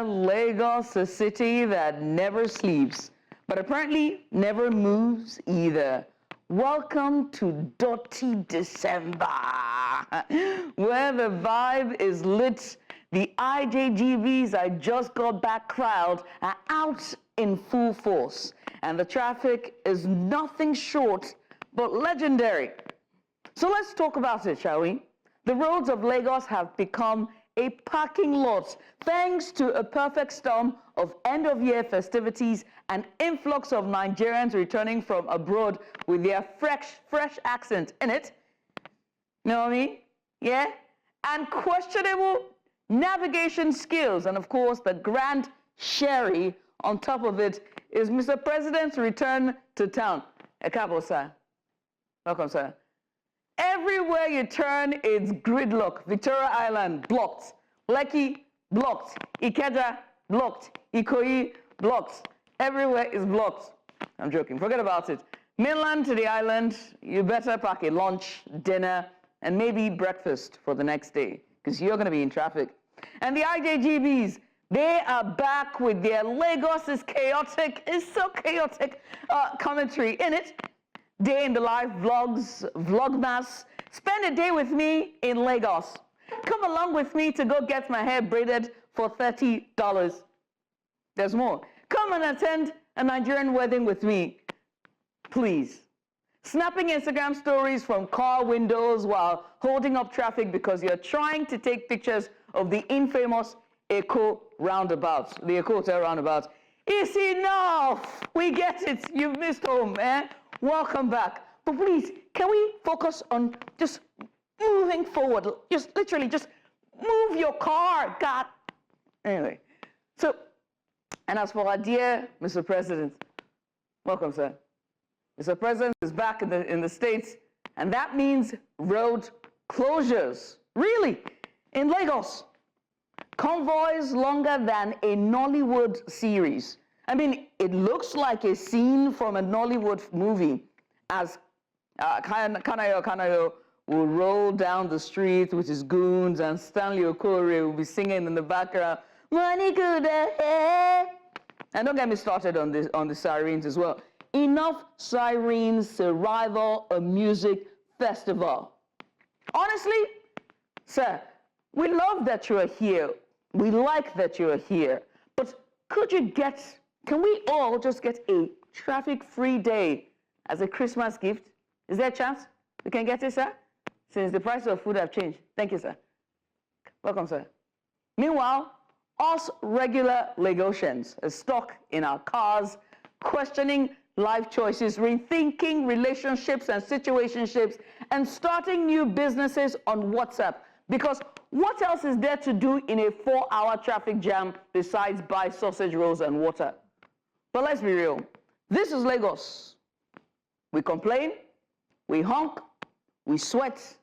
Lagos, a city that never sleeps, but apparently never moves either. Welcome to Dirty December, where the vibe is lit. The IJGVs I just got back crowd are out in full force, and the traffic is nothing short but legendary. So let's talk about it, shall we? The roads of Lagos have become a parking lot thanks to a perfect storm of end-of-year festivities and influx of Nigerians returning from abroad with their fresh accent in it. Know what I mean? Yeah? And questionable navigation skills. And of course, the grand sherry on top of it is Mr. President's return to town. Ekabo, sir. Welcome, sir. Everywhere you turn, it's gridlock. Victoria Island, blocked. Lekki, blocked. Ikeja, blocked. Ikoyi, blocked. Everywhere is blocked. I'm joking. Forget about it. Mainland to the island, you better pack a lunch, dinner, and maybe breakfast for the next day, because you're going to be in traffic. And the IJGBs, they are back with their Lagos is chaotic, it's so chaotic commentary in it. Day in the life vlogs, vlogmas. Spend a day with me in Lagos. Come along with me to go get my hair braided for $30. There's more. Come and attend a Nigerian wedding with me, please. Snapping Instagram stories from car windows while holding up traffic because you're trying to take pictures of the infamous Eco roundabout, the Eco Hotel roundabout. It's enough. We get it. You've missed home, eh? Welcome back. But please, can we focus on just moving forward? Just literally, just move your car, God. Anyway, so, and as for our dear Mr. President, welcome, sir. Mr. President is back in the States, and that means road closures. Really, in Lagos. Convoys longer than a Nollywood series. I mean, it looks like a scene from a Nollywood movie as Kanayo will roll down the street with his goons and Stanley Okorie will be singing in the background, "Money good, eh?" And don't get me started on the sirens as well. Enough sirens to rival a music festival. Honestly, sir, we love that you are here. We like that you are here. But can we all just get a traffic-free day as a Christmas gift? Is there a chance we can get it, sir? Since the price of food have changed. Thank you, sir. Welcome, sir. Meanwhile, us regular Lagosians are stuck in our cars, questioning life choices, rethinking relationships and situationships, and starting new businesses on WhatsApp. Because what else is there to do in a 4-hour traffic jam besides buy sausage rolls and water? But let's be real. This is Lagos. We complain, we honk, we sweat,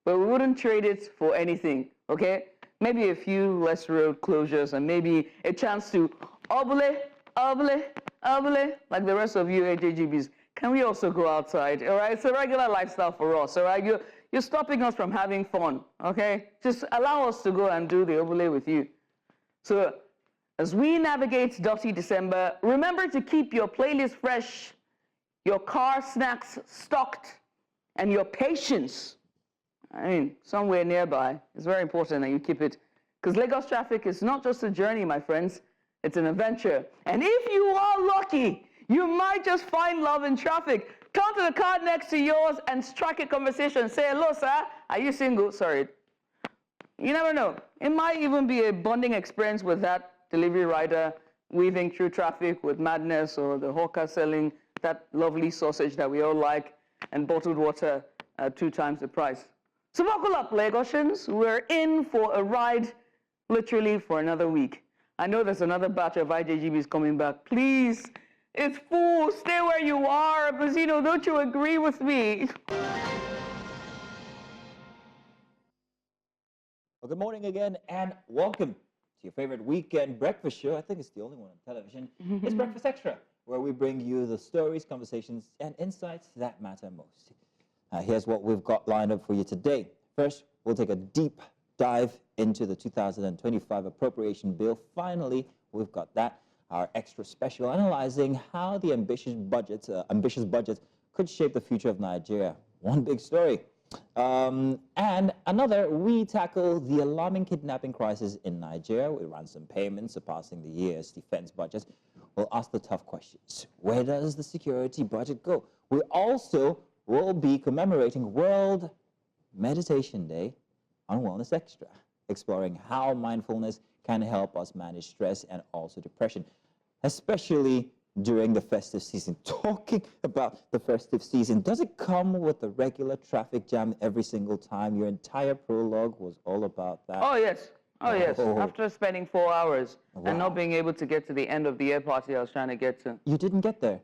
but we wouldn't trade it for anything, okay? Maybe a few less road closures and maybe a chance to obole, like the rest of you AJGBs. Can we also go outside, all right? It's a regular lifestyle for us, all right? You're stopping us from having fun, okay? Just allow us to go and do the obole with you. So as we navigate Dirty December, remember to keep your playlist fresh, your car snacks stocked, and your patience, somewhere nearby. It's very important that you keep it. Because Lagos traffic is not just a journey, my friends. It's an adventure. And if you are lucky, you might just find love in traffic. Come to the car next to yours and strike a conversation. Say, "Hello, sir. Are you single?" Sorry. You never know. It might even be a bonding experience with that delivery rider weaving through traffic with madness, or the hawker selling that lovely sausage that we all like and bottled water at 2 times the price. So buckle up, Lagosians. We're in for a ride literally for another week. I know there's another batch of IJGBs coming back. Please, it's full. Stay where you are. Bazzino, don't you agree with me? Well, good morning again, and welcome to your favorite weekend breakfast show. I think it's the only one on television. It's Breakfast Extra, where we bring you the stories, conversations, and insights that matter most. Here's what we've got lined up for you today. First, we'll take a deep dive into the 2025 Appropriation Bill. Finally, we've got that. Our extra special analyzing how the ambitious budgets could shape the future of Nigeria. One big story. And another, we tackle the alarming kidnapping crisis in Nigeria with ransom payments surpassing the year's defense budget. We'll ask the tough questions. Where does the security budget go? We also will be commemorating World Meditation Day on Wellness Extra, exploring how mindfulness can help us manage stress and also depression, especially during the festive season. Talking about the festive season, does it come with a regular traffic jam every single time? Your entire prologue was all about that. Oh, yes. Oh, yes. Oh. After spending 4 hours Wow. and not being able to get to the end of the air party I was trying to get to. You didn't get there?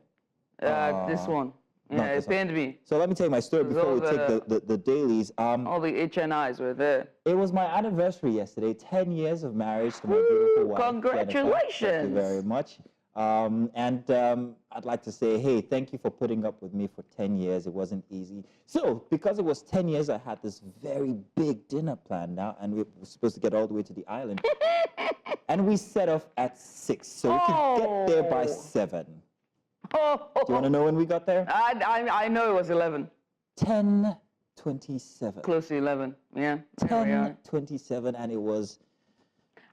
This one. Yeah, it pained me. So let me tell you my story before we take the dailies. All the HNIs were there. It was my anniversary yesterday, 10 years of marriage to my beautiful wife. Congratulations. Jennifer. Thank you very much. I'd like to say, hey, thank you for putting up with me for 10 years. It wasn't easy. So, because it was 10 years, I had this very big dinner planned now, and we were supposed to get all the way to the island. And we set off at 6, so we could get there by 7. Do you want to know when we got there? I know it was 11. 10:27. Close to 11, yeah. 10:27, and it was...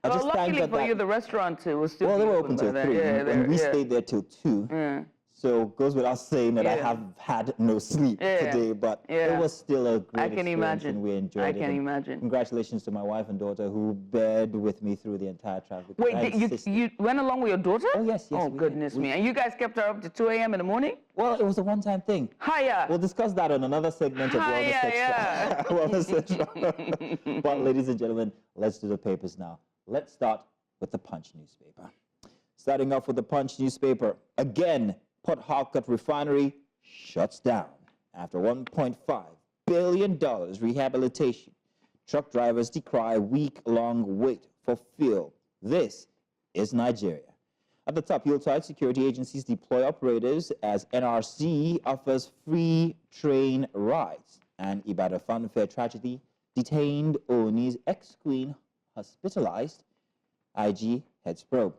Well, luckily for you, the restaurant was still they were open till 3, and we stayed there till 2. Yeah. So it goes without saying that I have had no sleep today, but it was still a great experience, and we enjoyed it. I can imagine. Congratulations to my wife and daughter who bared with me through the entire traffic. Wait, you went along with your daughter? Oh, yes. Oh, goodness me. And you guys kept her up to 2 a.m. in the morning? Well, it was a one-time thing. Hiya. We'll discuss that on another segment of Wellness Extra. But, ladies and gentlemen, let's do the papers now. Let's start with the Punch newspaper. Starting off with the Punch newspaper. Again, Port Harcourt refinery shuts down after $1.5 billion rehabilitation. Truck drivers decry week-long wait for fuel. This is Nigeria. At the top, Yuletide security agencies deploy operatives as NRC offers free train rides. And Ibadan funfair tragedy, detained Oni's ex-queen hospitalized. IG heads probe.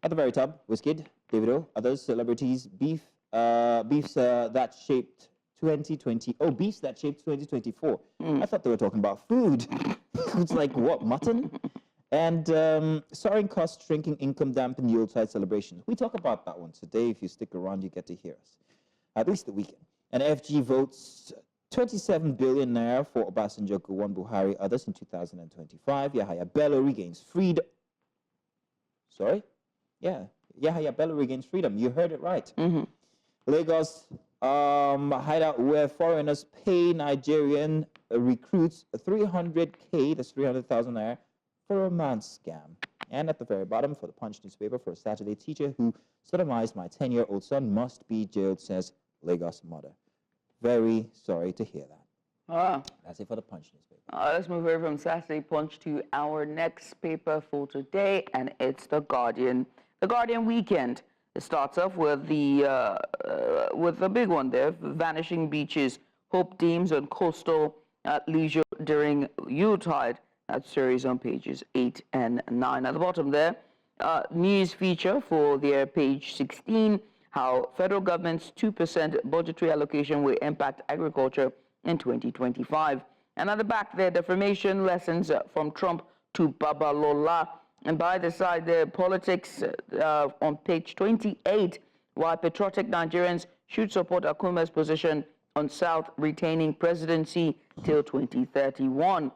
At the very top, Wizkid, Davido, others, celebrities, beefs that shaped 2020. Oh, beefs that shaped 2024. I thought they were talking about food. It's like, what, mutton? And soaring costs, shrinking income, dampen Yuletide celebrations. We talk about that one today. If you stick around, you get to hear us. At least the weekend. And FG votes 27 billion naira for Obasanjo, Gowon, Buhari, others in 2025. Yahaya Bello regains freedom. Sorry? Yeah. Yahaya Bello regains freedom. You heard it right. Lagos hideout where foreigners pay Nigerian recruits 300K, that's 300,000 naira, for a romance scam. And at the very bottom, for the Punch newspaper, for a Saturday, teacher who sodomized my 10-year-old son must be jailed, says Lagos mother. Very sorry to hear that. That's it for the Punch newspaper. Let's move over from Saturday Punch to our next paper for today, and it's The Guardian. The Guardian Weekend. It starts off with the big one there, vanishing beaches, hope deems on coastal leisure during Yuletide. That series on pages 8 and 9. At the bottom there, news feature for their page 16, how federal government's 2% budgetary allocation will impact agriculture in 2025. And at the back there, defamation lessons from Trump to Babalola. And by the side there, politics on page 28, why patriotic Nigerians should support Akume's position on South retaining presidency till 2031.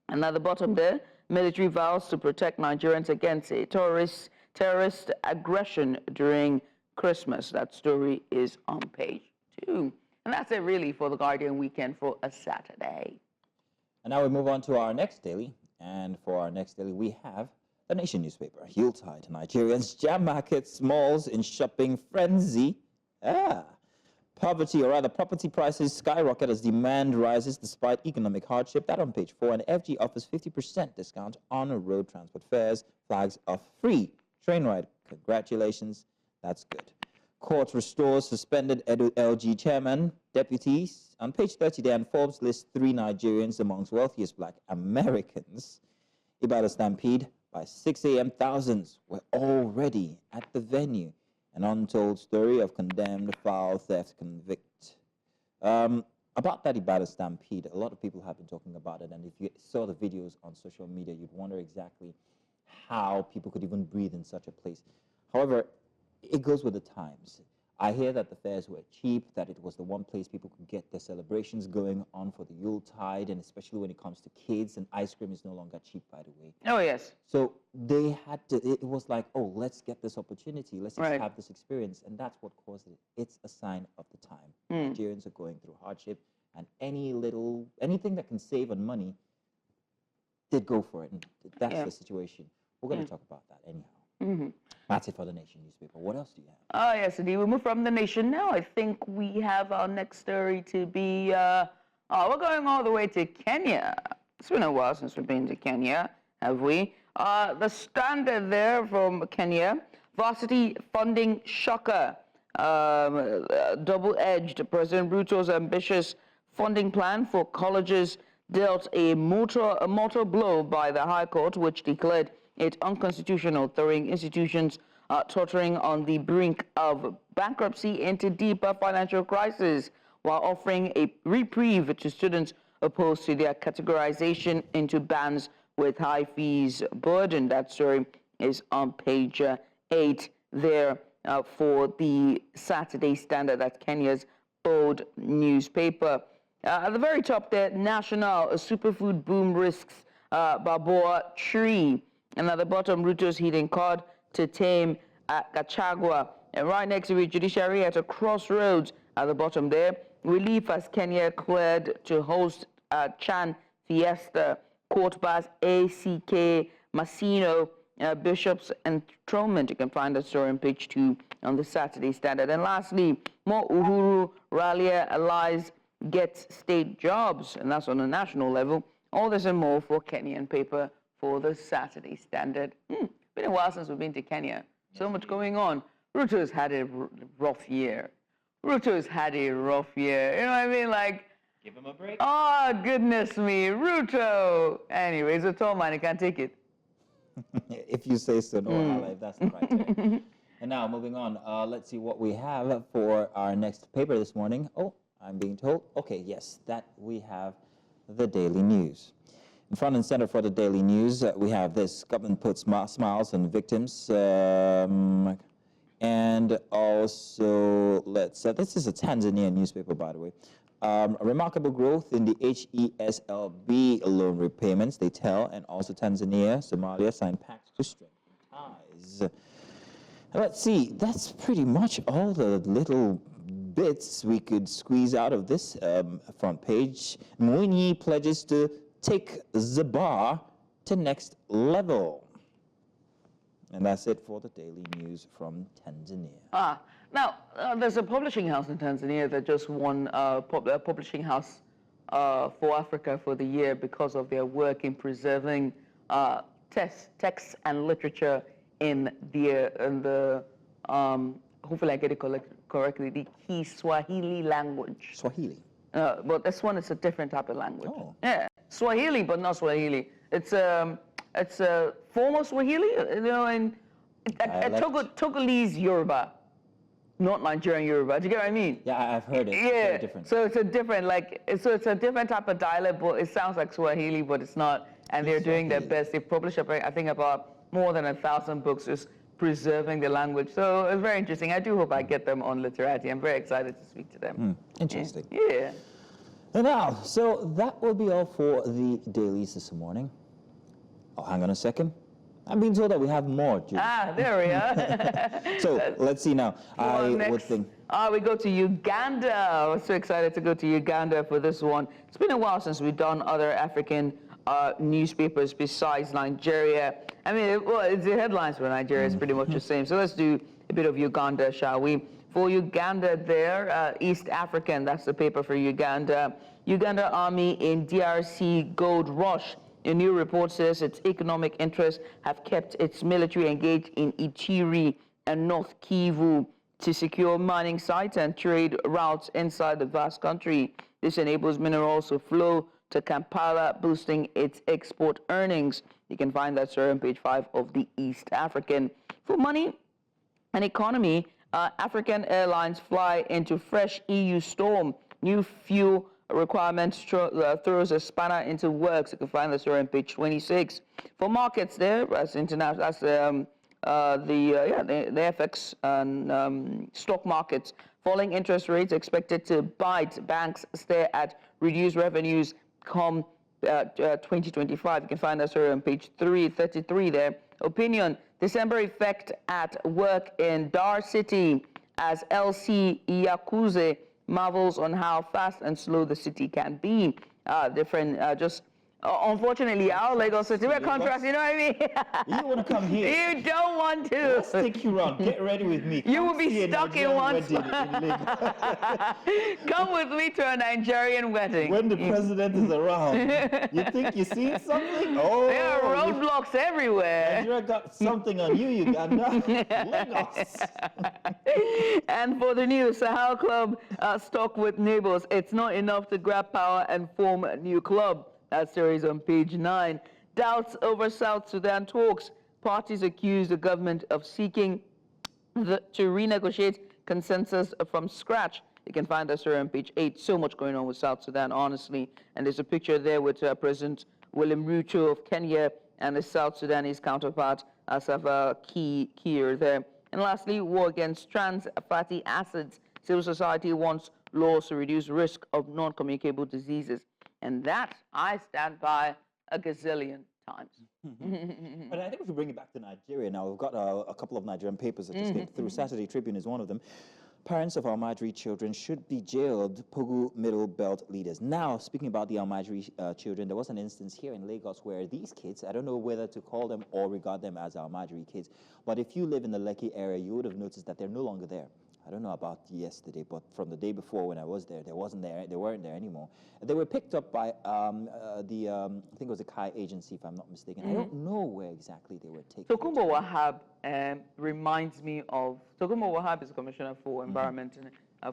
And at the bottom there, military vows to protect Nigerians against a terrorist aggression during Christmas. That story is on page 2. And that's it really for the Guardian Weekend for a Saturday. And now we move on to our next daily. And for our next daily, we have the Nation newspaper. Yuletide, Nigerians jam markets, malls in shopping frenzy. Poverty, or rather property prices skyrocket as demand rises despite economic hardship. That on page 4. And FG offers 50% discount on road transport fares. Flags off free train ride. Congratulations. That's good. Court restores suspended LG chairman, deputies. On page 30 there, and Forbes lists 3 Nigerians amongst wealthiest black Americans. About a stampede. By 6 a.m., thousands were already at the venue. An untold story of condemned foul theft convict. About that Ibadan stampede, a lot of people have been talking about it, and if you saw the videos on social media, you'd wonder exactly how people could even breathe in such a place. However, it goes with the times. I hear that the fares were cheap, that it was the one place people could get their celebrations going on for the Yuletide, and especially when it comes to kids, and ice cream is no longer cheap, by the way. Oh, yes. So they had to, it was like, oh, let's get this opportunity, let's just have this experience, and that's what caused it. It's a sign of the time. Nigerians are going through hardship, and anything that can save on money, they'd go for it, and that's the situation. We're going to talk about that anyhow. That's it for the Nation newspaper. What else do you have? Oh, yes, indeed. We move from the Nation now. I think we have our next story to be, we're going all the way to Kenya. It's been a while since we've been to Kenya, have we? The Standard there from Kenya, varsity funding shocker, double-edged. President Ruto's ambitious funding plan for colleges dealt a mortal blow by the High Court, which declared it unconstitutional, throwing institutions tottering on the brink of bankruptcy into deeper financial crisis, while offering a reprieve to students opposed to their categorization into bands with high fees burden. That story is on page 8 there for the Saturday Standard, that's Kenya's old newspaper. At the very top there, National, a superfood boom risks Baboa tree. And at the bottom, Ruto's hidden card to tame Gachagua. And right next to it, judiciary at a crossroads. At the bottom there, relief as Kenya cleared to host Chan Fiesta. Court bars ACK Masino, Bishop's enthronement. You can find that story on page 2 on the Saturday Standard. And lastly, more Uhuru Ralia allies get state jobs. And that's on a national level. All this and more for Kenyan paper for the Saturday Standard. Been a while since we've been to Kenya. So much going on. Ruto's had a rough year. Ruto's had a rough year. You know what I mean? Like, give him a break. Oh, goodness me, Ruto. Anyway, he's a tall man. He can't take it. If you say so, no, if that's the right term. And now, moving on, let's see what we have for our next paper this morning. Oh, I'm being told. Okay, yes, that we have the Daily News. In front and center for the Daily News, we have this: government puts smiles on victims. And also, this is a Tanzania newspaper, by the way. A remarkable growth in the HESLB loan repayments, they tell, and also Tanzania, Somalia signed pacts to strengthen ties. Let's see, that's pretty much all the little bits we could squeeze out of this front page. Mwinyi pledges to take the bar to next level. And that's it for the Daily News from Tanzania. Now, there's a publishing house in Tanzania that just won Publishing House for Africa for the year because of their work in preserving texts and literature in the hopefully I get it correctly, the Kiswahili language. Swahili? But this one is a different type of language. Oh. Yeah, Swahili, but not Swahili. It's a former Swahili, you know, and Togolese Yoruba, not Nigerian Yoruba. Do you get what I mean? Yeah, I've heard it. Yeah. It's very different. So it's a different, it's a different type of dialect, but it sounds like Swahili, but it's not. And they're doing their best. They've published, I think, about more than 1,000 books just preserving the language. So it's very interesting. I do hope I get them on Literati. I'm very excited to speak to them. Interesting. Yeah. And now, so that will be all for the dailies this morning. Oh, hang on a second. I'm being told that we have more, Judy. There we are. So let's see now. We go to Uganda. We're so excited to go to Uganda for this one. It's been a while since we've done other African newspapers besides Nigeria. I mean, it's the headlines for Nigeria is pretty much the same. So let's do a bit of Uganda, shall we? For Uganda there, East African, that's the paper for Uganda. Uganda Army in DRC gold rush. A new report says its economic interests have kept its military engaged in Ituri and North Kivu to secure mining sites and trade routes inside the vast country. This enables minerals to flow to Kampala, boosting its export earnings. You can find that, sir, on page 5 of the East African. For money and economy, African airlines fly into fresh EU storm. New fuel requirements throws a spanner into works. You can find this here on page 26. For markets there, as international, as the FX and stock markets, falling interest rates expected to bite banks stare at reduced revenues come 2025. You can find us here on page 333 there. Opinion: December effect at work in Dar City as LC Yakuze marvels on how fast and slow the city can be. Unfortunately, our Lagos City, we're contrast, you know what I mean? You want to come here? You don't want to. Let's take you around. Get ready with me. You will be stuck in one spot. Come with me to a Nigerian wedding. When the president is around, you think you've seen something? Oh, there are roadblocks everywhere. Nigeria got something on you, Uganda. Lagos. And for the news, Sahel Club stuck with neighbors. It's not enough to grab power and form a new club. That story is on page 9. Doubts over South Sudan talks. Parties accuse the government of seeking to renegotiate consensus from scratch. You can find us here on page 8. So much going on with South Sudan, honestly. And there's a picture there with President William Ruto of Kenya and his South Sudanese counterpart, Salva Kiir there. And lastly, war against trans fatty acids. Civil society wants laws to reduce risk of non-communicable diseases. And that I stand by a gazillion times. But I think we should bring it back to Nigeria now. We've got a couple of Nigerian papers that just came through. Saturday Tribune is one of them. Parents of Almajiri children should be jailed, Pogu Middle Belt leaders. Now, speaking about the Almajiri children, there was an instance here in Lagos where these kids, I don't know whether to call them or regard them as Almajiri kids, but if you live in the Lekki area, you would have noticed that they're no longer there. I don't know about yesterday, but from the day before when I was there, they weren't there anymore. They were picked up by I think it was a Kai agency, if I'm not mistaken. I don't know where exactly they were taken. Tokunbo Wahab reminds me of, Tokunbo Wahab is the Commissioner for Environment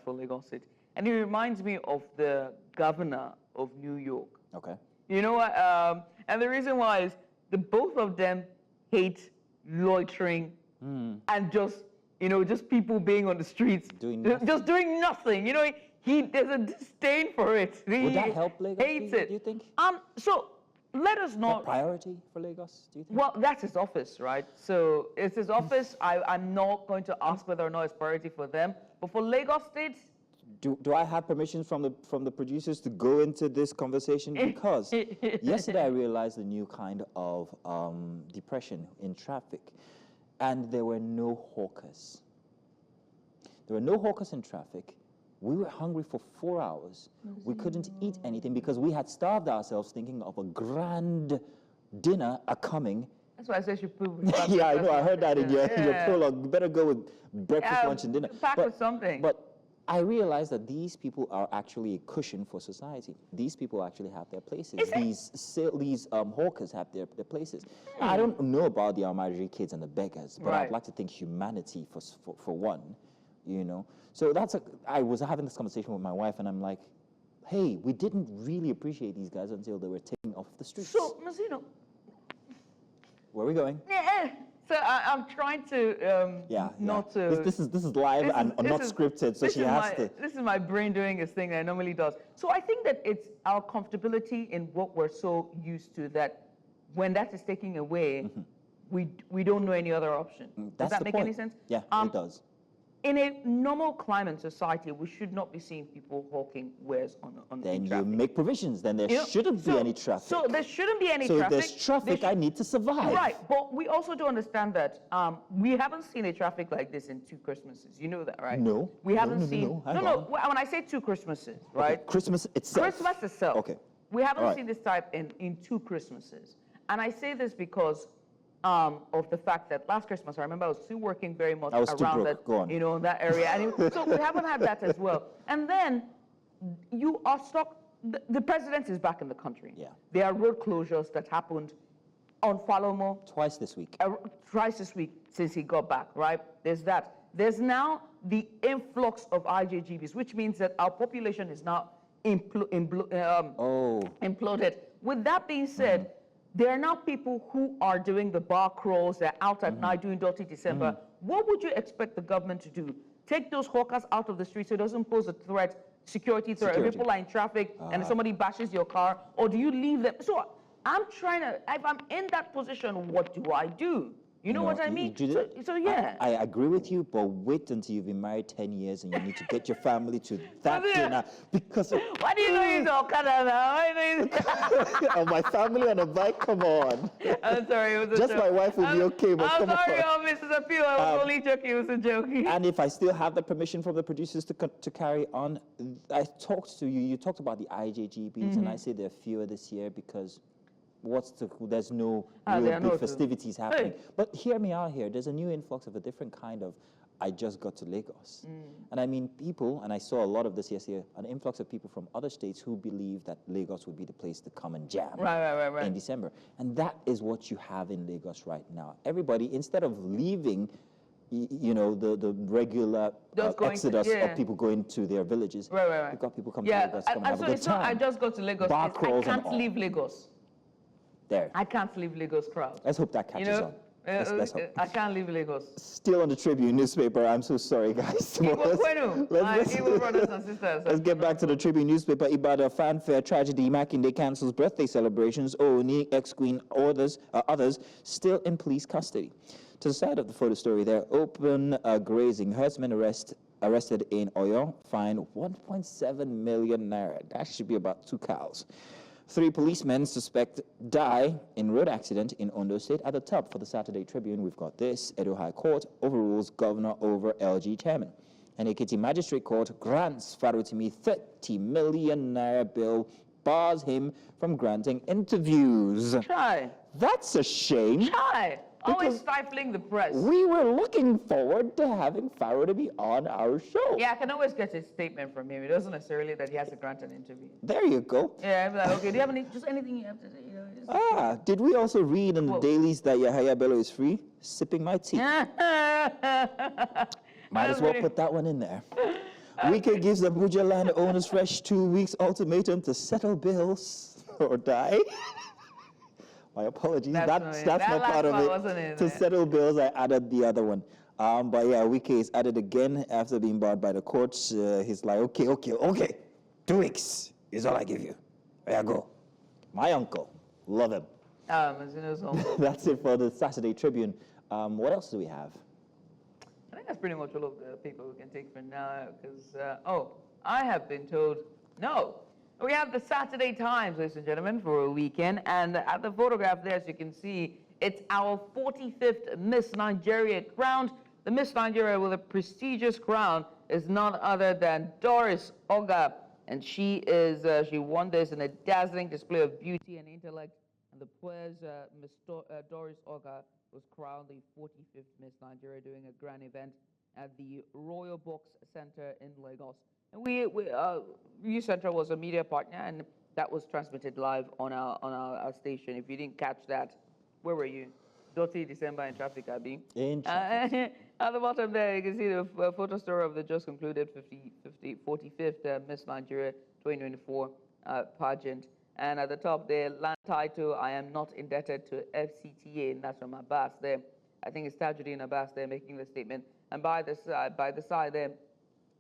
for Lagos State, and he reminds me of the governor of New York. Okay. You know what? And the reason why is both of them hate loitering and just people being on the streets, just doing nothing. You know, there's a disdain for it. Would that help Lagos? Hates it. Do you think? So let us not. A priority for Lagos? Do you think? Well, that's his office, right? So it's his office. I'm not going to ask whether or not it's priority for them, but for Lagos State. Do I have permission from the producers to go into this conversation? Because yesterday I realized a new kind of depression in traffic. And there were no hawkers. There were no hawkers in traffic. We were hungry for 4 hours. We couldn't eat anything because we had starved ourselves thinking of a grand dinner coming. That's why I said you put. Yeah, I know. I heard that in your prologue. You better go with breakfast, lunch, and dinner. Pack with something. But I realized that these people are actually a cushion for society. These people actually have their places. These hawkers have their places. I don't know about the Almajiri kids and the beggars, but I'd like to think humanity for one, you know. So I was having this conversation with my wife, and I'm like, hey, we didn't really appreciate these guys until they were taken off the streets. So, Mazzino. Where are we going? Yeah. So I'm trying to not to. This is live and not scripted, so she has to. This is my brain doing its thing that it normally does. So I think that it's our comfortability in what we're so used to that when that is taken away, we don't know any other option. Does that make any sense? Yeah, it does. In a normal climate society, we should not be seeing people hawking wares on Then traffic. you make provisions. Then there shouldn't be any traffic. So there shouldn't be any traffic. So if there's traffic, I need to survive. Right, but we also do understand that we haven't seen a traffic like this in 2 Christmases. You know that, right? No. We haven't seen. No. When I say 2 Christmases, right? Okay. Christmas itself. Christmas itself. Okay. We haven't seen this type in 2 Christmases. And I say this because of the fact that last Christmas, I remember I was still working very much around that, that area. And so we haven't had that as well. And then you are stuck. The president is back in the country. Yeah. There are road closures that happened on Falomo. Twice this week. Twice this week since he got back, right? There's that. there's now the influx of IJGBs, which means that our population is now imploded. With that being said, there are now people who are doing the bar crawls, they're out at night doing Dirty December. What would you expect the government to do? Take those hawkers out of the street so it doesn't pose a threat, security threat. People are in traffic and somebody bashes your car, or do you leave them? So I'm trying to, if I'm in that position, what do I do? You know what I mean? So yeah. I agree with you, but wait until you've been married 10 years and you need to get your family to that dinner because of... Why do you know he's all Canada? Oh, my family on a bike, come on. I'm sorry, it was a Just joke. my wife will be okay, but I'm come sorry, on. Mrs. Appeal, I was only joking, it was a joke. And if I still have the permission from the producers to carry on, I talked to you talked about the IJGBs, and I say there are fewer this year because there's no real big festivities happening. Hey. But hear me out here. There's a new influx of a different kind of, I just got to Lagos. And I mean people, and I saw a lot of this yesterday, an influx of people from other states who believe that Lagos would be the place to come and jam Right. in December. And that is what you have in Lagos right now. Everybody, instead of leaving the regular exodus of people going to their villages, Right. you've got people coming to Lagos, come and have a good it's not time. I just got to Lagos, Bar I crawls and can't all. leave Lagos. There. I can't leave Lagos crowd. Let's hope that catches on. Let's hope. I can't leave Lagos. Still on the Tribune newspaper. I'm so sorry, guys. My Igbo brothers and sisters. Let's get back to the Tribune newspaper. Ibadan fanfare tragedy. Makinde cancels birthday celebrations. Ooni, ex-queen, others still in police custody. To the side of the photo story there, open grazing. Herdsmen arrested in Oyo, fined 1.7 million naira. That should be about 2 cows. 3 policemen suspect die in road accident in Ondo State. At the top for the Saturday Tribune, we've got this. Edo High Court overrules governor over LG chairman. And Ekiti Magistrate Court grants Farotimi 30 million naira bill, bars him from granting interviews. Try. That's a shame. Try. Always stifling the press. We were looking forward to having Pharaoh to be on our show. Yeah, I can always get a statement from him. It doesn't necessarily that he has to grant an interview. There you go. Yeah, I'm like, okay, do you have anything you have to say? Did we also read in the dailies that Yahaya Bello is free? Sipping my tea. Might as well put that one in there. Wike gives Abuja land owners fresh 2 weeks ultimatum to settle bills or die. My apologies. That's not part of it. To settle bills, I added the other one. But yeah, Wike is added again after being barred by the courts. He's like, okay. 2 weeks is all I give you. There you go. My uncle. Love him. That's it for the Saturday Tribune. What else do we have? I think that's pretty much all of the people we can take for now. Because, I have been told, no. We have the Saturday Times, ladies and gentlemen, for a weekend. And at the photograph there, as you can see, it's our 45th Miss Nigeria crowned. The Miss Nigeria with a prestigious crown is none other than Doris Oga. And she won this in a dazzling display of beauty and intellect. And the poet's Miss Doris Oga was crowned the 45th Miss Nigeria during a grand event at the Royal Box Center in Lagos. And Youth Central was a media partner, and that was transmitted live on our station. If you didn't catch that, where were you? Dirty December in traffic, Abi. In traffic. At the bottom there, you can see the photo story of the just concluded 45th Miss Nigeria 2024 pageant. And at the top there, land title, I am not indebted to FCTA, and that's from Abbas there. I think it's Tajuddin Abbas there making the statement. And by the side there,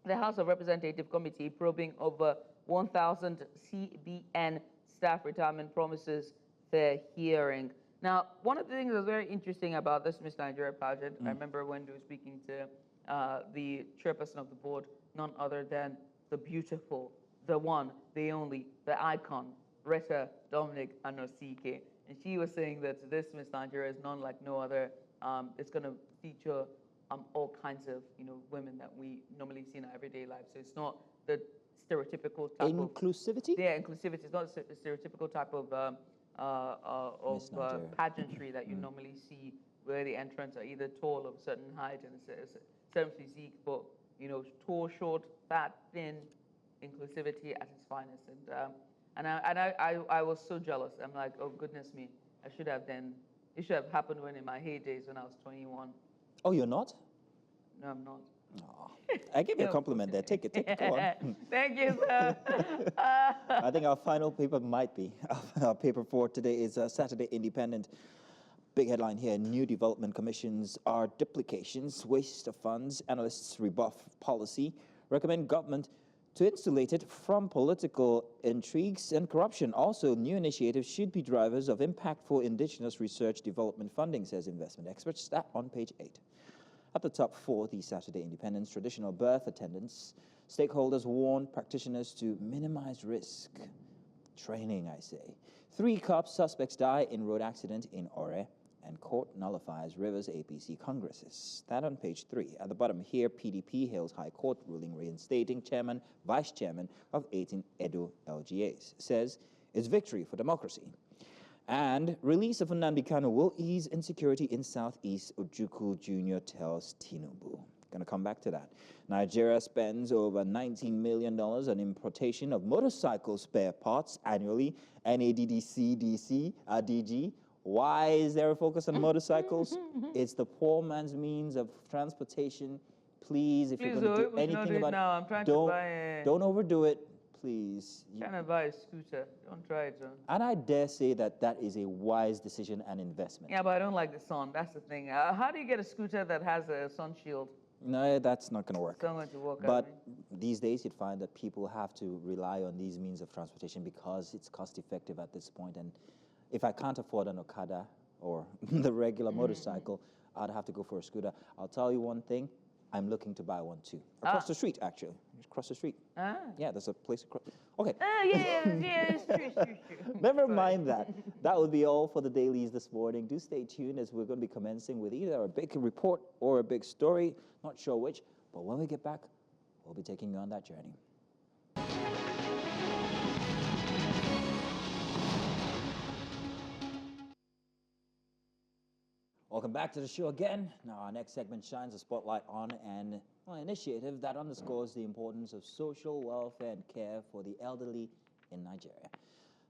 the House of Representative Committee probing over 1,000 CBN staff retirement promises for hearing. Now, one of the things that's very interesting about this Miss Nigeria pageant, I remember when we were speaking to the chairperson of the board, none other than the beautiful, the one, the only, the icon, Retta Dominic Anosike. And she was saying that this Miss Nigeria is none like no other. It's going to feature all kinds of women that we normally see in our everyday life. So it's not the stereotypical type inclusivity? Inclusivity. It's not the stereotypical type of pageantry that you normally see, where the entrants are either tall of a certain height and a certain physique, but tall, short, fat, thin, inclusivity at its finest. And I was so jealous. I'm like, oh goodness me, it should have happened when in my heydays when I was 21. Oh, you're not? No, I'm not. Aw, I gave you a compliment there. Take it, go on. Thank you, sir. I think our final paper might be. Our paper for today is Saturday Independent. Big headline here, new development commissions are duplications, waste of funds. Analysts rebuff policy, recommend government to insulate it from political intrigues and corruption. Also, new initiatives should be drivers of impactful indigenous research development funding, says investment experts. That on page 8. At the top 4, the Saturday Independence, traditional birth attendance. Stakeholders warn practitioners to minimize risk. Training, I say. 3 cops suspects die in road accident in Ore, and court nullifies Rivers APC congresses. That on page 3. At the bottom here, PDP hails High Court ruling reinstating chairman, vice chairman of 18 Edo LGAs. Says it's victory for democracy. And release of Nnaemeka will ease insecurity in Southeast, Ojukwu Jr. tells Tinubu. Going to come back to that. Nigeria spends over $19 million on importation of motorcycle spare parts annually. NADDC, DG. Why is there a focus on motorcycles? It's the poor man's means of transportation. Please, if you're going to do anything about it, don't overdo it. Please. Trying to buy a scooter. Don't try it, John. And I dare say that that is a wise decision and investment. Yeah, but I don't like the sun. That's the thing. How do you get a scooter that has a sun shield? No, that's not going to work. It's not going to work. But these days, you'd find that people have to rely on these means of transportation because it's cost-effective at this point. And if I can't afford an Okada or the regular motorcycle, I'd have to go for a scooter. I'll tell you one thing. I'm looking to buy one too. Across the street, actually. Just across the street. Yeah, there's a place across. Okay. Yeah, it's true. Never mind that. That will be all for the dailies this morning. Do stay tuned as we're going to be commencing with either a big report or a big story. Not sure which, but when we get back, we'll be taking you on that journey. Welcome back to the show again. Now, our next segment shines a spotlight on an initiative that underscores the importance of social welfare and care for the elderly in Nigeria.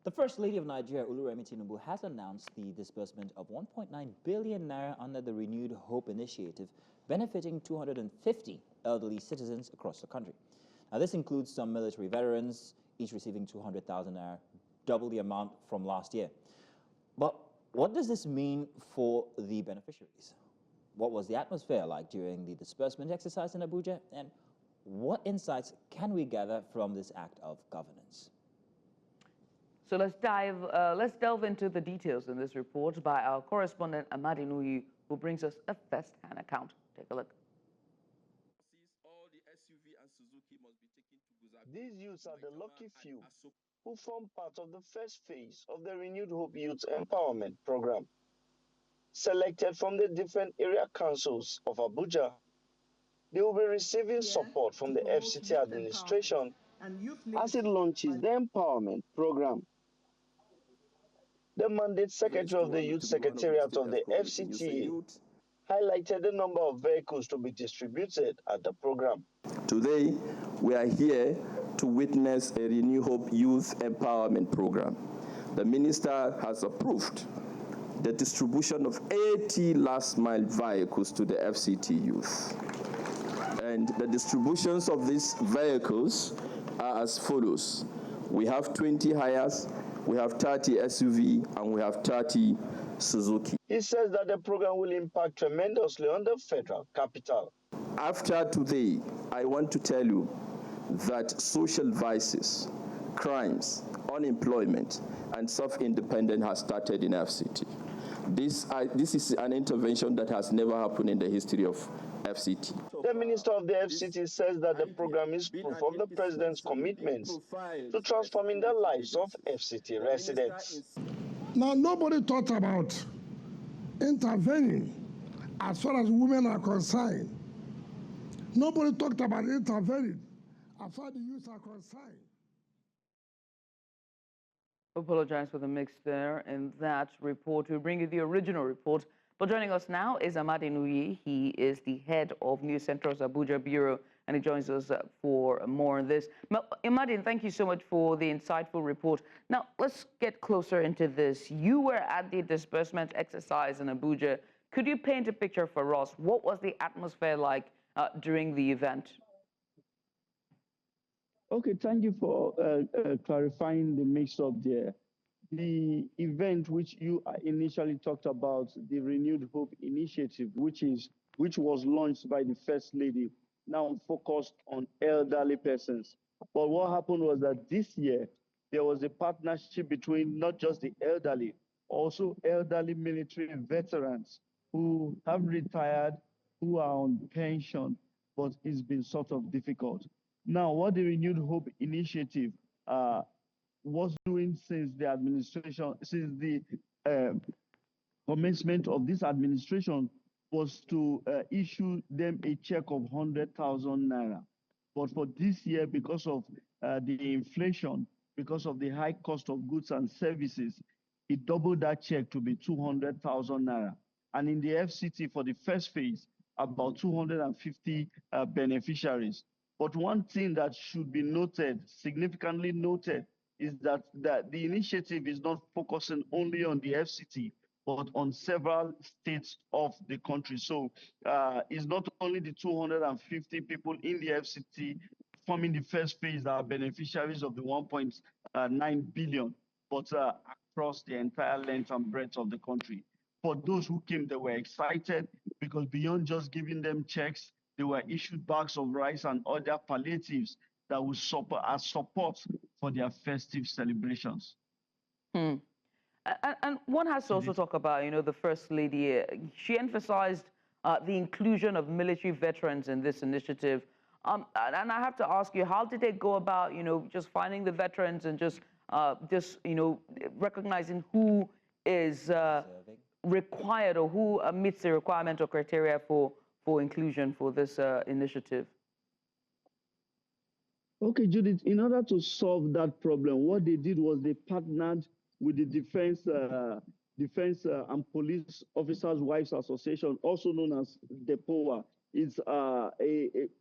The First Lady of Nigeria, Obiaraeri Tinubu, has announced the disbursement of 1.9 billion naira under the Renewed Hope initiative, benefiting 250 elderly citizens across the country. Now, this includes some military veterans, each receiving 200,000 naira, double the amount from last year. But what does this mean for the beneficiaries? What was the atmosphere like during the disbursement exercise in Abuja? And what insights can we gather from this act of governance? So let's delve into the details in this report by our correspondent Nnaemeka, who brings us a first-hand account. Take a look. These youths are the lucky few who form part of the first phase of the Renewed Hope Youth Empowerment Program. Selected from the different area councils of Abuja, they will be receiving support from the FCT administration as it launches the Empowerment Program. The mandate secretary of the Youth Secretariat of the FCT highlighted the number of vehicles to be distributed at the program. Today, we are here to witness a Renew Hope Youth Empowerment Program. The Minister has approved the distribution of 80 last-mile vehicles to the FCT youth. And the distributions of these vehicles are as follows. We have 20 hires, we have 30 SUV, and we have 30 Suzuki. He says that the program will impact tremendously on the federal capital. After today, I want to tell you that social vices, crimes, unemployment, and self-independence has started in FCT. This is an intervention that has never happened in the history of FCT. The minister of the FCT says that the program is proof of the president's commitments to transforming the lives of FCT residents. Now, nobody thought about intervening as far as women are concerned. Nobody talked about intervening as far as the youth are concerned. Apologize for the mix there in that report. We'll bring you the original report. But joining us now is Nnaemeka. He is the head of News Central's Abuja Bureau, and he joins us for more on this. Nnaemeka, thank you so much for the insightful report. Now, let's get closer into this. You were at the disbursement exercise in Abuja. Could you paint a picture for us? What was the atmosphere like during the event? Okay, thank you for clarifying the mix-up there. The event which you initially talked about, the Renewed Hope Initiative, which was launched by the First Lady, now focused on elderly persons. But what happened was that this year, there was a partnership between not just the elderly, also elderly military veterans who have retired, who are on pension, but it's been sort of difficult. Now, what the Renewed Hope Initiative was doing since the administration, since the commencement of this administration, was to issue them a check of 100,000 naira. But for this year, because of the inflation, because of the high cost of goods and services, it doubled that check to be 200,000 naira. And in the FCT, for the first phase, about 250 beneficiaries. But one thing that should be noted, significantly noted, is that the initiative is not focusing only on the FCT, but on several states of the country. So it's not only the 250 people in the FCT forming the first phase that are beneficiaries of the 1.9 billion, but across the entire length and breadth of the country. For those who came, they were excited because beyond just giving them checks, they were issued bags of rice and other palliatives that would support as support for their festive celebrations. And one has to also talk about, the First Lady. She emphasized the inclusion of military veterans in this initiative. And I have to ask you, how did they go about, just finding the veterans and just recognizing who is required or who meets the requirement or criteria for inclusion for this initiative? Okay, Judith, in order to solve that problem, what they did was they partnered with the Defense and Police Officers' Wives Association, also known as DEPOA. It's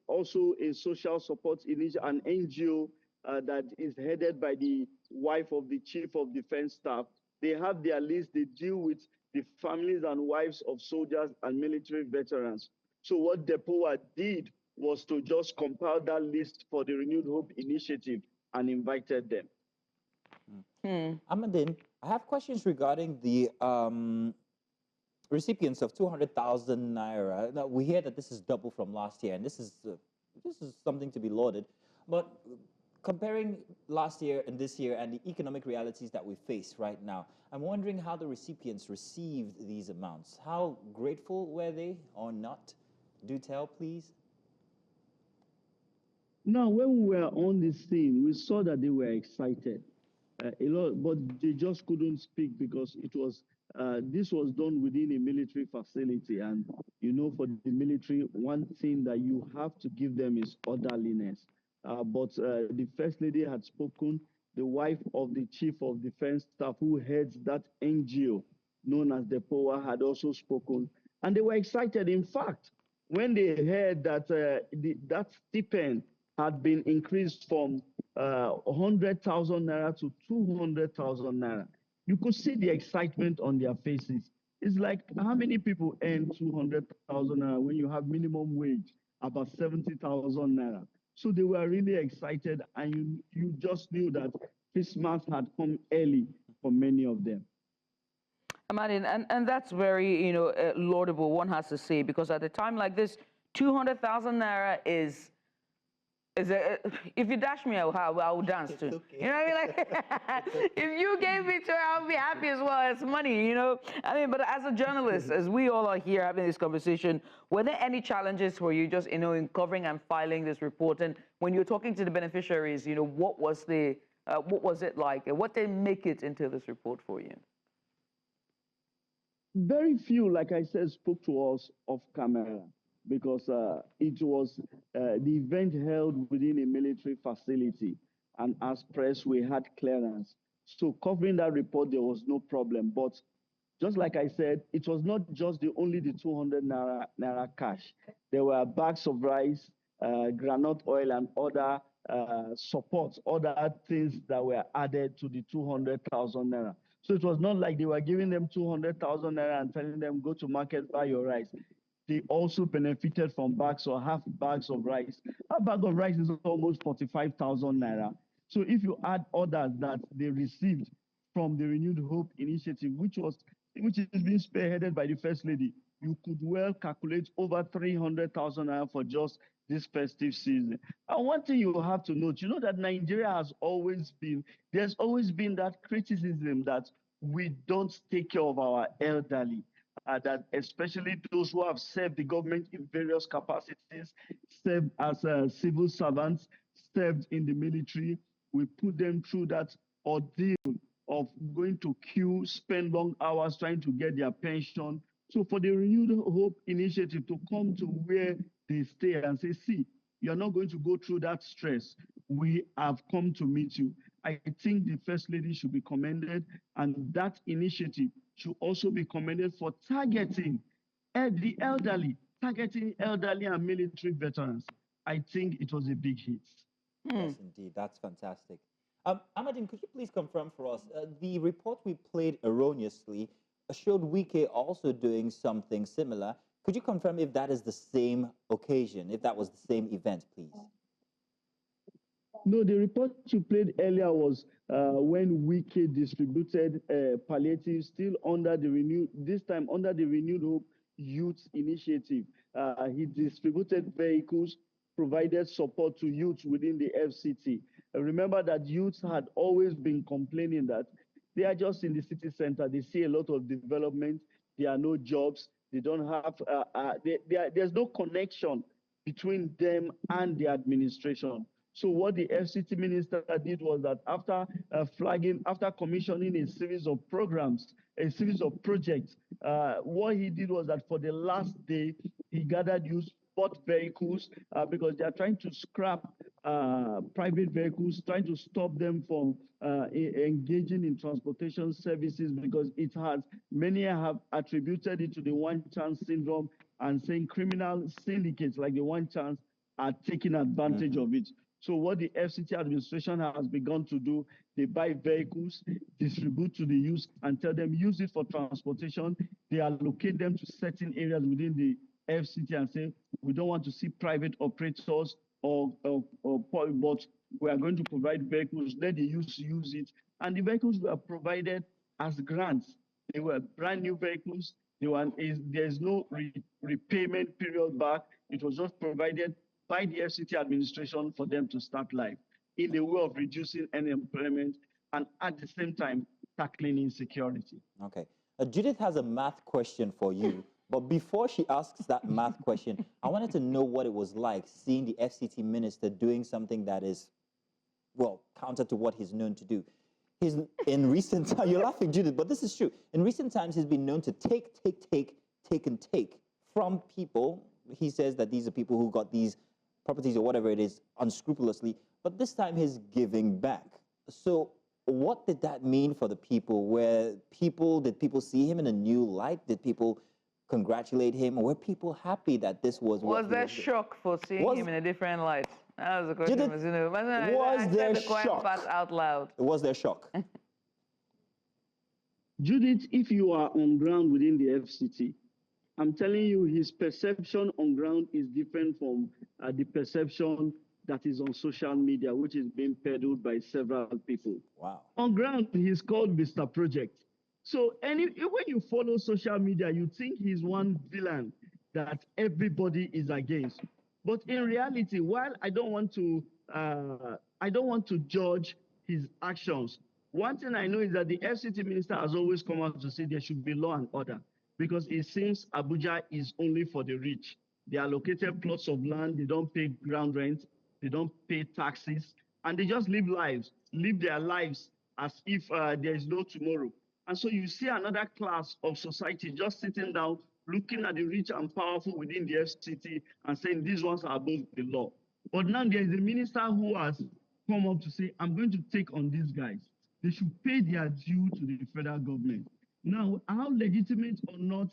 also a social support initiative, an NGO that is headed by the wife of the Chief of Defense Staff. They have their list. They deal with the families and wives of soldiers and military veterans. So what DEPOA did was to just compile that list for the Renewed Hope Initiative and invited them. Ahmadin, I have questions regarding the recipients of 200,000 naira. Now, we hear that this is double from last year, and this is something to be lauded. But comparing last year and this year and the economic realities that we face right now, I'm wondering how the recipients received these amounts. How grateful were they or not? Do tell, please. Now, when we were on the scene, we saw that they were excited a lot, but they just couldn't speak because it was this was done within a military facility, and for the military, one thing that you have to give them is orderliness. But the First Lady had spoken. The wife of the Chief of Defense Staff, who heads that NGO known as the POA, had also spoken, and they were excited. In fact, when they heard that that stipend had been increased from 100,000 naira to 200,000 naira, you could see the excitement on their faces. It's like, how many people earn 200,000 naira when you have minimum wage about 70,000 naira? So they were really excited, and you just knew that Christmas had come early for many of them. Ahmadin, and that's very, laudable, one has to say, because at a time like this, 200,000 naira is if you dash me, I will dance too. Okay. You know what I mean? Like, if you gave me to her, I'll be happy as well. It's money, I mean, but as a journalist, as we all are here having this conversation, were there any challenges for you just, in covering and filing this report? And when you're talking to the beneficiaries, what was it like? And what did make it into this report for you? Very few, like I said, spoke to us off camera, because it was the event held within a military facility, and as press, we had clearance. So covering that report, there was no problem. But just like I said, it was not just the 200 naira cash. There were bags of rice, groundnut oil, and other support, other things that were added to the 200,000 naira. So it was not like they were giving them 200,000 naira and telling them, go to market, buy your rice. they also benefited from bags or half bags of rice. A bag of rice is almost 45,000 naira. So if you add others that they received from the Renewed Hope initiative, which is being spearheaded by the First Lady, you could well calculate over 300,000 naira for just this festive season. And one thing you have to note, you know that Nigeria there's always been that criticism that we don't take care of our elderly. That especially those who have served the government in various capacities, served as civil servants, served in the military. We put them through that ordeal of going to queue, spend long hours trying to get their pension. So for the Renewed Hope initiative to come to where they stay and say, see, you're not going to go through that stress. We have come to meet you. I think the First Lady should be commended, and that initiative should also be commended for targeting the elderly, targeting elderly and military veterans. I think it was a big hit. Yes, indeed. That's fantastic. Ahmadine, could you please confirm for us, the report we played erroneously showed Wike also doing something similar. Could you confirm if that is the same occasion, if that was the same event, please? No, the report you played earlier was when Wike distributed palliatives still under the Renewed Hope Youth Initiative. He distributed vehicles, provided support to youth within the FCT. Remember that youths had always been complaining that they are just in the city center. They see a lot of development. There are no jobs. They don't have, there's no connection between them and the administration. So what the FCT Minister did was that after commissioning a series of programs, a series of projects, what he did was that for the last day, he gathered youth, bought vehicles, because they are trying to scrap private vehicles, trying to stop them from engaging in transportation services, because many have attributed it to the one chance syndrome and saying criminal syndicates like the one chance are taking advantage of it. So what the FCT administration has begun to do, they buy vehicles, distribute to the youth, and tell them use it for transportation. They allocate them to certain areas within the FCT and say, we don't want to see private operators but we are going to provide vehicles, let the youth use it. And the vehicles were provided as grants. They were brand new vehicles. There's no repayment period back. It was just provided by the FCT administration for them to start life in the way of reducing unemployment and at the same time tackling insecurity. Okay. Judith has a math question for you. But before she asks that math question, I wanted to know what it was like seeing the FCT minister doing something that is, well, counter to what he's known to do. In recent times, you're laughing, Judith, but this is true. In recent times, he's been known to take from people. He says that these are people who got these properties or whatever it is unscrupulously, but this time he's giving back. So what did that mean for the people? Did people see him in a new light? Did people congratulate him? Or were people happy that this was what Was there shock for seeing him in a different light? That was the question. I said the quiet part out loud. Was there shock? Judith, if you are on ground within the FCT, I'm telling you, his perception on ground is different from the perception that is on social media, which is being peddled by several people. Wow. On ground, he's called Mr. Project. So when you follow social media, you think he's one villain that everybody is against. But in reality, while I don't want to judge his actions, one thing I know is that the FCT minister has always come out to say there should be law and order, because it seems Abuja is only for the rich. They allocated plots of land, they don't pay ground rent, they don't pay taxes, and they just live their lives as if there is no tomorrow. And so you see another class of society just sitting down, looking at the rich and powerful within the FCT and saying these ones are above the law. But now there is a minister who has come up to say, I'm going to take on these guys. They should pay their due to the federal government. Now, how legitimate or not,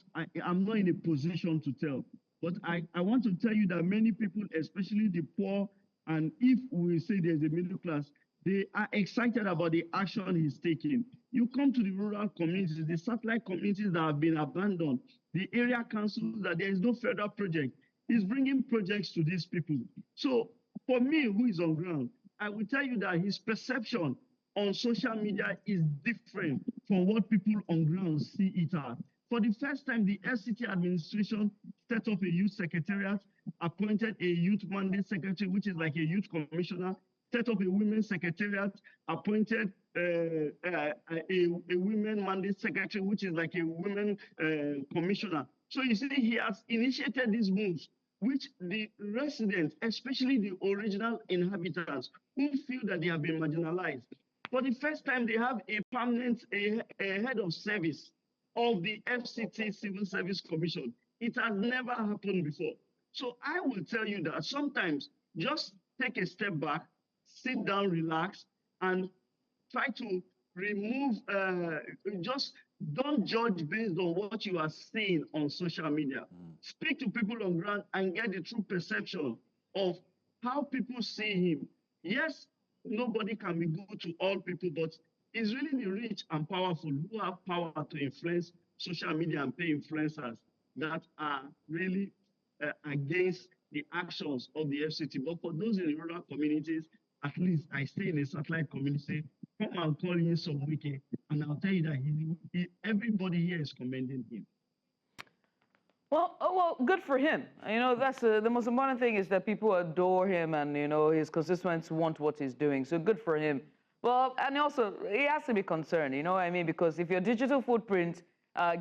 I'm not in a position to tell. But I want to tell you that many people, especially the poor, and if we say there's a middle class, they are excited about the action he's taking. You come to the rural communities, the satellite communities that have been abandoned, the area councils that there is no federal project. He's bringing projects to these people. So for me, who is on ground, I will tell you that his perception on social media is different from what people on ground see it as. For the first time, the FCT administration set up a youth secretariat, appointed a youth mandate secretary, which is like a youth commissioner, set up a women's secretariat, appointed a women mandate secretary, which is like a women commissioner. So you see, he has initiated these moves, which the residents, especially the original inhabitants, who feel that they have been marginalized. For the first time, they have a permanent a head of service of the FCT Civil Service Commission. It has never happened before. So I will tell you that sometimes just take a step back, sit down, relax, and try to remove, just don't judge based on what you are seeing on social media. Speak to people on ground and get the true perception of how people see him. Yes, nobody can be good to all people, but it's really the rich and powerful who have power to influence social media and pay influencers that are really against the actions of the FCT. But for those in the rural communities, at least I stay in a satellite community, come and call in some wiki, and I'll tell you that everybody here is commending him. Well, good for him. You know, that's the most important thing is that people adore him and, you know, his constituents want what he's doing. So good for him. Well, and also, he has to be concerned, you know what I mean? Because if your digital footprint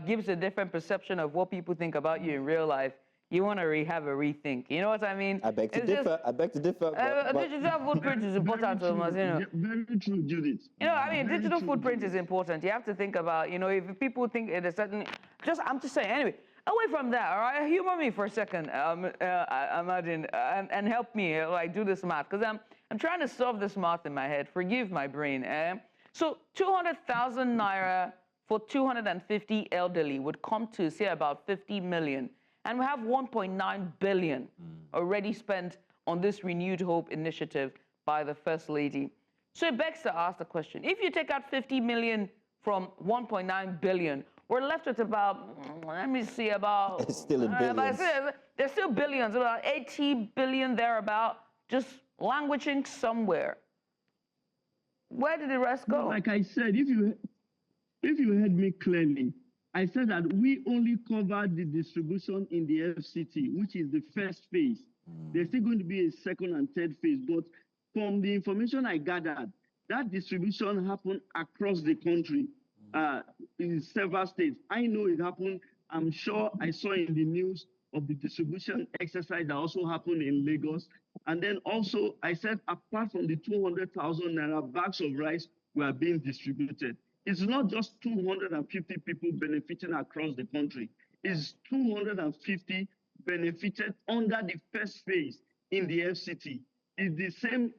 gives a different perception of what people think about you in real life, you want to have a rethink. You know what I mean? I beg to differ. I beg to differ. A digital footprint is important to us, you know. Very true, Judith. You know, I mean, digital footprint is important. You have to think about, you know, if people think in a certain, I'm just saying, anyway, away from that, all right? Humor me for a second, Imagine, and help me, like, do this math, because I'm trying to solve this math in my head. Forgive my brain. So 200,000 naira for 250 elderly would come to, say, about 50 million. And we have 1.9 billion already spent on this Renewed Hope initiative by the First Lady. So it begs to ask the question, if you take out 50 million from 1.9 billion, we're left with about, let me see, about... It's still in billions. There's still billions, about 80 billion thereabout, just languishing somewhere. Where did the rest go? Like I said, if you heard me clearly, I said that we only covered the distribution in the FCT, which is the first phase. There's still going to be a second and third phase, but from the information I gathered, that distribution happened across the country, in several states. I know it happened. I'm sure I saw in the news of the distribution exercise that also happened in Lagos. And then also, I said, apart from the 200,000 naira bags of rice were being distributed, it's not just 250 people benefiting across the country. It's 250 benefited under the first phase in the FCT. The same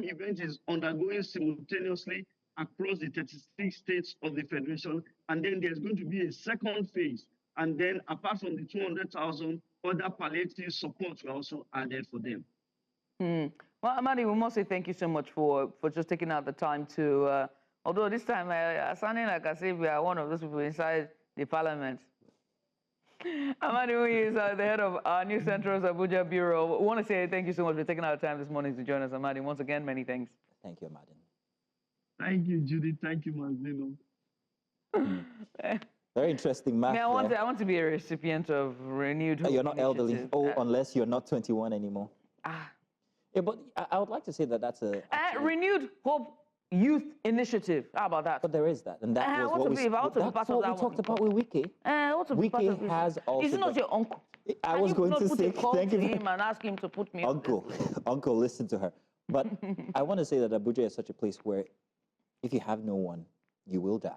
event is undergoing simultaneously across the 36 states of the Federation. And then there's going to be a second phase. And then apart from the 200,000, other palliative supports were also added for them. Well, Amadi, we must say thank you so much for just taking out the time to... although this time, sounding like as if we are one of those people inside the parliament. Amadi is the head of our New Central's Abuja Bureau. We want to say thank you so much for taking out the time this morning to join us, Amadi. Once again, many thanks. Thank you, Amadi. Thank you, Judy. Thank you, Manzino. Very interesting math. I want to be a recipient of Renewed Hope. You're not elderly. Initiative. Unless you're not 21 anymore. Yeah, but I would like to say that that's a... Renewed Hope Youth Initiative. How about that? But there is that. And that was what we talked about with Wiki. Wiki has also... He's not your uncle. I was going to say, thank you. Him and ask him to put me Uncle, listen to her. But I want to say that Abuja is such a place where if you have no one, you will die.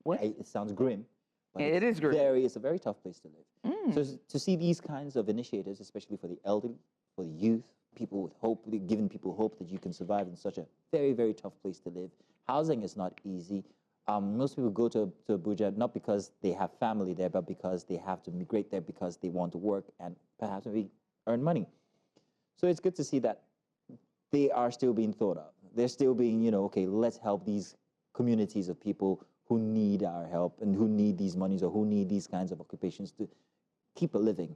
What? It sounds grim. But it is grim. It's a very tough place to live. So to see these kinds of initiatives, especially for the elderly, for the youth, people with hope, giving people hope that you can survive in such a very, very tough place to live. Housing is not easy. Most people go to Abuja not because they have family there, but because they have to migrate there because they want to work and perhaps maybe earn money. So it's good to see that they are still being thought of. They're still being, okay, let's help these communities of people who need our help and who need these monies or who need these kinds of occupations to keep a living.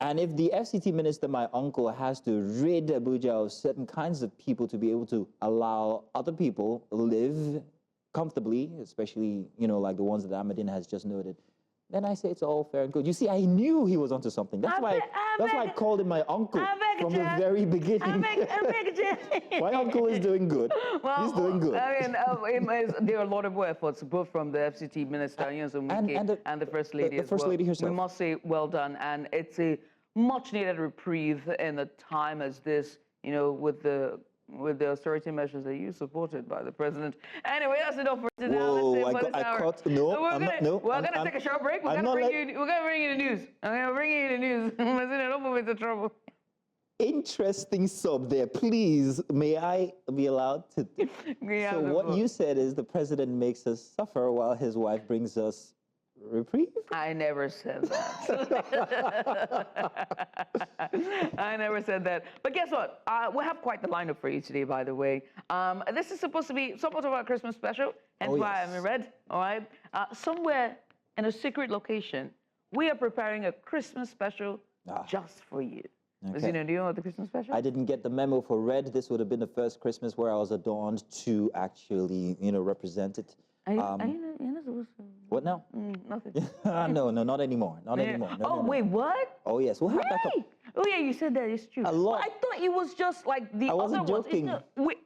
And if the FCT minister, my uncle, has to rid Abuja of certain kinds of people to be able to allow other people live comfortably, especially, you know, like the ones that Ahmadine has just noted, then I say it's all fair and good. You see, I knew he was onto something. That's why I called him my uncle from the very beginning. My uncle is doing good. Well, he's doing good. I mean, there are a lot of efforts, both from the FCT Minister, and the First Lady the First Lady herself. We must say well done, and it's a much-needed reprieve in a time as this, you know, with the austerity measures that you supported by the president. Anyway, that's enough for today. Whoa, We're gonna take a short break. We're gonna bring you the news. I'm gonna bring you the news. Don't move into trouble. Interesting sub there. Please, may I be allowed to? So what you said is the president makes us suffer while his wife brings us reprieve? I never said that. I never said that. But guess what? We have quite the lineup for you today, by the way. This is supposed to be somewhat of our Christmas special, hence why I'm in red, all right? Somewhere in a secret location, we are preparing a Christmas special just for you. Okay. Do you know what the Christmas special? I didn't get the memo for red. This would have been the first Christmas where I was adorned to actually, represent it. Are you not supposed to? What now? Nothing. No, not anymore. Not anymore. No, no. Wait, what? Oh, yes. We'll have that. Oh, yeah, you said that. It's true. A lot. Well, I thought it was just like the I other wasn't ones. joking.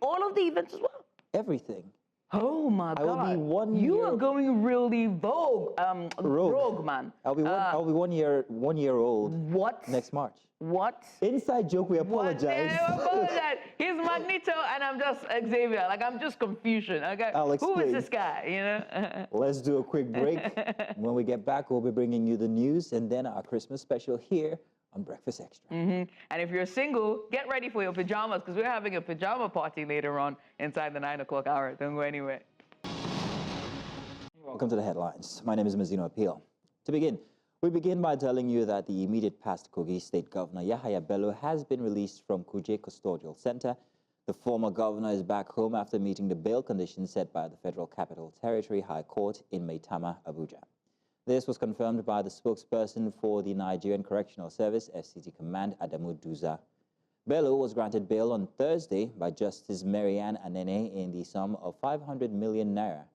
All of the events as well? Everything. Oh, my God. I will be 1 year. You are going really rogue, man. I'll be 1 year old. What? Next March. What? Inside joke, we apologize. I apologize. He's Magneto and I'm just Xavier. Like, I'm just confusion. Okay? I'll explain. Who is this guy, Let's do a quick break. When we get back, we'll be bringing you the news and then our Christmas special here on Breakfast Extra. And if you're single, get ready for your pajamas because we're having a pajama party later on inside the 9 o'clock hour. Don't go anywhere. Welcome to the headlines. My name is Mazino Appeal. To begin, we begin by telling you that the immediate past Kogi State Governor Yahaya Bello has been released from Kuje Custodial Center. The former governor is back home after meeting the bail conditions set by the Federal Capital Territory High Court in Maitama, Abuja. This was confirmed by the spokesperson for the Nigerian Correctional Service, FCT Command, Adamu Duza. Bello was granted bail on Thursday by Justice Marianne Anene in the sum of 500 million naira.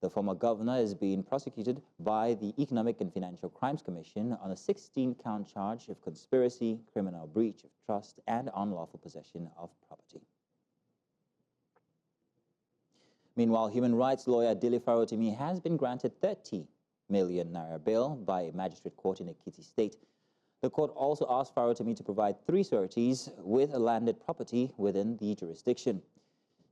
The former governor is being prosecuted by the Economic and Financial Crimes Commission on a 16-count charge of conspiracy, criminal breach of trust, and unlawful possession of property. Meanwhile, human rights lawyer Dele Farotimi has been granted 30 million naira bail by a magistrate court in Ekiti State. The court also asked Farotimi to provide 3 sureties with a landed property within the jurisdiction.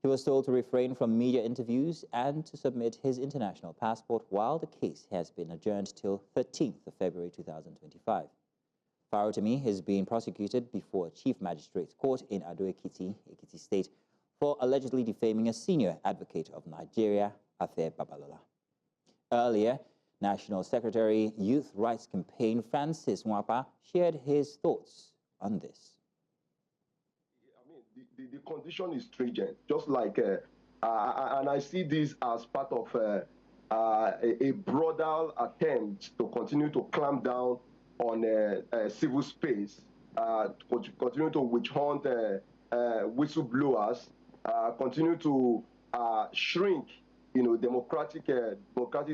He was told to refrain from media interviews and to submit his international passport while the case has been adjourned till 13th of February 2025. Farotimi is being prosecuted before a Chief Magistrate's Court in Ado-Ekiti, Ekiti State, for allegedly defaming a senior advocate of Nigeria, Afe Babalola. Earlier, National Secretary Youth Rights Campaign Francis Nwapa shared his thoughts on this. The condition is stringent, just like, and I see this as part of a broader attempt to continue to clamp down on civil space, continue to witch hunt whistleblowers, continue to shrink, democratic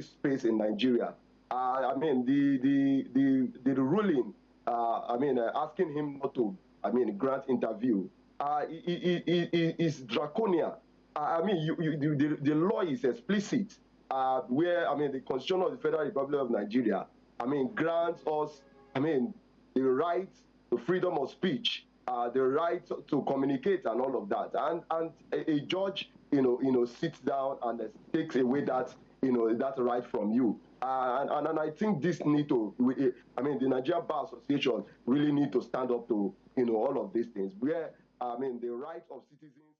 space in Nigeria. I mean, the ruling, asking him not to, grant interview. Is draconian. The law is explicit, where, the Constitution of the Federal Republic of Nigeria, grants us, the right to freedom of speech, the right to communicate and all of that. And a judge, sits down and takes away that, that right from you. And I think this need to, the Nigerian Bar Association really need to stand up to, all of these things, where the right of citizens.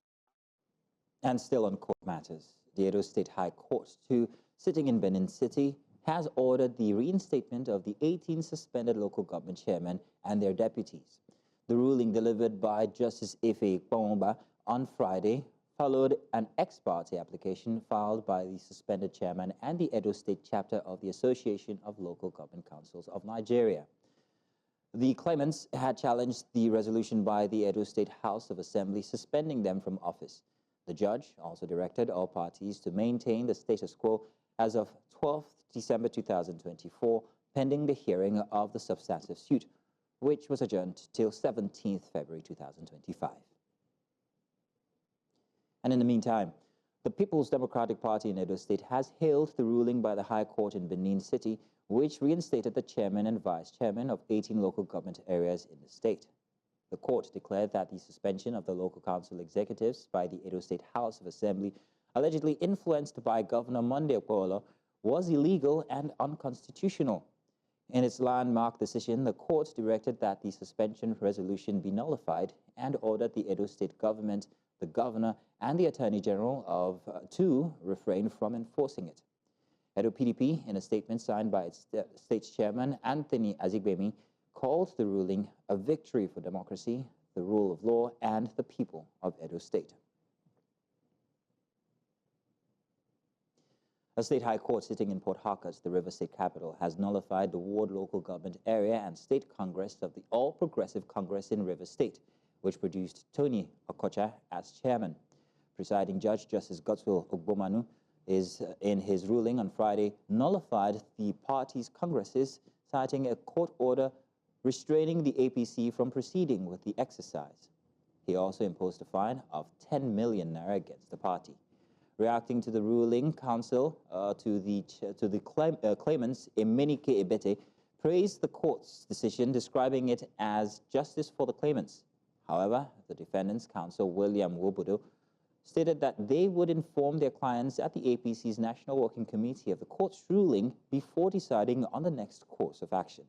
And still on court matters, the Edo State High Court, sitting in Benin City, has ordered the reinstatement of the 18 suspended local government chairmen and their deputies. The ruling delivered by Justice Ife Kwomba on Friday followed an ex parte application filed by the suspended chairman and the Edo State chapter of the Association of Local Government Councils of Nigeria. The claimants had challenged the resolution by the Edo State House of Assembly suspending them from office. The judge also directed all parties to maintain the status quo as of 12th December 2024, pending the hearing of the substantive suit, which was adjourned till 17th February 2025. And in the meantime, the People's Democratic Party in Edo State has hailed the ruling by the High Court in Benin City, which reinstated the chairman and vice chairman of 18 local government areas in the state. The court declared that the suspension of the local council executives by the Edo State House of Assembly, allegedly influenced by Governor Monday Okpolo, was illegal and unconstitutional. In its landmark decision, the court directed that the suspension resolution be nullified and ordered the Edo State government, the governor, and the Attorney General to refrain from enforcing it. Edo PDP, in a statement signed by its state's chairman, Anthony Azigbemi, called the ruling a victory for democracy, the rule of law, and the people of Edo State. A state high court sitting in Port Harcourt, the River State capital, has nullified the ward local government area and state congress of the All Progressive Congress in River State, which produced Tony Okocha as chairman. Presiding Judge Justice Godswill Ogbomanu is, in his ruling on Friday, nullified the party's congresses, citing a court order restraining the APC from proceeding with the exercise. He also imposed a fine of 10 million naira against the party. Reacting to the ruling, counsel to the claimants, Nnaemeka Ebete, praised the court's decision, describing it as justice for the claimants. However, the defendants' counsel, William Wobodo, stated that they would inform their clients at the APC's National Working Committee of the court's ruling before deciding on the next course of action.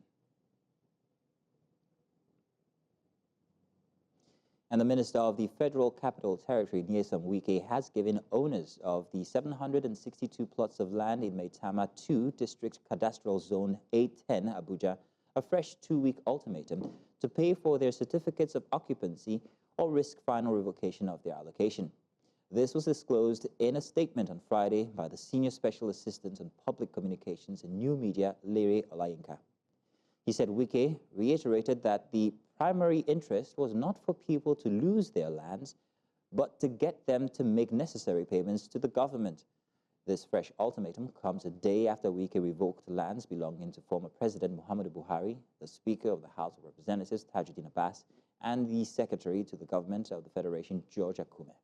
And the Minister of the Federal Capital Territory, Nyesom Wike, has given owners of the 762 plots of land in Maitama 2 District Cadastral Zone A10, Abuja, a fresh 2-week ultimatum to pay for their certificates of occupancy or risk final revocation of their allocation. This was disclosed in a statement on Friday by the Senior Special Assistant on Public Communications and New Media, Lere Olayinka. He said Wike reiterated that the primary interest was not for people to lose their lands, but to get them to make necessary payments to the government. This fresh ultimatum comes a day after Wike revoked lands belonging to former President Muhammadu Buhari, the Speaker of the House of Representatives, Tajuddin Abbas, and the Secretary to the Government of the Federation, George Akume.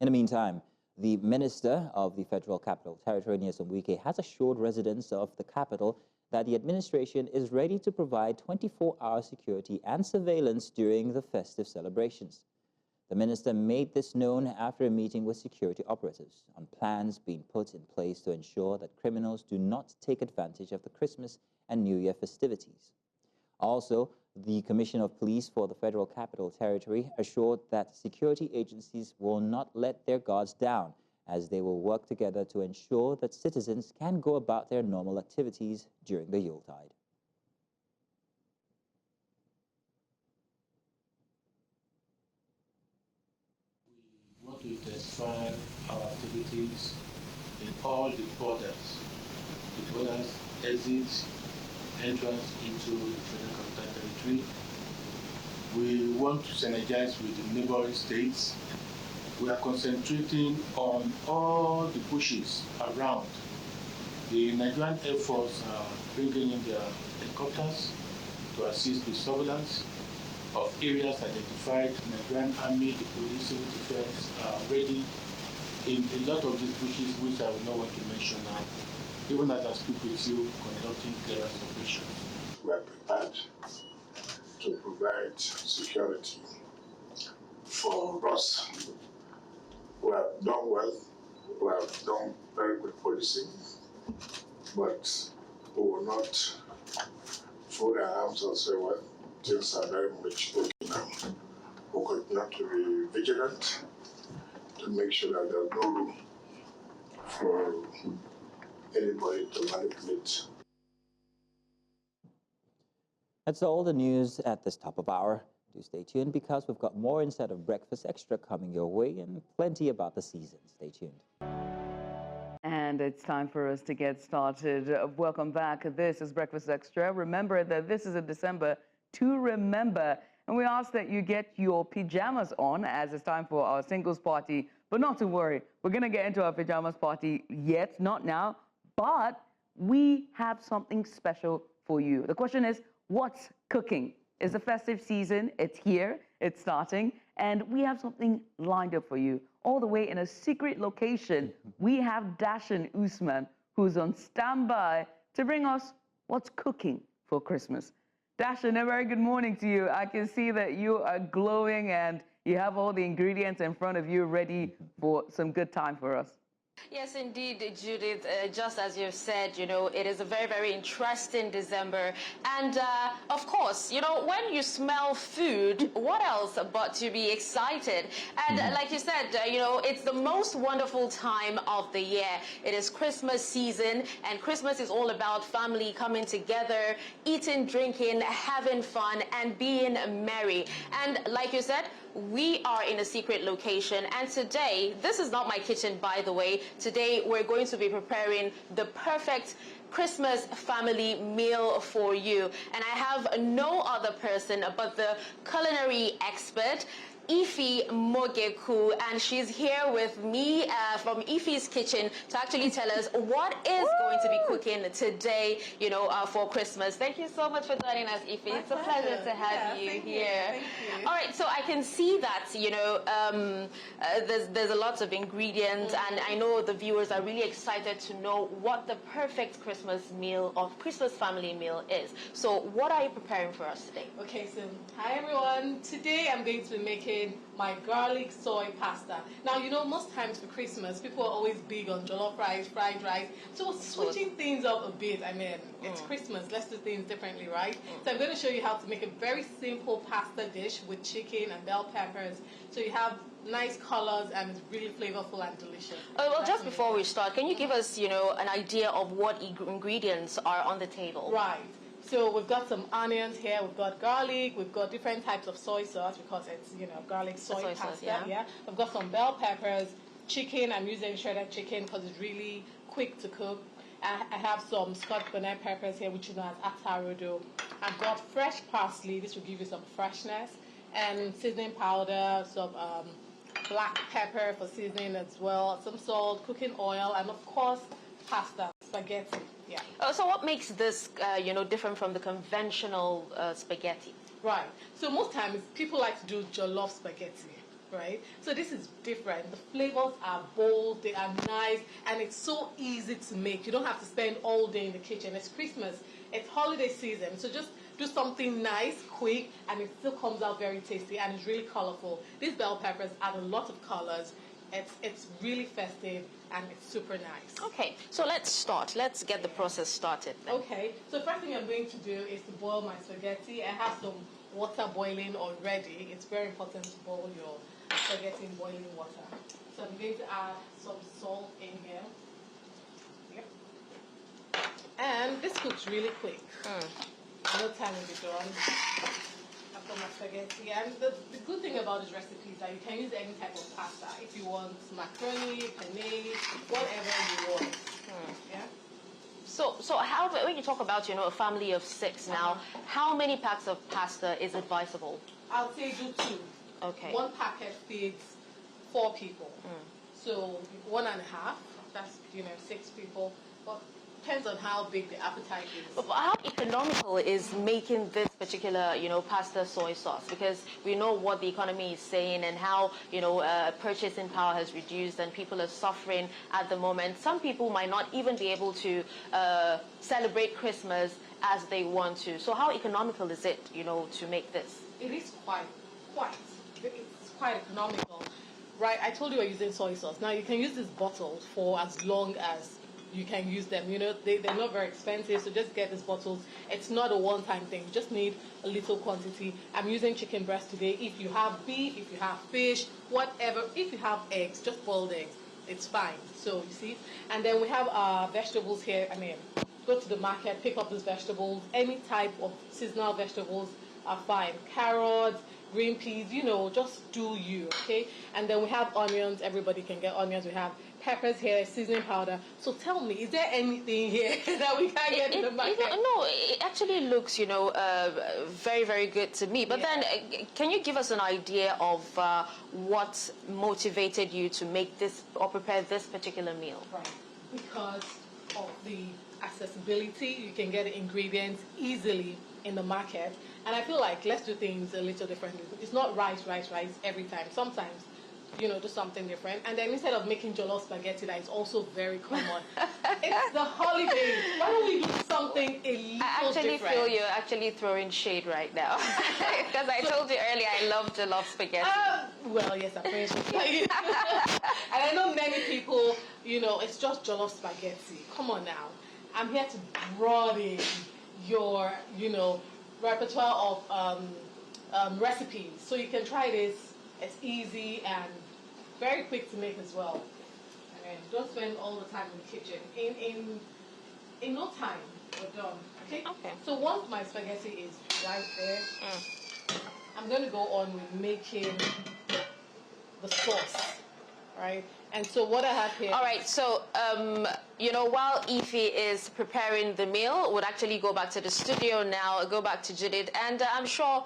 In the meantime, the Minister of the Federal Capital Territory, Nyesom Wike, has assured residents of the capital that the administration is ready to provide 24-hour security and surveillance during the festive celebrations. The minister made this known after a meeting with security operatives on plans being put in place to ensure that criminals do not take advantage of the Christmas and New Year festivities. Also, the Commissioner of Police for the Federal Capital Territory assured that security agencies will not let their guards down, as they will work together to ensure that citizens can go about their normal activities during the Yuletide. We want to intensify our activities in all the borders, exits, entrance into the Federal Capital Territory. We want to synergize with the neighboring states. We are concentrating on all the pushes around. The Nigerian Air Force are bringing in their helicopters to assist with surveillance of areas identified. The Nigerian Army, the police, civil defense are ready in a lot of these pushes, which I will not want to mention now, even as I speak with you, conducting clearance operations. We are prepared to provide security for us. We have done well. We have done very good policing, but we will not fold our arms and say, well, things are very much okay now. We continue to be vigilant to make sure that there's no room for anybody to manipulate. That's all the news at this top of hour. Do stay tuned because we've got more inside of Breakfast Extra coming your way and plenty about the season. Stay tuned. And it's time for us to get started. Welcome back. This is Breakfast Extra. Remember that this is a December to remember. And we ask that you get your pajamas on as it's time for our singles party. But not to worry, we're going to get into our pajamas party yet, not now. But we have something special for you. The question is, what's cooking? It's the festive season. It's here. It's starting. And we have something lined up for you. All the way in a secret location, we have Dashin Usman, who's on standby to bring us what's cooking for Christmas. Dashin, a very good morning to you. I can see that you are glowing and you have all the ingredients in front of you ready for some good time for us. Yes, indeed, Judith. Just as you've said, it is a very, very interesting December. And of course, when you smell food, what else but to be excited? And like you said, it's the most wonderful time of the year. It is Christmas season, and Christmas is all about family coming together, eating, drinking, having fun, and being merry. And like you said, we are in a secret location, and today, this is not my kitchen, by the way. Today, we're going to be preparing the perfect Christmas family meal for you. And I have no other person but the culinary expert, Ife Mogeku, and she's here with me from Ife's kitchen to actually tell us what is going to be cooking today, for Christmas. Thank you so much for joining us, Ife. It's a pleasure to have you here. Thank you. All right, so I can see that, there's a lot of ingredients, and I know the viewers are really excited to know what the perfect Christmas meal or Christmas family meal is. So what are you preparing for us today? Okay, so hi everyone. Today I'm going to be making my garlic soy pasta. Now, most times for Christmas, people are always big on jollof rice, fried rice. So switching things up a bit, it's Christmas, let's do things differently, right? So I'm going to show you how to make a very simple pasta dish with chicken and bell peppers. So you have nice colors and it's really flavorful and delicious. Well, just before we start, can you give us, an idea of what ingredients are on the table? Right. So we've got some onions here, we've got garlic, we've got different types of soy sauce because it's, garlic soy pasta. Sauce, yeah. I've got some bell peppers, chicken. I'm using shredded chicken because it's really quick to cook. I have some Scotch bonnet peppers here, which you know as atarodo. I've got fresh parsley. This will give you some freshness. And seasoning powder, some black pepper for seasoning as well, some salt, cooking oil, and of course, pasta, spaghetti. Yeah. So what makes this, different from the conventional spaghetti? Right. So most times people like to do jollof spaghetti, right? So this is different. The flavors are bold, they are nice, and it's so easy to make. You don't have to spend all day in the kitchen. It's Christmas, it's holiday season, so just do something nice, quick, and it still comes out very tasty, and it's really colorful. These bell peppers add a lot of colors. It's really festive and it's super nice. Okay, so let's start. Let's get the process started then. Okay, so first thing I'm going to do is to boil my spaghetti. I have some water boiling already. It's very important to boil your spaghetti in boiling water. So I'm going to add some salt in here. Yep. And this cooks really quick. No time will be done. My spaghetti, and the good thing about this recipe is that you can use any type of pasta. If you want macaroni, penne, whatever you want. Yeah. So how, when you talk about a family of 6 now, how many packs of pasta is advisable? I'll say do 2. Okay. 1 packet feeds 4 people. So 1.5. That's 6 people. But depends on how big the appetite is. But how economical is making this particular, pasta soy sauce? Because we know what the economy is saying and how, purchasing power has reduced and people are suffering at the moment. Some people might not even be able to celebrate Christmas as they want to. So how economical is it, to make this? It is it's quite economical. Right, I told you we're using soy sauce. Now you can use this bottle for as long as you can use them. They're not very expensive, so just get these bottles. It's not a one-time thing. You just need a little quantity. I'm using chicken breast today. If you have beef, if you have fish, whatever, if you have eggs, just boiled eggs, it's fine. So you see, and then we have our vegetables here. go to the market, pick up these vegetables. Any type of seasonal vegetables are fine. Carrots, green peas, just do you, okay? And then we have onions. Everybody can get onions. We have peppers here, seasoning powder. So tell me, is there anything here that we can't get in the market? No, it actually looks, very, very good to me. But then, can you give us an idea of what motivated you to make this or prepare this particular meal? Right, because of the accessibility. You can get the ingredients easily in the market. And I feel like let's do things a little differently. It's not rice every time. Sometimes, do something different. And then instead of making jollof spaghetti, that is also very common. It's the holidays. Why don't we do something a little different? I feel you're actually throwing shade right now. Because I told you earlier I love jollof spaghetti. Well, yes, I'm very sure. And I know many people, it's just jollof spaghetti. Come on now. I'm here to broaden your, repertoire of recipes. So you can try this. It's easy and very quick to make as well. And don't spend all the time in the kitchen. In no time, we're done. Okay? So once my spaghetti is right there, I'm going to go on with making the sauce. Right? And so what I have here... All right, so, while Ife is preparing the meal, we'll actually go back to the studio now, go back to Judith, and I'm sure...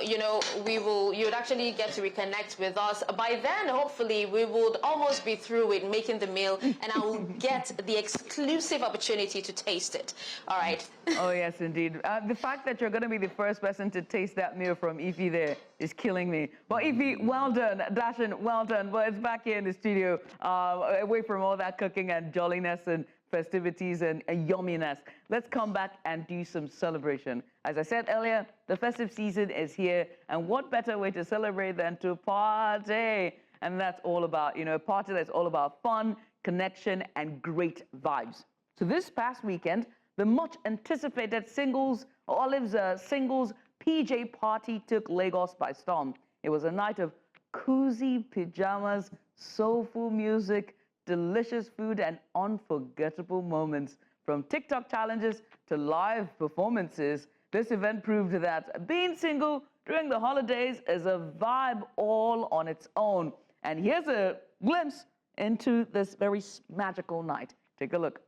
you would actually get to reconnect with us. By then, hopefully, we would almost be through with making the meal, and I will get the exclusive opportunity to taste it. All right. Oh, yes, indeed. The fact that you're going to be the first person to taste that meal from Ife there is killing me. Well, Ife, well done. Dashin, well done. Well, it's back here in the studio, away from all that cooking and jolliness and festivities and yumminess. Let's come back and do some celebration. As I said earlier, the festive season is here, and what better way to celebrate than to party? And that's all about, a party that's all about fun, connection, and great vibes. So this past weekend, the much anticipated Olive's singles PJ party took Lagos by storm. It was a night of cozy pyjamas, soulful music, delicious food, and unforgettable moments. From TikTok challenges to live performances, this event proved that being single during the holidays is a vibe all on its own. And here's a glimpse into this very magical night. Take a look.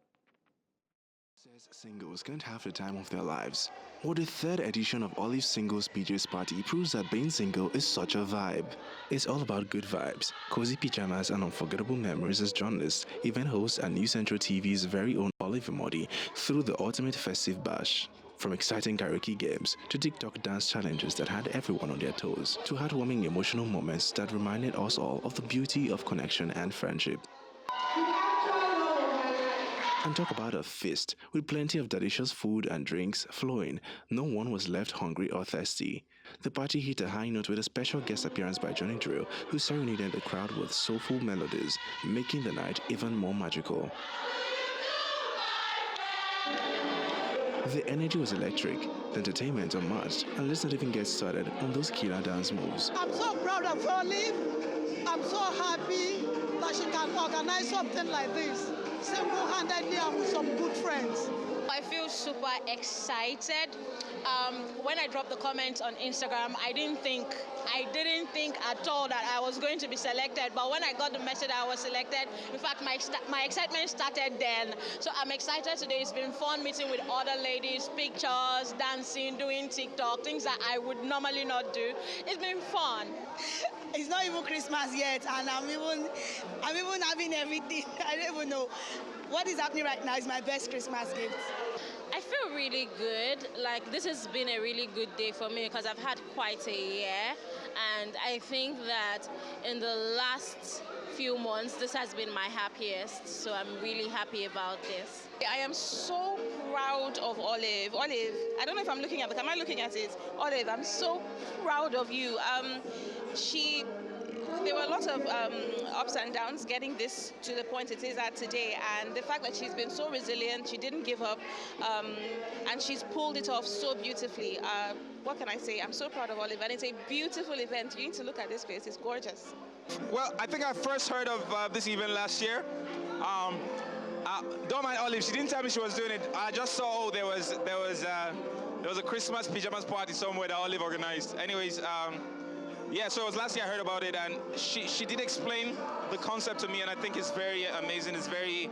Says singles can't have the time of their lives. Well, the third edition of Olive's Singles PJ's Party proves that being single is such a vibe. It's all about good vibes, cozy pyjamas, and unforgettable memories as journalists, event hosts, and New Central TV's very own Olive Imodi through the ultimate festive bash. From exciting karaoke games to TikTok dance challenges that had everyone on their toes, to heartwarming emotional moments that reminded us all of the beauty of connection and friendship. And talk about a feast, with plenty of delicious food and drinks flowing. No one was left hungry or thirsty. The party hit a high note with a special guest appearance by Johnny Drill, who serenaded the crowd with soulful melodies, making the night even more magical. The energy was electric, the entertainment unmatched, and let's not even get started on those killer dance moves. I'm so proud of Olive. I'm so happy that she can organize something like this, single-handedly and with some good friends. I feel super excited. When I dropped the comment on Instagram, I didn't think at all that I was going to be selected. But when I got the message that I was selected, in fact, my excitement started then. So I'm excited today. It's been fun meeting with other ladies, pictures, dancing, doing TikTok, things that I would normally not do. It's been fun. It's not even Christmas yet, and I'm even having everything. I don't even know. What is happening right now is my best Christmas gift. I feel really good. Like, this has been a really good day for me because I've had quite a year, and I think that in the last few months, this has been my happiest, so I'm really happy about this. I am so proud of Olive. Olive, I don't know if I'm looking at it. Am I looking at it? Olive, I'm so proud of you. There were a lot of ups and downs getting this to the point it is at today, and the fact that she's been so resilient, she didn't give up, and she's pulled it off so beautifully. What can I say? I'm so proud of Olive, and it's a beautiful event. You need to look at this place. It's gorgeous. Well, I think I first heard of this event last year. Don't mind Olive. She didn't tell me she was doing it. I just saw there was a Christmas pyjamas party somewhere that Olive organized. Anyways, yeah. So it was last year I heard about it, and she did explain the concept to me, and I think it's very amazing. It's very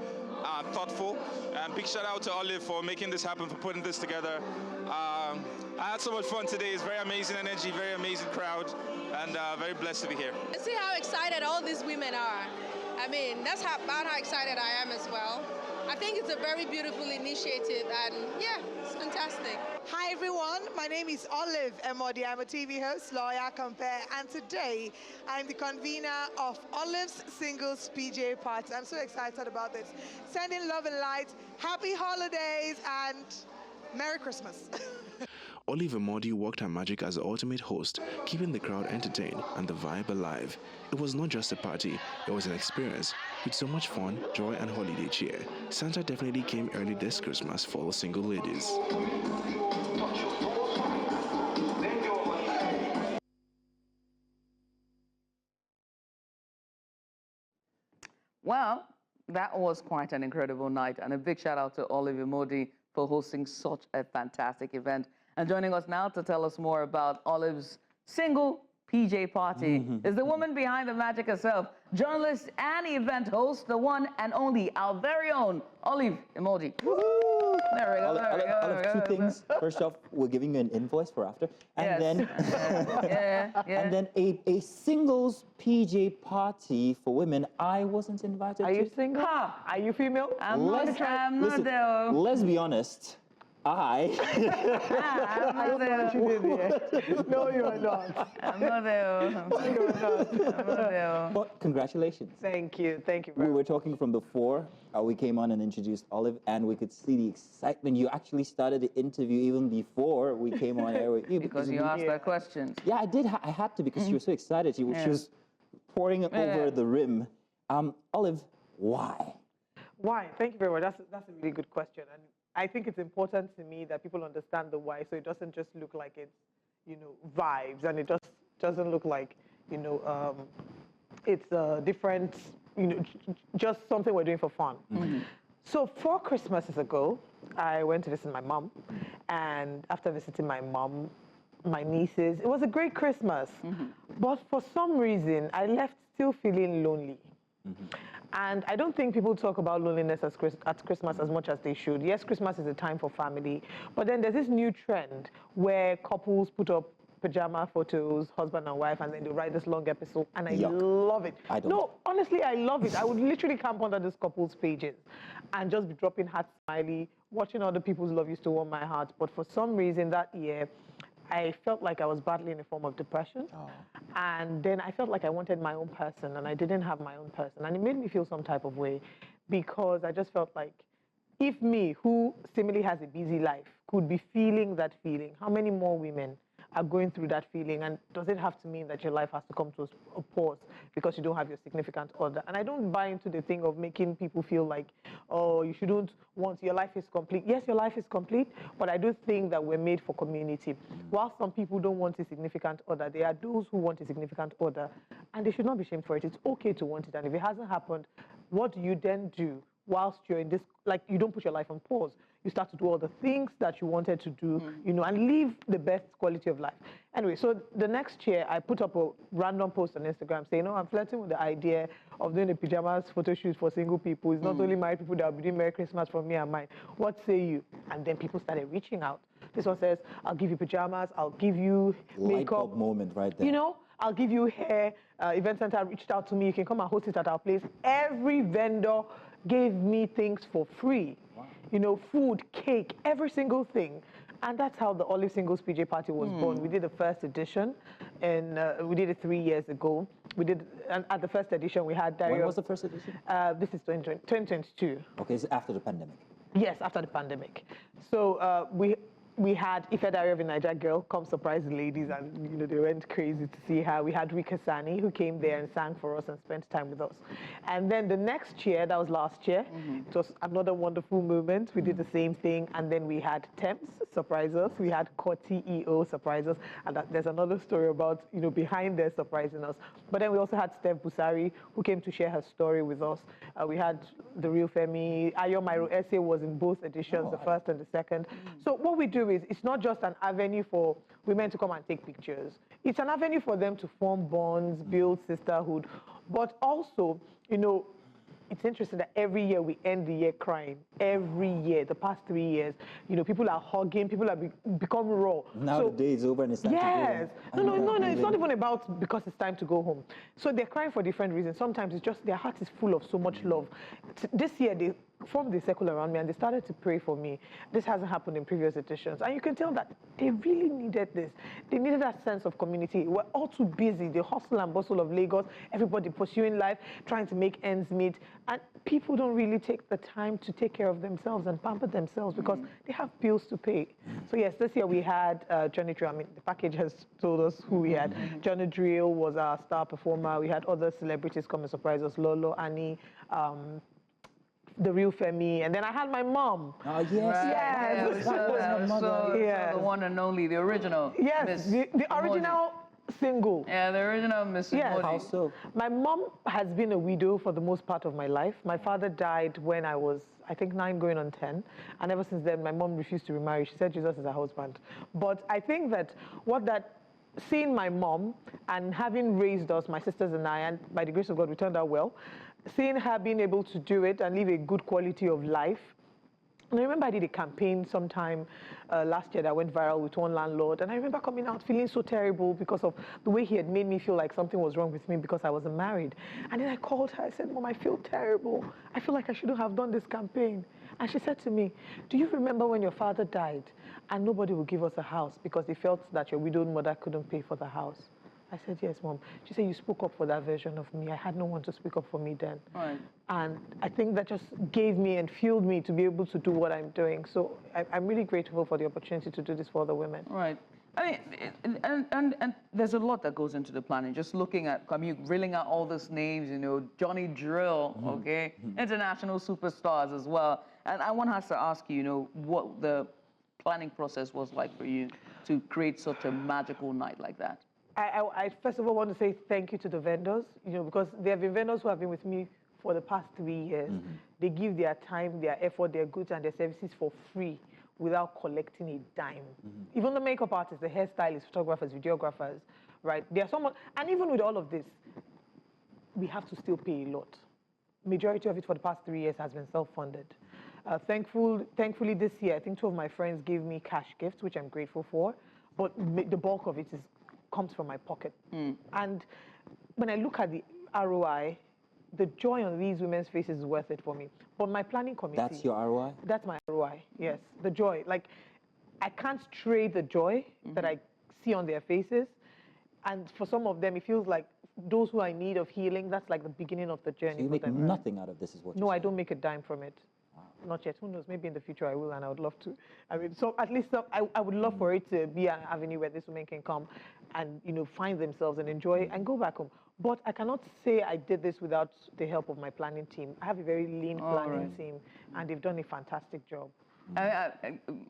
thoughtful. And big shout out to Olive for making this happen, for putting this together. I had so much fun today. It's very amazing energy, very amazing crowd, and very blessed to be here. See how excited all these women are. I mean, that's about how excited I am as well. I think it's a very beautiful initiative, and yeah, it's fantastic. Hi everyone, my name is Olive Emodi. I'm a TV host, lawyer, compare, and today I'm the convener of Olive's Singles PJ Party. I'm so excited about this. Sending love and light, happy holidays, and Merry Christmas. Olive Emodi worked her magic as the ultimate host, keeping the crowd entertained and the vibe alive. It was not just a party, it was an experience with so much fun, joy, and holiday cheer. Santa definitely came early this Christmas for all single ladies. Well, that was quite an incredible night, and a big shout out to Olive Emodi for hosting such a fantastic event. And joining us now to tell us more about Olive's single PJ party is the woman behind the magic herself, journalist and event host, the one and only, our very own Olive Emodi. There we go. Olive, two things. First off, we're giving you an invoice for after, and then and then a singles PJ party for women. I wasn't invited. Are you single? Huh. Are you female? I'm not though. Let's be honest. I'm not there. No, you're not. I'm not there. But congratulations. Thank you. Thank you very much. We were talking from before. We came on and introduced Olive, and we could see the excitement. You actually started the interview even before we came on air with you. Because you asked her questions. Yeah, I did. I had to, because she was so excited. She was pouring over the rim. Olive, why? Why? Thank you very much. That's a really good question. And I think it's important to me that people understand the why, so it doesn't just look like it's, vibes, and it just doesn't look like, it's a different, just something we're doing for fun. So 4 Christmases ago, I went to visit my mom, and after visiting my mom, my nieces, it was a great Christmas, but for some reason, I left still feeling lonely. And I don't think people talk about loneliness at Christmas as much as they should. Yes, Christmas is a time for family, but then there's this new trend where couples put up pajama photos, husband and wife, and then they write this long episode, and I love it. I don't. No, honestly, I love it. I would literally camp under these couples' pages and just be dropping heart smiley, watching other people's love used to warm my heart. But for some reason that year, I felt like I was battling a form of depression. And then I felt like I wanted my own person, and I didn't have my own person. And it made me feel some type of way, because I just felt like, if me, who seemingly has a busy life, could be feeling that feeling, how many more women are going through that feeling? And does it have to mean that your life has to come to a pause because you don't have your significant other? And I don't buy into the thing of making people feel like, oh, you shouldn't want, your life is complete. Yes, your life is complete, but I do think that we're made for community. While some people don't want a significant other, there are those who want a significant other, and they should not be shamed for it. It's okay to want it, and if it hasn't happened, what do you then do whilst you're in this, like, you don't put your life on pause. You start to do all the things that you wanted to do, and live the best quality of life. Anyway, so the next year, I put up a random post on Instagram saying, I'm flirting with the idea of doing a pyjamas photo shoot for single people. It's not only married people that will be doing Merry Christmas for me and mine. What say you? And then people started reaching out. This one says, I'll give you pajamas, I'll give you makeup. Light bulb moment right there. I'll give you hair. Event Center reached out to me. You can come and host it at our place. Every vendor gave me things for free. Wow. Food, cake, every single thing. And that's how the Olive Singles PJ Party was born. We did the first edition, and we did it 3 years ago. We did, and at the first edition, we had Dario. When was the first edition? This is 2022. Okay, so after the pandemic. Yes, after the pandemic. So we had Ife Diary of a Niger Girl come surprise the ladies, and they went crazy to see her. We had Rika Sani, who came there and sang for us and spent time with us. And then the next year, that was last year, it was another wonderful moment. We did the same thing, and then we had Temps surprise us. We had Koti EO surprise us, and there's another story about behind there surprising us. But then we also had Steph Busari, who came to share her story with us. We had the real Femi. Ayo Mairo essay was in both editions, the first and the second. So what we do is, it's not just an avenue for women to come and take pictures. It's an avenue for them to form bonds, build sisterhood, but also, it's interesting that every year we end the year crying. Every year, the past 3 years, people are hugging, people have become raw. Now the day is over and it's time to go home. No, it's not even about because it's time to go home. So they're crying for different reasons. Sometimes it's just their heart is full of so much love. This year, they formed a circle around me and they started to pray for me. This hasn't happened in previous editions. And you can tell that they really needed this. They needed that sense of community. We're all too busy. The hustle and bustle of Lagos, everybody pursuing life, trying to make ends meet. And people don't really take the time to take care of themselves and pamper themselves because they have bills to pay. So yes, this year we had Johnny Drill. I mean, the package has told us who we had. Johnny Drill was our star performer. We had other celebrities come and surprise us. Lolo, Annie, the real Femi, and then I had my mom. Oh, yes. Right. Yeah, we saw the one and only, the original. Yes, the original single. Yeah, the original Miss Yes. How so? My mom has been a widow for the most part of my life. My father died when I was, I think, 9 going on 10. And ever since then, my mom refused to remarry. She said Jesus is her husband. But I think that seeing my mom and having raised us, my sisters and I, and by the grace of God, we turned out well, seeing her being able to do it and live a good quality of life. And I remember I did a campaign sometime last year that went viral with one landlord, and I remember coming out feeling so terrible because of the way he had made me feel like something was wrong with me because I wasn't married. And then I called her, I said, Mom, I feel terrible. I feel like I shouldn't have done this campaign. And she said to me, do you remember when your father died and nobody would give us a house because they felt that your widowed mother couldn't pay for the house? I said, yes, Mom. She said, you spoke up for that version of me. I had no one to speak up for me then. Right. And I think that just gave me and fueled me to be able to do what I'm doing. So I'm really grateful for the opportunity to do this for other women. Right. I mean, and there's a lot that goes into the planning. Just looking at, reeling out all these names, Johnny Drill, okay? International superstars as well. And I want us to ask you, what the planning process was like for you to create such a magical night like that. I first of all want to say thank you to the vendors, because there have been vendors who have been with me for the past 3 years. They give their time, their effort, their goods and their services for free without collecting a dime. Even the makeup artists, the hairstylists, photographers, videographers, right? There's someone, and even with all of this, we have to still pay a lot. Majority of it for the past 3 years has been self-funded. Thankfully this year, I think 2 of my friends gave me cash gifts, which I'm grateful for, but the bulk of it comes from my pocket. And when I look at the ROI, the joy on these women's faces is worth it for me. But my planning committee... That's your ROI? That's my ROI, yes. The joy. Like, I can't trade the joy that I see on their faces. And for some of them, it feels like those who are in need of healing, that's like the beginning of the journey. So you make nothing out of this is what No, I don't make a dime from it. Not yet. Who knows? Maybe in the future I will, and I would love to. I mean, so at least I would love for it to be an avenue where these women can come and find themselves and enjoy and go back home. But I cannot say I did this without the help of my planning team. I have a very lean planning team, and they've done a fantastic job.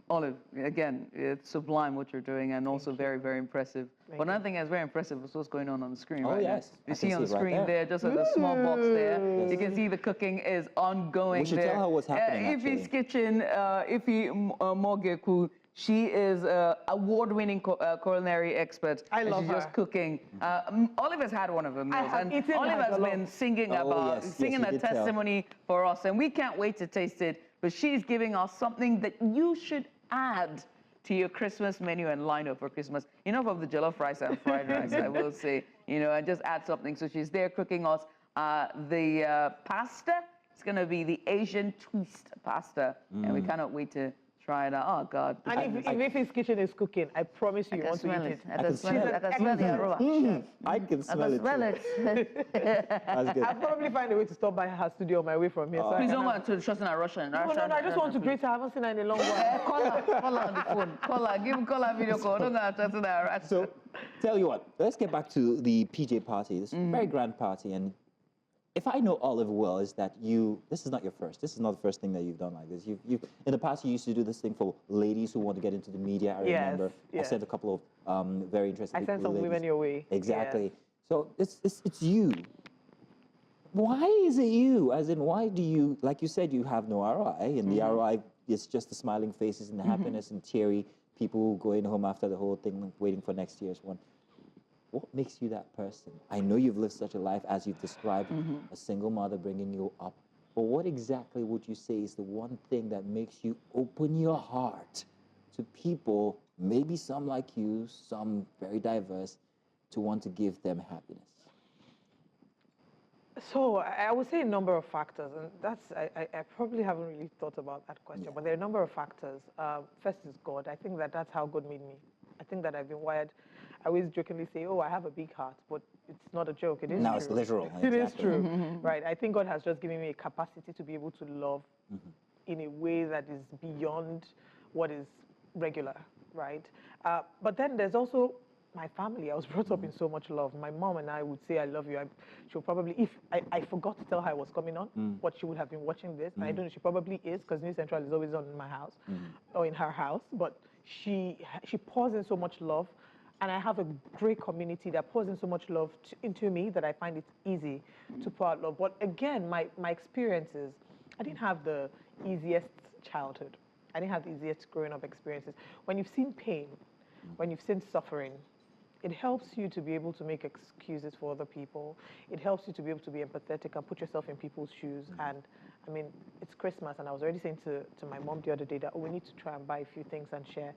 Olive, again, it's sublime what you're doing, and also very, very impressive. But another thing that's very impressive is what's going on the screen right now. You see on the screen there, just like a small box there, you can see the cooking is ongoing. We should tell her what's happening, Ife's Kitchen, Ife Mogeku, she is an award-winning culinary expert. I love her. She's just cooking. Oliver's had one of her meals, and Oliver's been singing singing a testimony for us, and we can't wait to taste it. But she's giving us something that you should add to your Christmas menu and lineup for Christmas. Enough of the jollof rice and fried rice, I will say, and just add something. So she's there cooking us the pasta. It's going to be the Asian twist pasta, and we cannot wait to Try it out. Oh, God. And if his kitchen is cooking, I promise you, you want to eat it. I can smell it. I can smell the aroma. I can smell it. That's good. I'll probably find a way to stop by her studio on my way from here. So Please don't want to trust in a Russian. No, I just want to greet her. I haven't seen her in a long while. Call her on the phone. Call her video call. Don't go trust in her. So, tell you what, let's get back to the PJ party. This is a very grand party, and if I know Olive well, is that this is not your first. This is not the first thing that you've done like this. You've in the past, you used to do this thing for ladies who want to get into the media. I remember. I sent a couple of very interesting. I sent some women your way. Exactly. Yes. So it's you. Why is it you? As in, why do you, like you said, you have no ROI, and the ROI is just the smiling faces and the happiness and teary people going home after the whole thing, waiting for next year's one. What makes you that person? I know you've lived such a life as you've described, a single mother bringing you up. But what exactly would you say is the one thing that makes you open your heart to people, maybe some like you, some very diverse, to want to give them happiness? So I would say a number of factors, and that's I probably haven't really thought about that question, but there are a number of factors. First is God. I think that's how God made me. I think that I've been wired. I always jokingly say, oh, I have a big heart, but it's not a joke. It is now true. It's literal. It is true, right? I think God has just given me a capacity to be able to love in a way that is beyond what is regular, right? But then there's also my family. I was brought up in so much love. My mom and I would say, I love you. She'll probably, if I forgot to tell her I was coming on, but she would have been watching this. I don't know, she probably is, because News Central is always on in my house, or in her house. But she pours in so much love. And I have a great community that pours in so much love into me that I find it easy to pour out love. But again, my experiences, I didn't have the easiest childhood. I didn't have the easiest growing up experiences. When you've seen pain, when you've seen suffering, it helps you to be able to make excuses for other people. It helps you to be able to be empathetic and put yourself in people's shoes. And I mean, it's Christmas, and I was already saying to my mom the other day that, oh, we need to try and buy a few things and share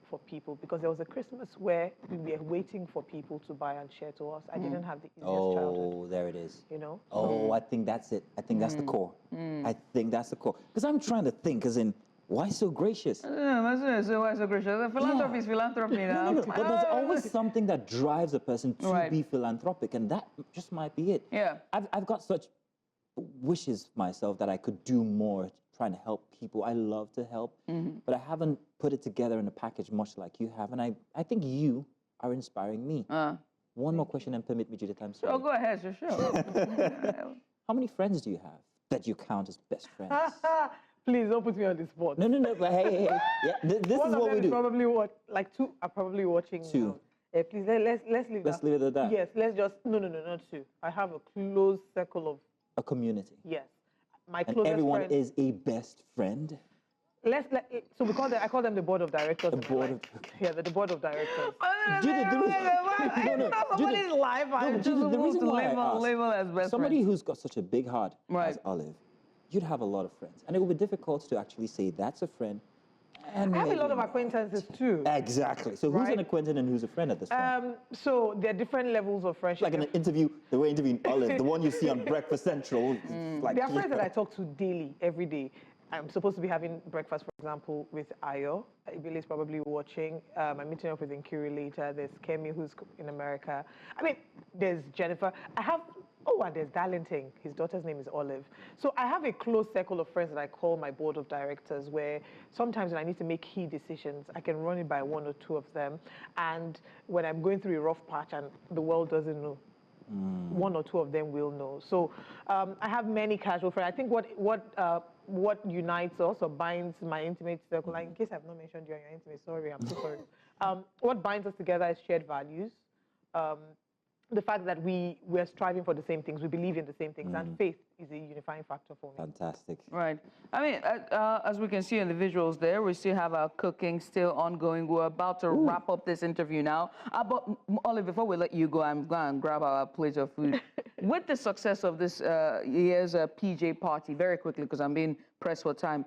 for people, because there was a Christmas where we were waiting for people to buy and share to us. I didn't have the easiest childhood. Oh, there it is. You know? Oh, I think that's it. I think that's the core. I think that's the core. Because I'm trying to think, as in, why so gracious? Why so gracious? Philanthropy is philanthropy now. No, but there's always something that drives a person to be philanthropic, and that just might be it. Yeah. I've got such wishes myself that I could do more trying to help people. I love to help, but I haven't put it together in a package much like you have, and I think you are inspiring me. One more question, and permit me, Judith, I'm sorry. Oh, go ahead, sure. How many friends do you have that you count as best friends? Please don't put me on the spot. No, but hey. Yeah, this is what we do. Probably like two are probably watching. Two. Please, let's leave Let's leave it at that. Yes, let's just, no, not two. I have a close circle of... A community. Yes. My and closest everyone friend. is a best friend? So I call them the board of directors. The board of... Yeah, the board of directors. Judith, Somebody's life, the reason why label as best somebody friend. who's got such a big heart as Olive, you'd have a lot of friends. And it would be difficult to actually say that's a friend. And I have a lot of acquaintances too. Exactly. So who's an acquaintance and who's a friend at this point? So there are different levels of friendship. Like in an interview, the way interviewing Olive, the one you see on Breakfast Central. Like, there are friends that I talk to daily, every day. I'm supposed to be having breakfast, for example, with Ayo. Ibile is probably watching. I'm meeting up with Nkiri later. There's Kemi, who's in America. I mean, there's Jennifer. And there's Darlington. His daughter's name is Olive. So I have a close circle of friends that I call my board of directors, where sometimes when I need to make key decisions, I can run it by one or two of them. And when I'm going through a rough patch and the world doesn't know, one or two of them will know. So I have many casual friends. I think what unites us or binds my intimate circle, in case I've not mentioned you and your intimate, sorry, I'm so sorry. What binds us together is shared values. The fact that we're striving for the same things, we believe in the same things, and faith is a unifying factor for me. Fantastic. Right. I mean, as we can see in the visuals there, we still have our cooking still ongoing. We're about to wrap up this interview now. But Olive, before we let you go, I'm going to grab our plate of food. With the success of this year's PJ party, very quickly, because I'm being pressed for time,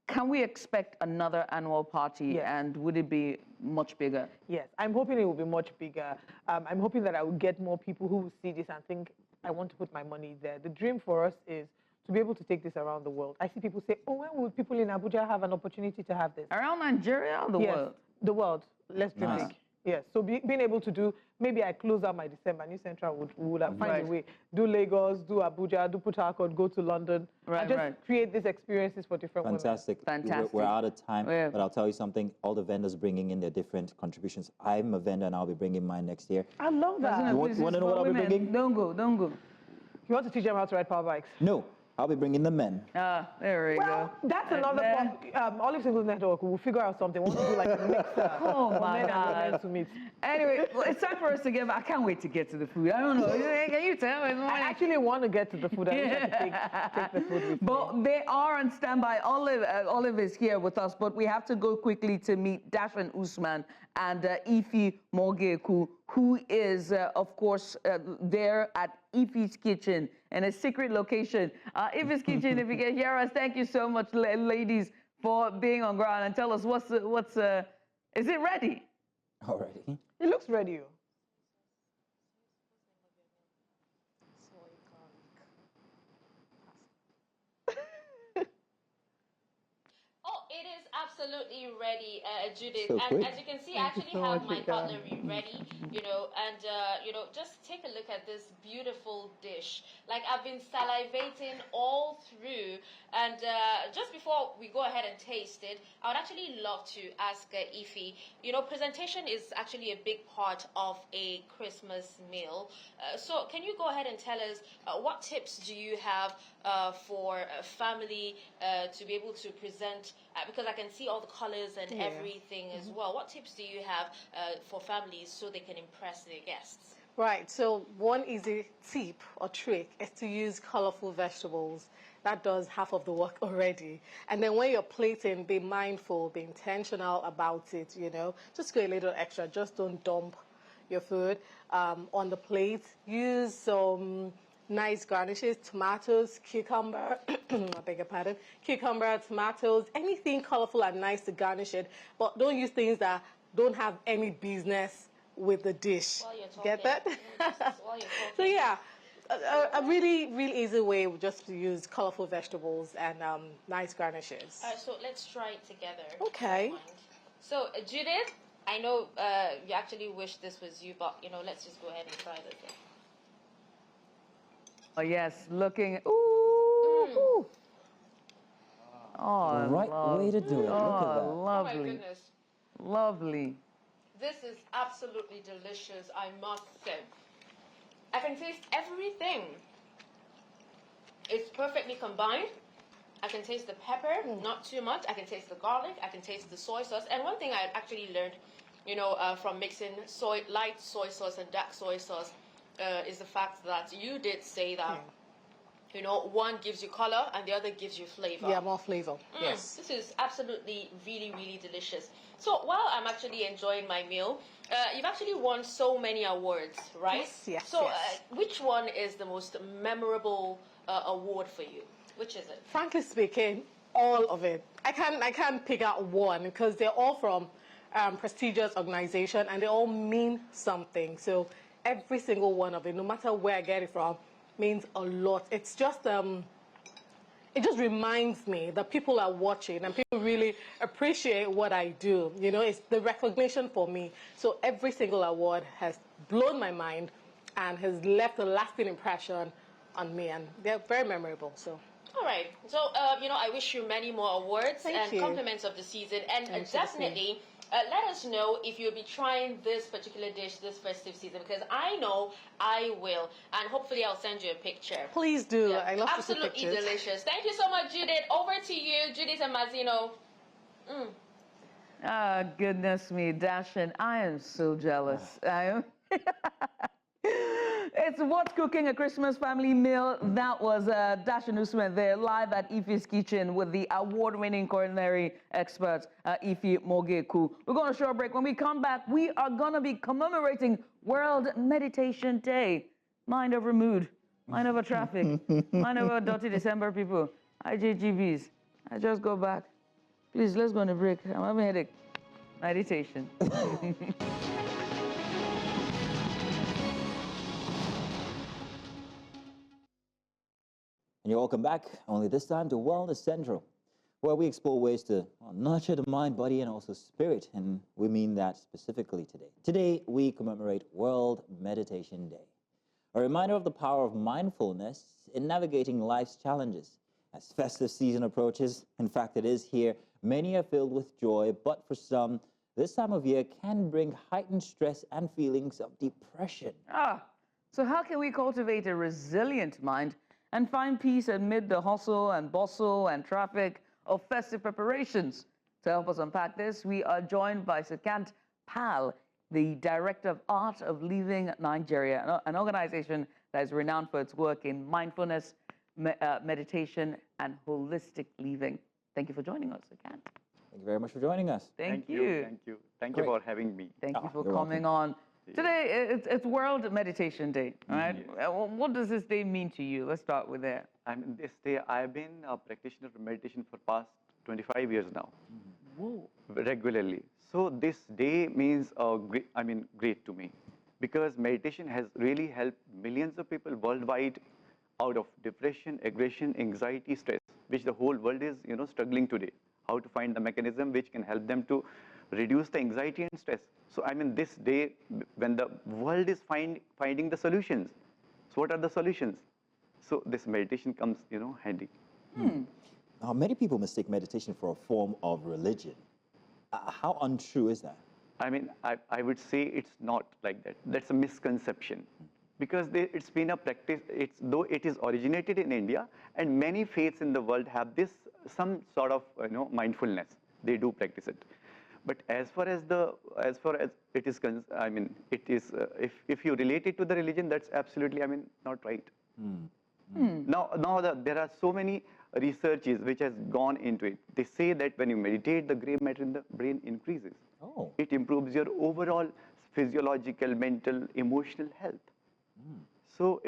can we expect another annual party? Yes. And would it be much bigger? Yes, I'm hoping it will be much bigger. I'm hoping that I will get more people who will see this and think, I want to put my money there. The dream for us is to be able to take this around the world. I see people say, oh, when will people in Abuja have an opportunity to have this? Around Nigeria or the world? The world. Let's dream Nice. big. Yes, so being able to do, maybe I close out my December, New Central would have find a way. Do Lagos, do Abuja, do Port Harcourt, go to London, and just create these experiences for different Fantastic. women. Fantastic. We're out of time, but I'll tell you something. All the vendors bringing in their different contributions. I'm a vendor and I'll be bringing mine next year. I love that. You want to know what I'll be bringing? Don't go. You want to teach them how to ride power bikes? No, I'll be bringing the men. There we go. That's another Olive Singles Network. We'll figure out something. We'll do like a mixer. Oh for my men God. and women to meet. Anyway, well, it's time for us to get back. I can't wait to get to the food. I don't know. Can you tell? I actually want to get to the food. I wish I could take the food with me. But they are on standby. Olive is here with us, but we have to go quickly to meet Dashan Usman and Ife Mogeku, who is, of course, there at Ife's Kitchen in a secret location. Ife's Kitchen, if you can hear us, thank you so much, ladies, for being on ground, and tell us is it ready? Already. It looks ready. Oh, it is absolutely ready, Judith. So and quick. as you can see, I actually so have much, my Rika. cutlery ready, and just take a look at this beautiful dish. Like, I've been salivating all through, and just before we go ahead and taste it, I would actually love to ask Ife, presentation is actually a big part of a Christmas meal. So can you go ahead and tell us what tips do you have for a family to be able to present, because I can see all the colors and everything as well. What tips do you have for families so they can impress their guests? Right, so one easy tip or trick is to use colorful vegetables. That does half of the work already. And then when you're plating, be mindful, be intentional about it, Just go a little extra, just don't dump your food on the plate. Use some nice garnishes, tomatoes, cucumber, I beg your pardon, cucumber, tomatoes, anything colorful and nice to garnish it, but don't use things that don't have any business with the dish. Get that? So yeah, a really, really easy way just to use colorful vegetables and nice garnishes. All right, so let's try it together. Okay. So Judith, I know you actually wish this was you, but let's just go ahead and try this. Oh yes, looking. Ooh. Oh, Right way to do it. Look at that. Lovely. Oh my goodness. Lovely. This is absolutely delicious, I must say. I can taste everything. It's perfectly combined. I can taste the pepper, not too much. I can taste the garlic. I can taste the soy sauce. And one thing I actually learned, from mixing light soy sauce and dark soy sauce, is the fact that you did say that, one gives you color and the other gives you flavor. Yeah, more flavor. Yes. This is absolutely really, really delicious. So while I'm actually enjoying my meal, you've actually won so many awards, right? Yes. So which one is the most memorable award for you? Which is it? Frankly speaking, all of it. I can't pick out one because they're all from prestigious organization and they all mean something. So every single one of it, no matter where I get it from, means a lot. It's just it just reminds me that people are watching and people really appreciate what I do. It's the recognition for me. So every single award has blown my mind and has left a lasting impression on me, and they're very memorable. So. All right. So, I wish you many more awards Thank and you. compliments of the season. And Thanks, definitely, let us know if you'll be trying this particular dish this festive season, because I know I will. And hopefully I'll send you a picture. Please do. Yeah. I love to see Absolutely pictures. delicious. Thank you so much, Judith. Over to you, Judith and Mazino. Ah, goodness me, Dashan, I am so jealous. I am. It's What's Cooking, a Christmas family meal. That was Dashan Usman there, live at Ife's Kitchen with the award-winning culinary expert, Ife Mogeku. We're going to a short break. When we come back, we are going to be commemorating World Meditation Day. Mind over mood, mind over traffic, mind over dirty December people. IJGBs, I just go back. Please, let's go on a break. I'm having a headache. Meditation. And you're welcome back, only this time to Wellness Central, where we explore ways to nurture the mind, body, and also spirit. And we mean that specifically today. Today, we commemorate World Meditation Day, a reminder of the power of mindfulness in navigating life's challenges. As festive season approaches, in fact, it is here, many are filled with joy, but for some, this time of year can bring heightened stress and feelings of depression. So how can we cultivate a resilient mind and find peace amid the hustle and bustle and traffic of festive preparations? To help us unpack this, we are joined by Sekant Pal, the Director of Art of Living Nigeria, an organization that is renowned for its work in mindfulness, meditation, and holistic living. Thank you for joining us, Sekant. Thank you very much for joining us. Thank you. Thank you. Thank you for having me. Thank you for coming on. Today, it's World Meditation Day, right? Yes. What does this day mean to you? Let's start with that. I mean, this day, I've been a practitioner of meditation for past 25 years now, regularly. So this day means great to me, because meditation has really helped millions of people worldwide out of depression, aggression, anxiety, stress, which the whole world is, struggling today. How to find the mechanism which can help them to reduce the anxiety and stress. So I mean, this day, when the world is finding the solutions, so what are the solutions? So this meditation comes, handy. Now, many people mistake meditation for a form of religion. How untrue is that? I mean, I would say it's not like that. That's a misconception. Because it's been a practice, though it is originated in India, and many faiths in the world have some sort of mindfulness. They do practice it. But as far as it is, if you relate it to the religion, that's absolutely, not right. Now there are so many researches which has gone into it. They say that when you meditate, the gray matter in the brain increases. It improves your overall physiological, mental, emotional health. So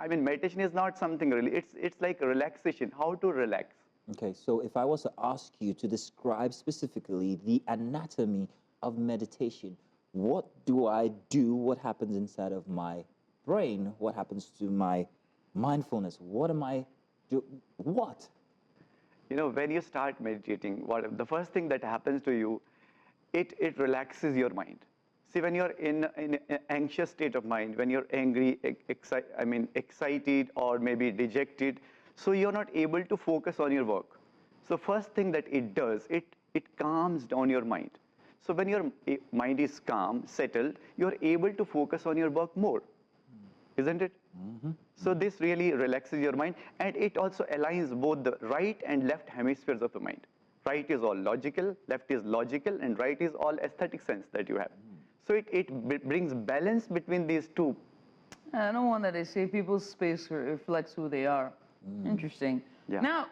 meditation is not something really. It's like a relaxation. How to relax. Okay, so if I was to ask you to describe specifically the anatomy of meditation, what do I do? What happens inside of my brain? What happens to my mindfulness? What am I doing? What? When you start meditating, the first thing that happens to you, it relaxes your mind. See, when you're in an anxious state of mind, when you're angry, excited, or maybe dejected, so you're not able to focus on your work. So first thing that it does, it calms down your mind. So when your mind is calm, settled, you're able to focus on your work more, isn't it? So this really relaxes your mind, and it also aligns both the right and left hemispheres of the mind. Right is all logical, left is logical, and right is all aesthetic sense that you have. So it brings balance between these two. No wonder they say people's space reflects who they are. Interesting. Yeah. Now,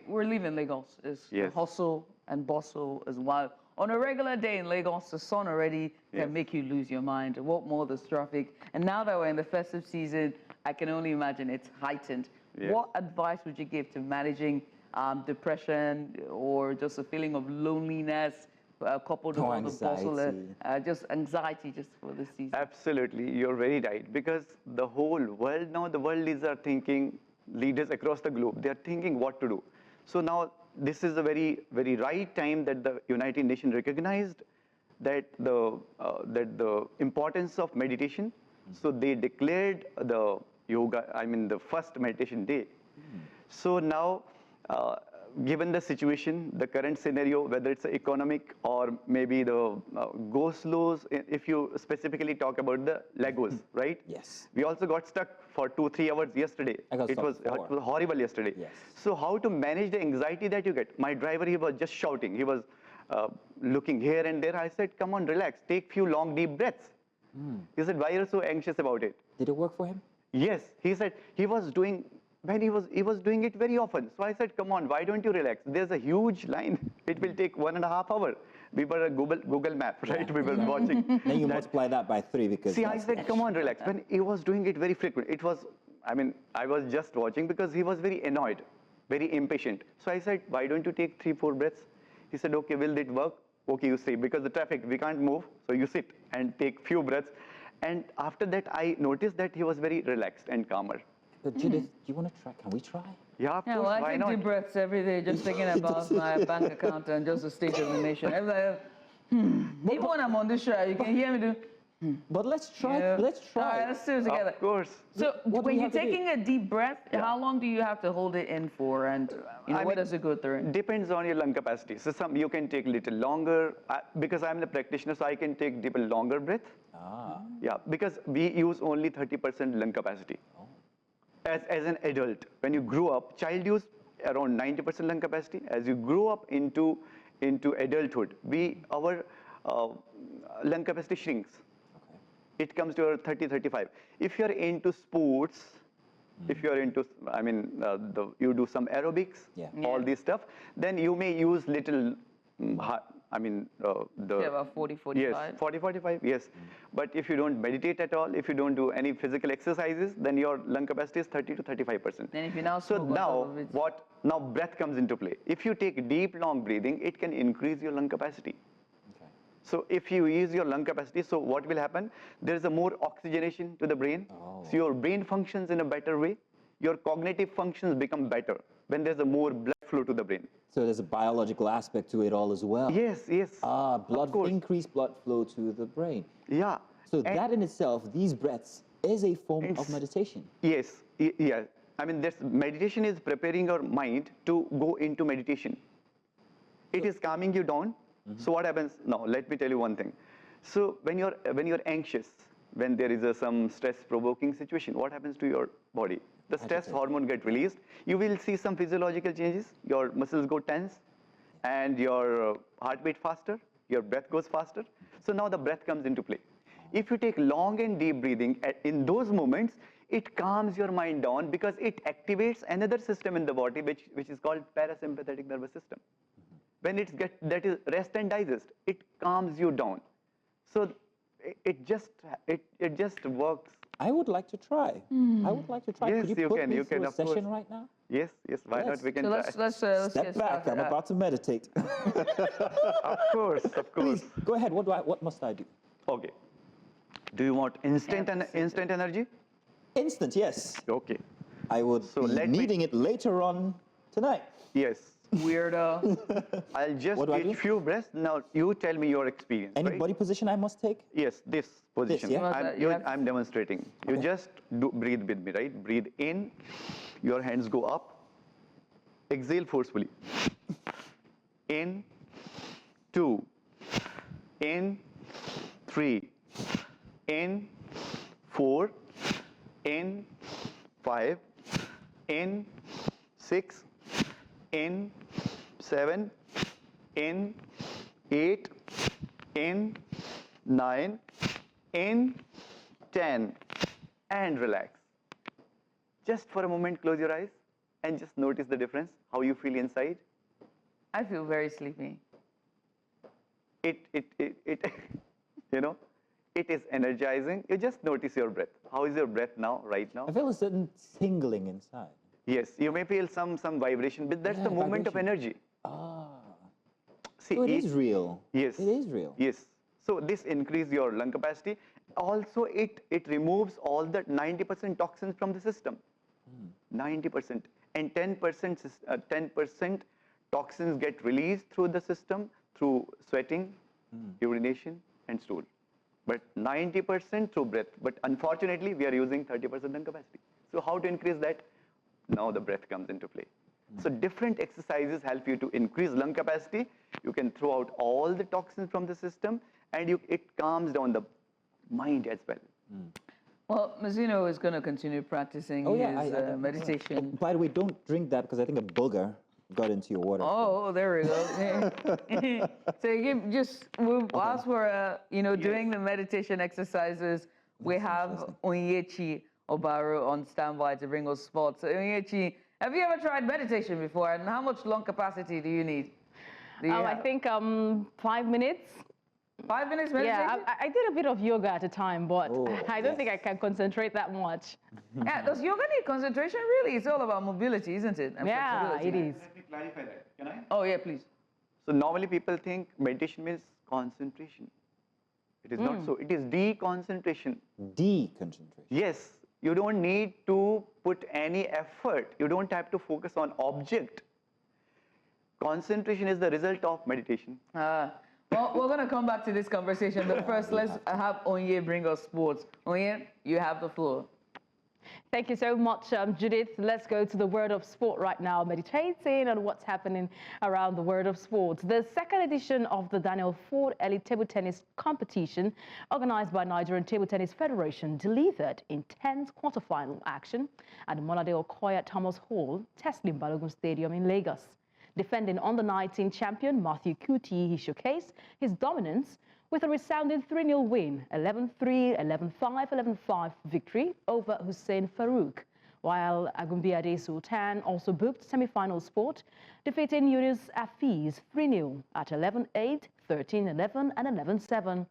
we're leaving Lagos. It's hustle and bustle as well. On a regular day in Lagos, the sun already can make you lose your mind. What more, there's traffic. And now that we're in the festive season, I can only imagine it's heightened. What advice would you give to managing depression or just a feeling of loneliness coupled with all the bustle, just anxiety just for this season? Absolutely, you're very right. Because the whole world now, the world leaders are thinking, leaders across the globe, they are thinking what to do. So now this is a very, very right time that the United Nations recognized that the importance of meditation. So they declared the the first meditation day. So now, given the situation, the current scenario, whether it's economic or maybe the go-slows, if you specifically talk about the Lagos, right? Yes. We also got stuck for 2-3 hours yesterday. It was horrible yesterday. Yes. So how to manage the anxiety that you get? My driver, he was just shouting. He was looking here and there. I said, come on, relax. Take few long, deep breaths. He said, why are you so anxious about it? Did it work for him? Yes. He said he was doing it very often. So I said, come on, why don't you relax? There's a huge line. It will take 1.5 hours. We were a Google map, right? We were watching. Then you multiply that by 3 because... See, I said, come on, relax. When he was doing it very frequent, it was, I was just watching because he was very annoyed, very impatient. So I said, why don't you take 3-4 breaths? He said, okay, will it work? Okay, you see, because the traffic, we can't move. So you sit and take few breaths. And after that, I noticed that he was very relaxed and calmer. But Judith, do you want to try? Can we try? Yeah, of Yeah, course, well, I why take not? deep breaths every day, just thinking about my bank account and just the state of the nation. I'm like, even when I'm on this show, you can hear me do. But let's try. Yeah. Let's try. All right, let's do it together. Of course. So What do when we you're have to do? taking a deep breath, how long do you have to hold it in for, and where does it go through? Depends on your lung capacity. So some you can take a little longer. Because I'm the practitioner, so I can take deep longer breath. Ah. Yeah, because we use only 30% lung capacity. As an adult, when you grow up, child use around 90% lung capacity. As you grow up into adulthood, our lung capacity shrinks. It comes to 30, 35. If you're into sports, if you're into, you do some aerobics, all this stuff, then you may use little, about 40, 45? Yes, 40, 45, yes. But if you don't meditate at all, if you don't do any physical exercises, then your lung capacity is 30 to 35%. Then if you now So smoke on top of it. now breath comes into play. If you take deep, long breathing, it can increase your lung capacity. So if you use your lung capacity, so what will happen? There is a more oxygenation to the brain. So your brain functions in a better way. Your cognitive functions become better when there's a more blood flow to the brain. So there's a biological aspect to it all as well. Yes, yes. Increased blood flow to the brain. Yeah. So that in itself, these breaths, is a form of meditation. Yes, yeah. Meditation is preparing your mind to go into meditation. It is calming you down. So what happens now? Let me tell you one thing. So when you're anxious, when there is some stress-provoking situation, what happens to your body? The stress hormone get released. You will see some physiological changes. Your muscles go tense, and your heart beat faster. Your breath goes faster. So now the breath comes into play. If you take long and deep breathing, in those moments, it calms your mind down because it activates another system in the body, which is called parasympathetic nervous system. When that is rest and digest, it calms you down. So it just works. I would like to try. I would like to try. Yes, Could you put me you through can, a of session course. right now? Yes, why not? We can so try. let's Step get back. started. I'm about to meditate. Of course. Please, go ahead. What must I do? Okay. Do you want instant energy? Instant, yes. Okay. I would be needing it later on tonight. Yes. Weirdo. I'll just take few breaths. Now you tell me your experience. Any right? body position I must take? Yes, this position. Yeah? I'm demonstrating. You just breathe with me, right? Breathe in. Your hands go up. Exhale forcefully. In. 2. In. 3. In. 4. In. 5. In. 6. In. 7. In. 8. In. 9. In. 10. And relax. Just for a moment, close your eyes and just notice the difference, how you feel inside. I feel very sleepy. It it is energizing. You just notice your breath. How is your breath now, right now? I feel a certain tingling inside. Yes, you may feel some vibration, but that's the movement of energy. See, So it is real. Yes. It is real. Yes. So this increases your lung capacity. Also, it removes all the 90% toxins from the system. 90%. And 10% toxins get released through the system through sweating, urination, and stool. But 90% through breath. But unfortunately, we are using 30% lung capacity. So how to increase that? Now the breath comes into play. So different exercises help you to increase lung capacity. You can throw out all the toxins from the system, and it calms down the mind as well. Well, Mazzino is going to continue practicing his meditation. By the way, don't drink that because I think a booger got into your water. Oh, there we go. So whilst we're doing the meditation exercises, we have Onyechi Obaru on standby to bring us sports. So, Onyechi, have you ever tried meditation before, and how much lung capacity do you need? I think 5 minutes. 5 minutes meditation? Yeah, I did a bit of yoga at a time, but I don't think I can concentrate that much. Yeah, does yoga need concentration? Really? It's all about mobility, isn't it? And yeah, it is. Let me clarify that. Can I? Oh, yeah, please. So normally people think meditation means concentration. It is not so. It is deconcentration. Deconcentration. Yes. You don't need to put any effort. You don't have to focus on object. Concentration is the result of meditation. Well, we're going to come back to this conversation, but first let's have Onye bring us sports. Onye, you have the floor. Thank you so much, Judith. Let's go to the world of sport right now, meditating on what's happening around the world of sports. The second edition of the Daniel Ford Elite Table Tennis Competition, organized by Nigerian Table Tennis Federation, delivered intense quarterfinal action at the Monade Okoya Thomas Hall, Teslim Balogun Stadium in Lagos. Defending under-19 champion Matthew Kuti, he showcased his dominance with a resounding 3-0 win, 11-3, 11-5, 11-5 victory over Hussein Farouk, while Obiaraeri Sultan also booked semi-final spot, defeating Yunus Afiz 3-0 at 11-8, 13-11 and 11-7.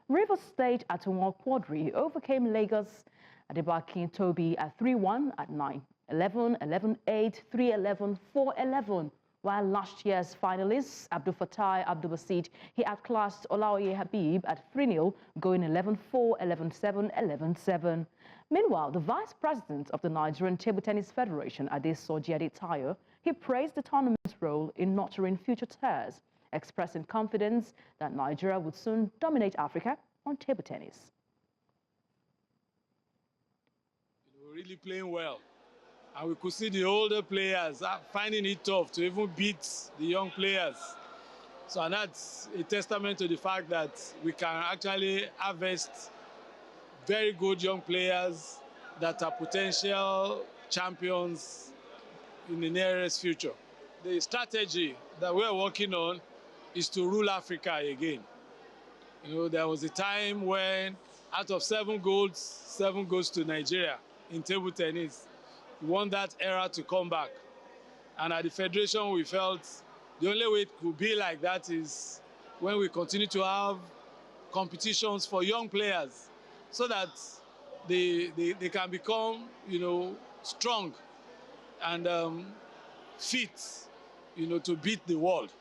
Rivers State at Umar Quadri overcame Lagos Adebakin Toby at 3-1 at 9-11, 11-8, 3-11, 4-11. While last year's finalists, Abdul Fattah Abdul Basit, he outclassed Olaoye Habib at 3-0, going 11-4, 11-7, 11-7. Meanwhile, the vice president of the Nigerian Table Tennis Federation, Adesoji Adetayo, he praised the tournament's role in nurturing future stars, expressing confidence that Nigeria would soon dominate Africa on table tennis. We're really playing well. And we could see the older players finding it tough to even beat the young players. So and that's a testament to the fact that we can actually harvest very good young players that are potential champions in the nearest future. The strategy that we're working on is to rule Africa again. You know, there was a time when out of 7 golds, 7 goes to Nigeria in table tennis. We want that era to come back. And at the Federation, we felt the only way it could be like that is when we continue to have competitions for young players so that they can become, you know, strong and fit, you know, to beat the world.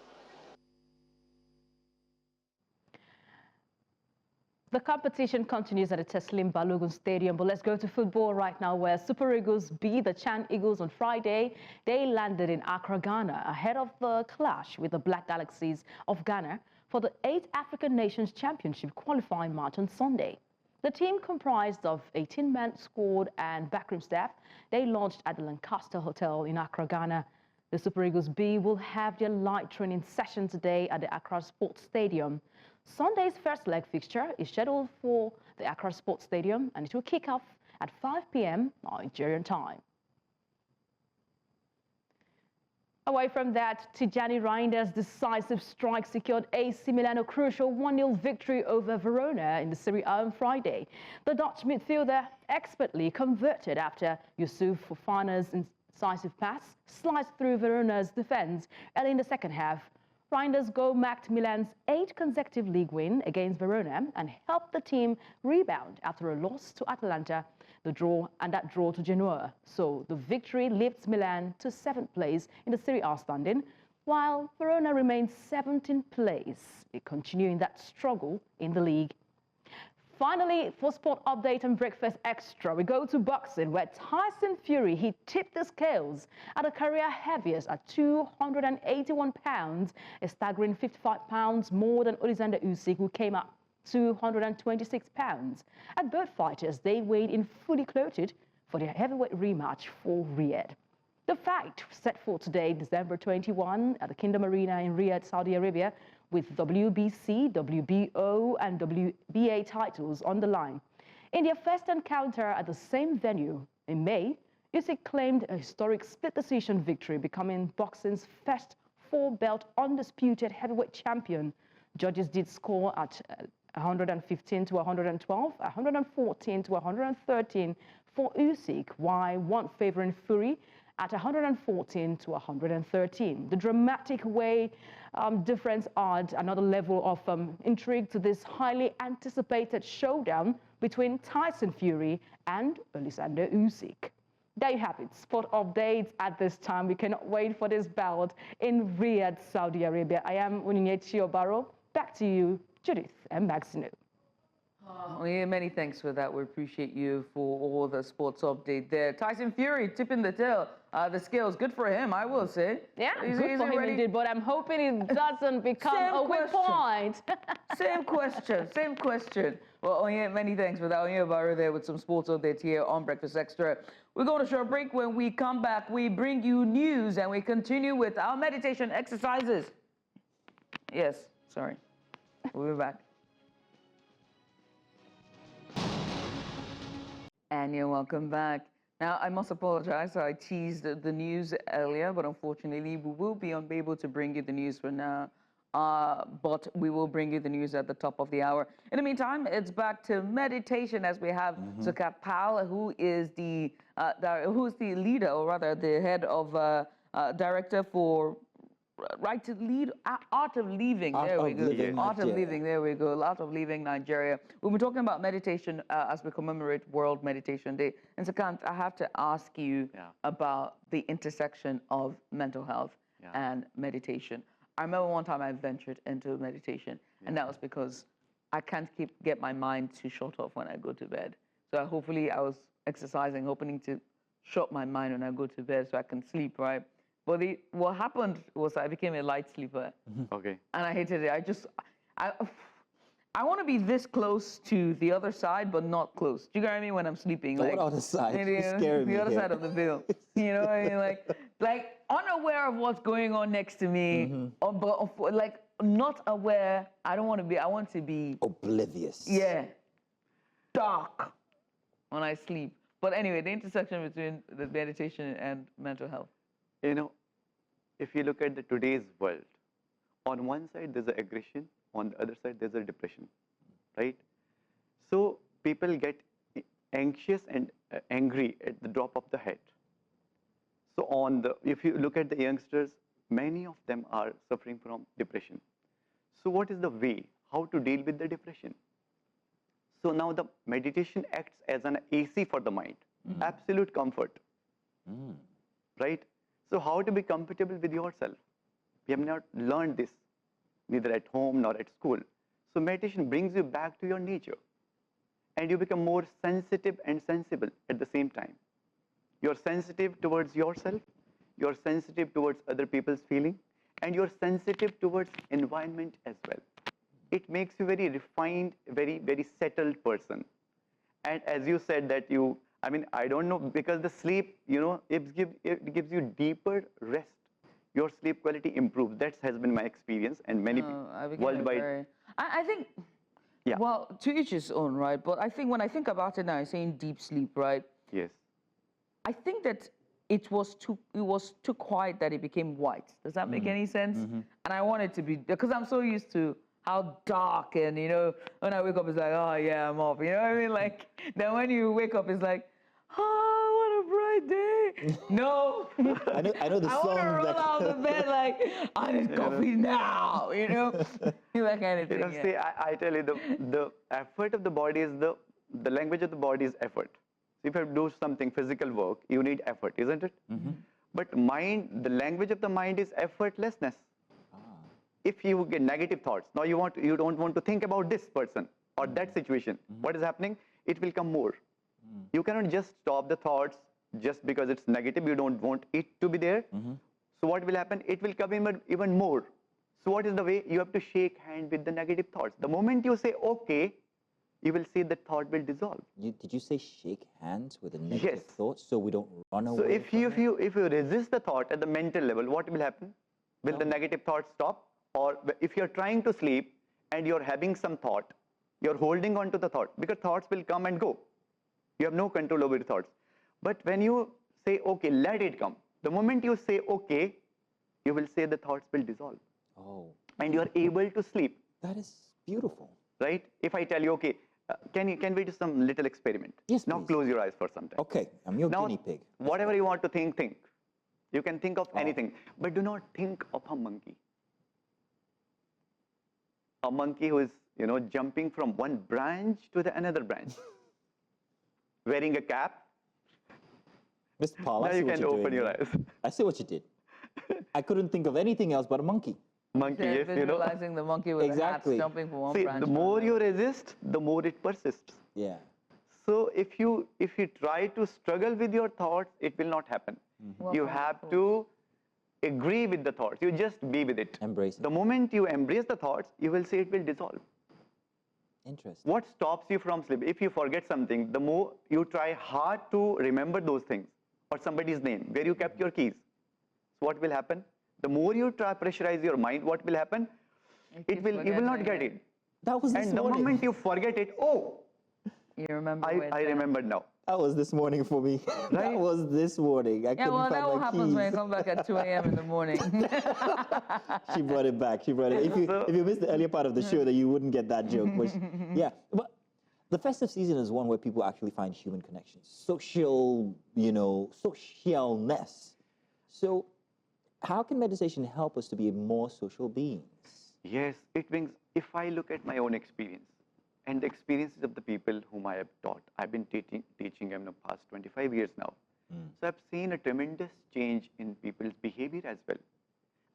The competition continues at the Teslim Balogun Stadium, but let's go to football right now, where Super Eagles beat the Chan Eagles on Friday. They landed in Accra, Ghana, ahead of the clash with the Black Galaxies of Ghana for the 8th African Nations Championship qualifying match on Sunday. The team, comprised of 18-man squad and backroom staff, they launched at the Lancaster Hotel in Accra, Ghana. The Super Eagles B will have their light training session today at the Accra Sports Stadium. Sunday's first leg fixture is scheduled for the Accra Sports Stadium, and it will kick off at 5 p.m. Nigerian time. Away from that, Tijani Reinder's decisive strike secured AC Milan a crucial 1-0 victory over Verona in the Serie A on Friday. The Dutch midfielder expertly converted after Yusuf Fofana's incisive pass sliced through Verona's defense early in the second half. Reinder's goal marked Milan's 8th consecutive league win against Verona and helped the team rebound after a loss to Atalanta, that draw to Genoa. So the victory lifts Milan to 7th place in the Serie A standing, while Verona remains 17th place, continuing that struggle in the league. Finally, for Sport Update and Breakfast Extra, we go to boxing, where Tyson Fury, he tipped the scales at a career heaviest at 281 pounds, a staggering 55 pounds more than Alexander Usyk, who came up 226 pounds. At both fighters, they weighed in fully clothed for their heavyweight rematch for Riyadh. The fight set for today, December 21, at the Kingdom Arena in Riyadh, Saudi Arabia, with WBC, WBO and WBA titles on the line. In their first encounter at the same venue in May, Usyk claimed a historic split decision victory, becoming boxing's first 4-belt undisputed heavyweight champion. Judges did score at 115 to 112, 114 to 113 for Usyk, while one favoring Fury at 114 to 113. The dramatic way difference adds another level of intrigue to this highly anticipated showdown between Tyson Fury and Alexander Usyk. There you have it, sport updates at this time. We cannot wait for this bout in Riyadh, Saudi Arabia. I am Onyinyechi Obaro. Back to you, Judith and Maxino. Oh, yeah, many thanks for that. We appreciate you for all the sports update there. Tyson Fury tipping the tail, the scales. Good for him, I will say. Yeah, Is good for him ready? indeed, but I'm hoping it doesn't become a weak point. Same question. Well, yeah, many thanks for that. Ubiaraeri there with some sports updates here on Breakfast Extra. We're going to short break. When we come back, we bring you news and we continue with our meditation exercises. Yes, sorry. We'll be back. And you're welcome back. Now, I must apologize. I teased the news earlier, but unfortunately, we will be unable to bring you the news for now. But we will bring you the news at the top of the hour. In the meantime, it's back to meditation as we have Sukat Pal, who is the leader, or rather the head of director for Right to Lead, Art of Living. There we go. Art of Living. There we go. Art of Living Nigeria. We'll be talking about meditation as we commemorate World Meditation Day. And Sakant, I have to ask you about the intersection of mental health and meditation. I remember one time I ventured into meditation, and that was because I can't get my mind to shut off when I go to bed. So hopefully I was exercising, hoping to shut my mind when I go to bed so I can sleep, right? But what happened was I became a light sleeper. Okay. And I hated it. I want to be this close to the other side, but not close. Do you get what I mean when I'm sleeping? What other side? The other side of the veil. You know what I mean? Like unaware of what's going on next to me, but like not aware. I don't want to be. I want to be oblivious. Yeah. Dark when I sleep. But anyway, the intersection between the meditation and mental health. You know, if you look at today's world, on one side there's an aggression, on the other side there's a depression, right? So people get anxious and angry at the drop of the hat. So if you look at the youngsters, many of them are suffering from depression. So what is the way, how to deal with the depression? So now the meditation acts as an AC for the mind, absolute comfort, right? So how to be comfortable with yourself? We have not learned this, neither at home nor at school. So meditation brings you back to your nature, and you become more sensitive and sensible at the same time. You're sensitive towards yourself, you're sensitive towards other people's feeling, and you're sensitive towards environment as well. It makes you very refined, very, very settled person. And as you said that I don't know, because the sleep, it gives you deeper rest. Your sleep quality improves. That has been my experience, and many people worldwide. I think, well, to each his own, right? But I think when I think about it now, I'm saying deep sleep, right? Yes. I think that it was too quiet that it became white. Does that make any sense? And I want it to be, because I'm so used to how dark and, when I wake up, it's like, oh, yeah, I'm off. You know what I mean? Like, then when you wake up, it's like, oh, what a bright day. No. I know the song. I want to roll out of the bed like, I need coffee now, that kind of thing. See, I tell you, the effort of the body is the language of the body is effort. So if you do something, physical work, you need effort, isn't it? But the language of the mind is effortlessness. If you get negative thoughts, now you don't want to think about this person or that situation, what is happening? It will come more. You cannot just stop the thoughts just because it's negative. You don't want it to be there. So what will happen? It will come even more. So what is the way? You have to shake hand with the negative thoughts. The moment you say, okay, you will see that thought will dissolve. Did you say shake hands with the negative thoughts so we don't run away? So if you resist the thought at the mental level, what will happen? Will the negative thoughts stop? Or if you're trying to sleep and you're having some thought, you're holding on to the thought, because thoughts will come and go. You have no control over your thoughts. But when you say, okay, let it come, the moment you say, okay, you will say the thoughts will dissolve. Oh. And you're able to sleep. That is beautiful. Right? If I tell you, okay, can we do some little experiment? Yes, now please. Close your eyes for some time. Okay, I'm your guinea pig. Whatever you want to think. You can think of anything, but do not think of a monkey. A monkey who is, jumping from one branch to another branch, wearing a cap. Mr. Paul, now I see you what can you're open doing your here. eyes. I see what you did. I couldn't think of anything else but a monkey. Monkey, yes, you know. Visualizing the monkey with Exactly. the hats jumping from one See, branch the to more another. you resist, the more it persists. Yeah. So if you try to struggle with your thoughts, it will not happen. You have to agree with the thoughts. You just be with it. Embrace it. The moment you embrace the thoughts, you will see it will dissolve. Interesting. What stops you from sleep? If you forget something, the more you try hard to remember those things, or somebody's name, where you kept your keys. So what will happen? The more you try pressurize your mind, what will happen? You will not get it. That was this And the morning. moment you forget it, oh, you remember. I remembered now. That was this morning for me. That was this morning. I Yeah, couldn't well, find that what my happens keys. when you come back at 2 a.m. in the morning. She brought it back. She brought it. If you missed the earlier part of the show, then you wouldn't get that joke. Which, yeah, but the festive season is one where people actually find human connections, social, socialness. So, how can meditation help us to be more social beings? Yes, it brings, if I look at my own experience and the experiences of the people whom I have taught, I've been teaching in the past 25 years now. So I've seen a tremendous change in people's behavior as well.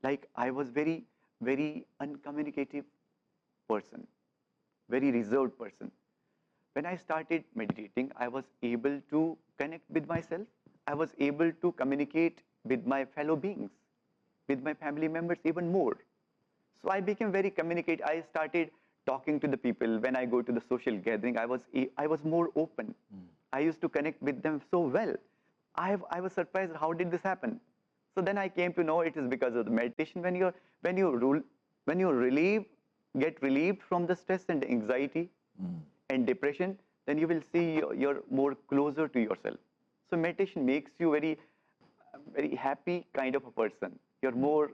Like I was very, very uncommunicative person, very reserved person. When I started meditating, I was able to connect with myself. I was able to communicate with my fellow beings, with my family members even more. So I became very communicative. I started talking to the people. When I go to the social gathering, I was more open. I used to connect with them so well. I was surprised, how did this happen? So then I came to know it is because of the meditation. When you get relieved from the stress and anxiety and depression, then you will see you're more closer to yourself. So meditation makes you very, very happy kind of a person. You're more,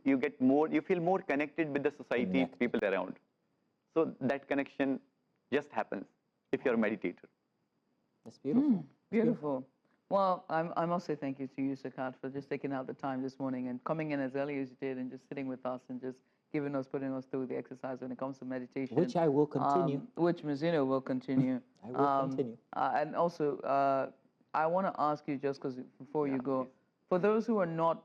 you get more, you feel more connected with the society, people around. So that connection just happens if you're a meditator. That's beautiful. Beautiful. Well, I must say thank you to you, Sakat, for just taking out the time this morning and coming in as early as you did and just sitting with us and just putting us through the exercise when it comes to meditation. Which I will continue. Which Mizuno will continue. I will continue. And also, I want to ask you just because before you go, for those who are not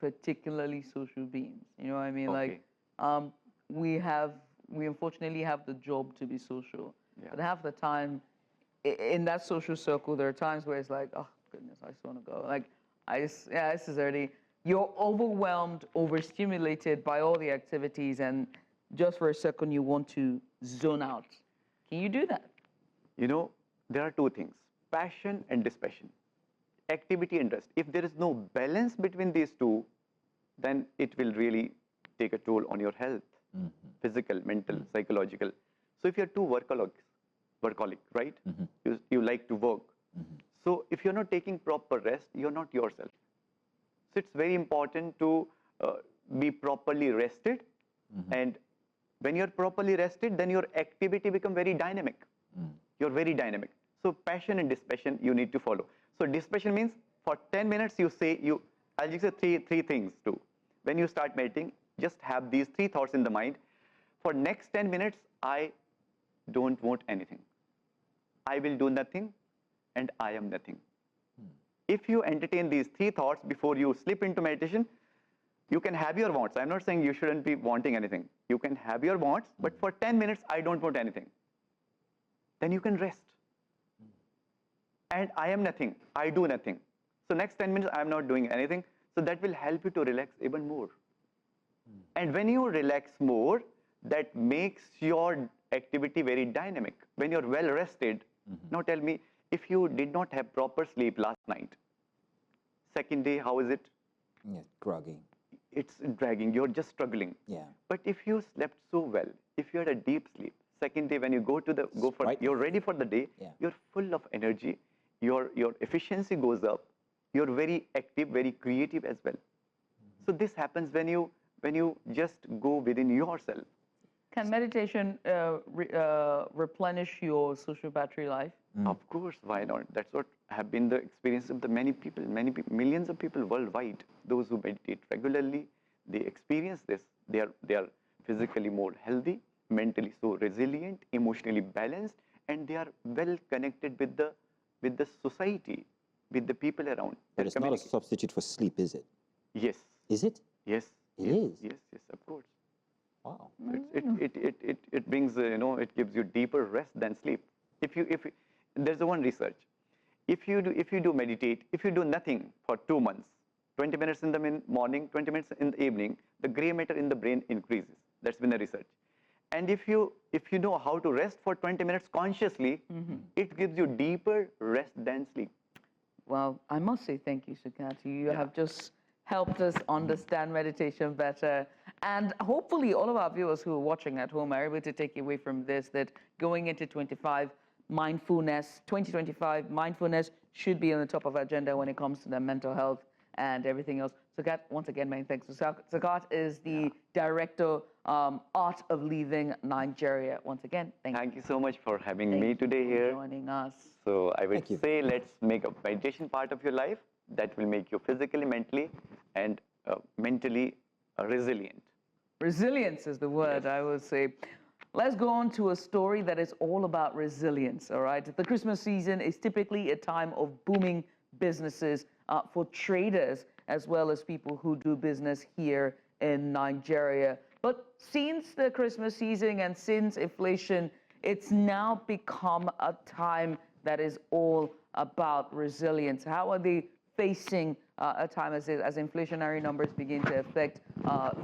particularly social beings, you know what I mean? Okay. Like, we unfortunately have the job to be social, but half the time, in that social circle, there are times where it's like, oh goodness, I just want to go. Like, this is already, you're overwhelmed, overstimulated by all the activities, and just for a second, you want to zone out. Can you do that? You know, there are two things, passion and dispassion, activity and rest. If there is no balance between these two, then it will really take a toll on your health, physical, mental, psychological. So if you're too workaholic, right? You like to work. So if you're not taking proper rest, you're not yourself. So it's very important to be properly rested. And when you're properly rested, then your activity becomes very dynamic. You're very dynamic. So passion and dispassion you need to follow. So dispassion means for 10 minutes I'll just say three things too. When you start meditating, just have these three thoughts in the mind. For next 10 minutes, I don't want anything. I will do nothing and I am nothing. If you entertain these three thoughts before you slip into meditation, you can have your wants. I'm not saying you shouldn't be wanting anything. You can have your wants, but for 10 minutes, I don't want anything. Then you can rest. And I am nothing. I do nothing. So next 10 minutes, I'm not doing anything. So that will help you to relax even more. And when you relax more, that makes your activity very dynamic. When you're well rested, now tell me, if you did not have proper sleep last night, second day, how is it? Yeah, groggy. It's dragging, you're just struggling. Yeah. But if you slept so well, if you had a deep sleep, second day when you you're ready for the day, you're full of energy, your efficiency goes up, you're very active, very creative as well. So this happens when you just go within yourself. Can meditation replenish your social battery life? Of course, why not? That's what have been the experience of the many people, millions of people worldwide. Those who meditate regularly, they experience this. They are physically more healthy, mentally so resilient, emotionally balanced, and they are well connected with the society, with the people around. But it's not a substitute for sleep, is it? Yes. Is it? Yes. It is? Yes, yes, of course. Wow. It brings, it gives you deeper rest than sleep. There's one research. If you do meditate, if you do nothing for 2 months, 20 minutes in the morning, 20 minutes in the evening, the gray matter in the brain increases. That's been the research. And if you know how to rest for 20 minutes consciously, it gives you deeper rest than sleep. Well, I must say thank you, Sukati. You have just helped us understand meditation better. And hopefully all of our viewers who are watching at home are able to take away from this that going into 2025, mindfulness should be on the top of our agenda when it comes to the mental health and everything else. Sagat, once again, many thanks. Sagat is the Director, Art of Leaving Nigeria. Once again, thank you so much for having me today here. Joining us. So I would say let's make a meditation part of your life that will make you physically, mentally, and mentally resilient. Resilience is the word, I would say. Let's go on to a story that is all about resilience, all right? The Christmas season is typically a time of booming businesses for traders as well as people who do business here in Nigeria. But since the Christmas season and since inflation, it's now become a time that is all about resilience. How are they facing a time as inflationary numbers begin to affect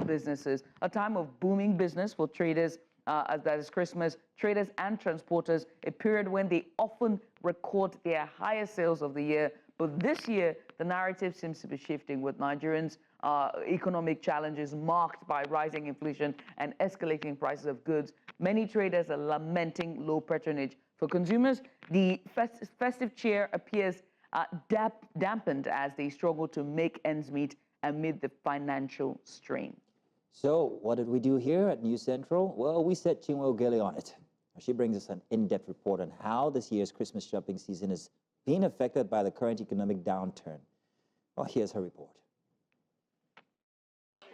businesses? A time of booming business for traders, as that is Christmas, traders and transporters, a period when they often record their highest sales of the year. But this year, the narrative seems to be shifting with Nigerians' economic challenges marked by rising inflation and escalating prices of goods. Many traders are lamenting low patronage. For consumers, the festive cheer appears dampened as they struggle to make ends meet amid the financial strain. So what did we do here at News Central? Well, we set Chinwe Ogele on it. She brings us an in-depth report on how this year's Christmas shopping season is being affected by the current economic downturn. Well, here's her report.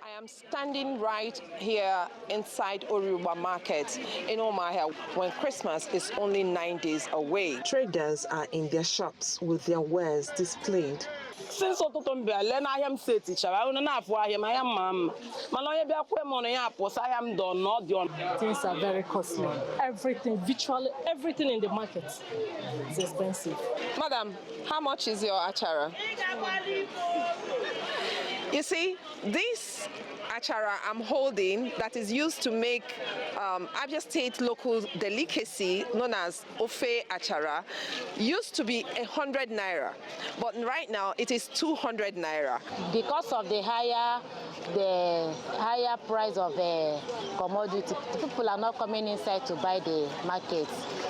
I am standing right here inside Oriuba Market in Omahia when Christmas is only 9 days away. Traders are in their shops with their wares displayed. Since things are very costly. Everything, virtually everything in the market is expensive. Madam, how much is your achara? You see, this achara I'm holding that is used to make Abia State local delicacy known as Ofe achara used to be 100 naira, but right now it is 200 naira. Because of the higher price of commodity, people are not coming inside to buy the market.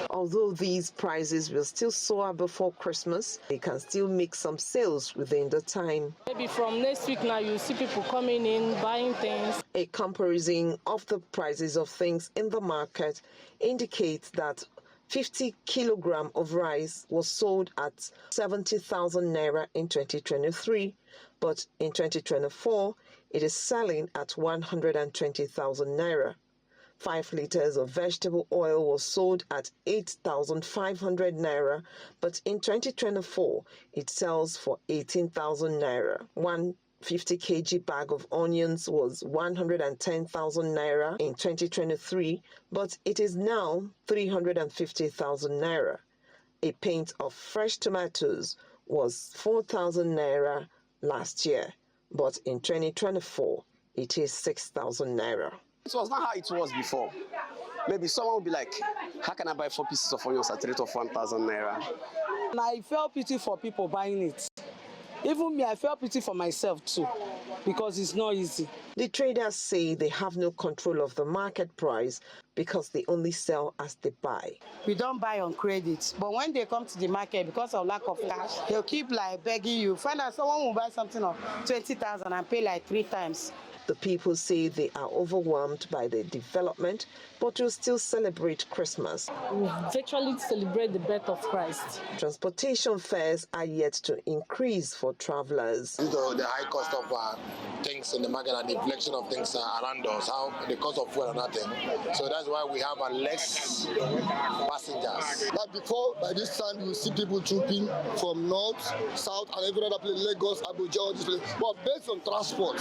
Although these prices will still soar before Christmas, they can still make some sales within the time. Maybe from next week now, you see people coming in, buying things. A comparison of the prices of things in the market indicates that 50 kilograms of rice was sold at 70,000 naira in 2023, but in 2024, it is selling at 120,000 naira. 5 liters of vegetable oil was sold at 8,500 naira, but in 2024, it sells for 18,000 naira. 150 kg bag of onions was 110,000 naira in 2023, but it is now 350,000 naira. A pint of fresh tomatoes was 4,000 naira last year, but in 2024, it is 6,000 naira. It was not how it was before. Maybe someone would be like, how can I buy 4 pieces of onions at the rate of 1,000 naira? And I felt pity for people buying it. Even me, I felt pity for myself too, because it's not easy. The traders say they have no control of the market price because they only sell as they buy. We don't buy on credit, but when they come to the market, because of lack of cash, they'll keep like begging you. Find out someone will buy something of 20,000 and pay like 3 times. The people say they are overwhelmed by the development, but will still celebrate Christmas. We virtually celebrate the birth of Christ. Transportation fares are yet to increase for travelers. Due to the high cost of things in the market and the inflation of things around us, how the cost of fuel and nothing. So that's why we have less passengers. But before, by this time, you see people trooping from north, south, and every other place, Lagos, Abuja, all this place. But based on transport,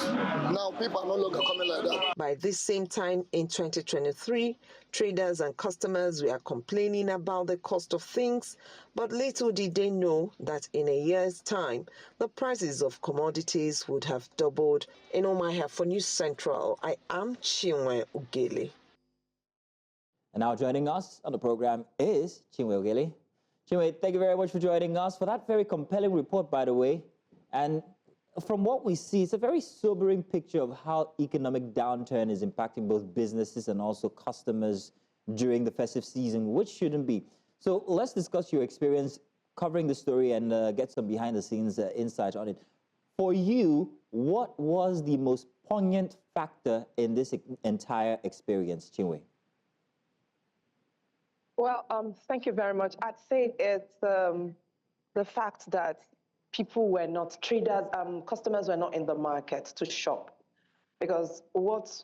now people are no longer coming like that. By this same time in 2023, traders and customers were complaining about the cost of things, but little did they know that in a year's time, the prices of commodities would have doubled. In Omaha for News Central, I am Chinwe Ugele. And now joining us on the program is Chinwe Ugele. Chinwe, thank you very much for joining us for that very compelling report, by the way. And from what we see, it's a very sobering picture of how economic downturn is impacting both businesses and also customers during the festive season, which shouldn't be. So let's discuss your experience covering the story and get some behind-the-scenes insight on it. For you, what was the most poignant factor in this entire experience, Chinwe? Well, thank you very much. I'd say it's the fact that people were not, traders, customers were not in the market to shop. Because what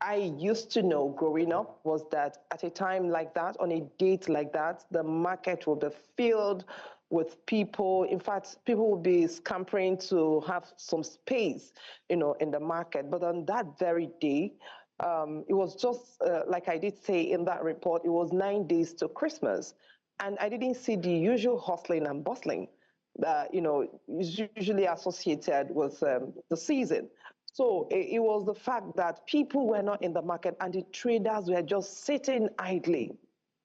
I used to know growing up was that at a time like that, on a date like that, the market will be filled with people. In fact, people will be scampering to have some space, in the market. But on that very day, it was just, like I did say in that report, it was 9 days to Christmas. And I didn't see the usual hustling and bustling that, is usually associated with the season. So it was the fact that people were not in the market and the traders were just sitting idly,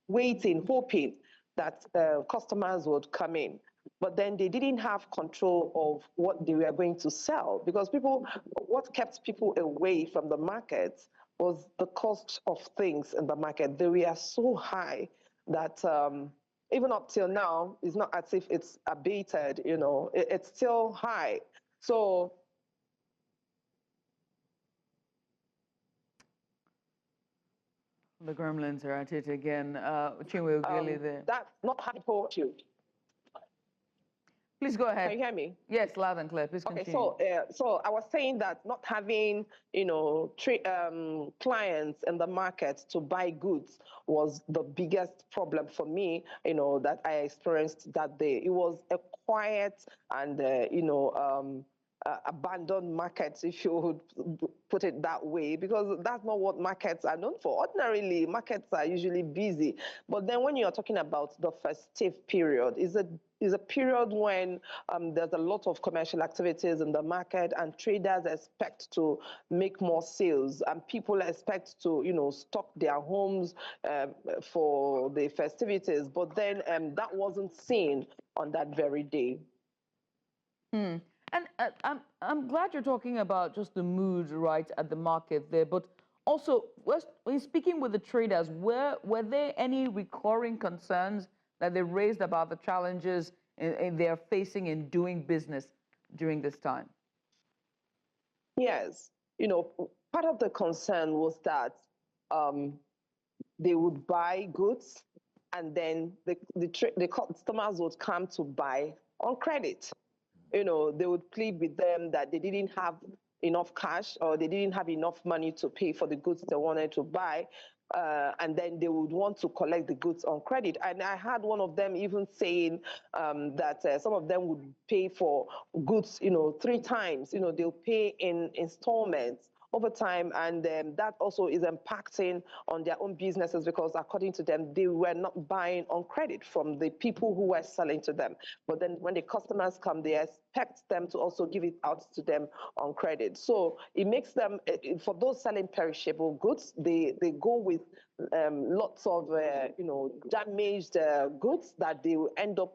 waiting, hoping that customers would come in. But then they didn't have control of what they were going to sell, because what kept people away from the markets was the cost of things in the market. They were so high that even up till now, it's not as if it's abated, it's still high. So the gremlins are at it again. Chinwe Ugele there. That's not how to you. Please go ahead. Can you hear me? Yes, loud and clear. Please continue. Okay, so I was saying that not having, clients in the market to buy goods was the biggest problem for me, that I experienced that day. It was a quiet and, abandoned markets, if you would put it that way, because that's not what markets are known for. Ordinarily, markets are usually busy. But then when you're talking about the festive period, is a period when there's a lot of commercial activities in the market and traders expect to make more sales and people expect to, stock their homes for the festivities. But then that wasn't seen on that very day. And I'm glad you're talking about just the mood right at the market there, but also when speaking with the traders, were there any recurring concerns that they raised about the challenges they're facing in doing business during this time? Yes, part of the concern was that they would buy goods and then the customers would come to buy on credit. They would plead with them that they didn't have enough cash or they didn't have enough money to pay for the goods they wanted to buy. And then they would want to collect the goods on credit. And I had one of them even saying that some of them would pay for goods, 3 times. They'll pay in installments over time, and that also is impacting on their own businesses because according to them, they were not buying on credit from the people who were selling to them. But then when the customers come, they expect them to also give it out to them on credit. So it makes them, for those selling perishable goods, they go with lots of, damaged goods that they will end up,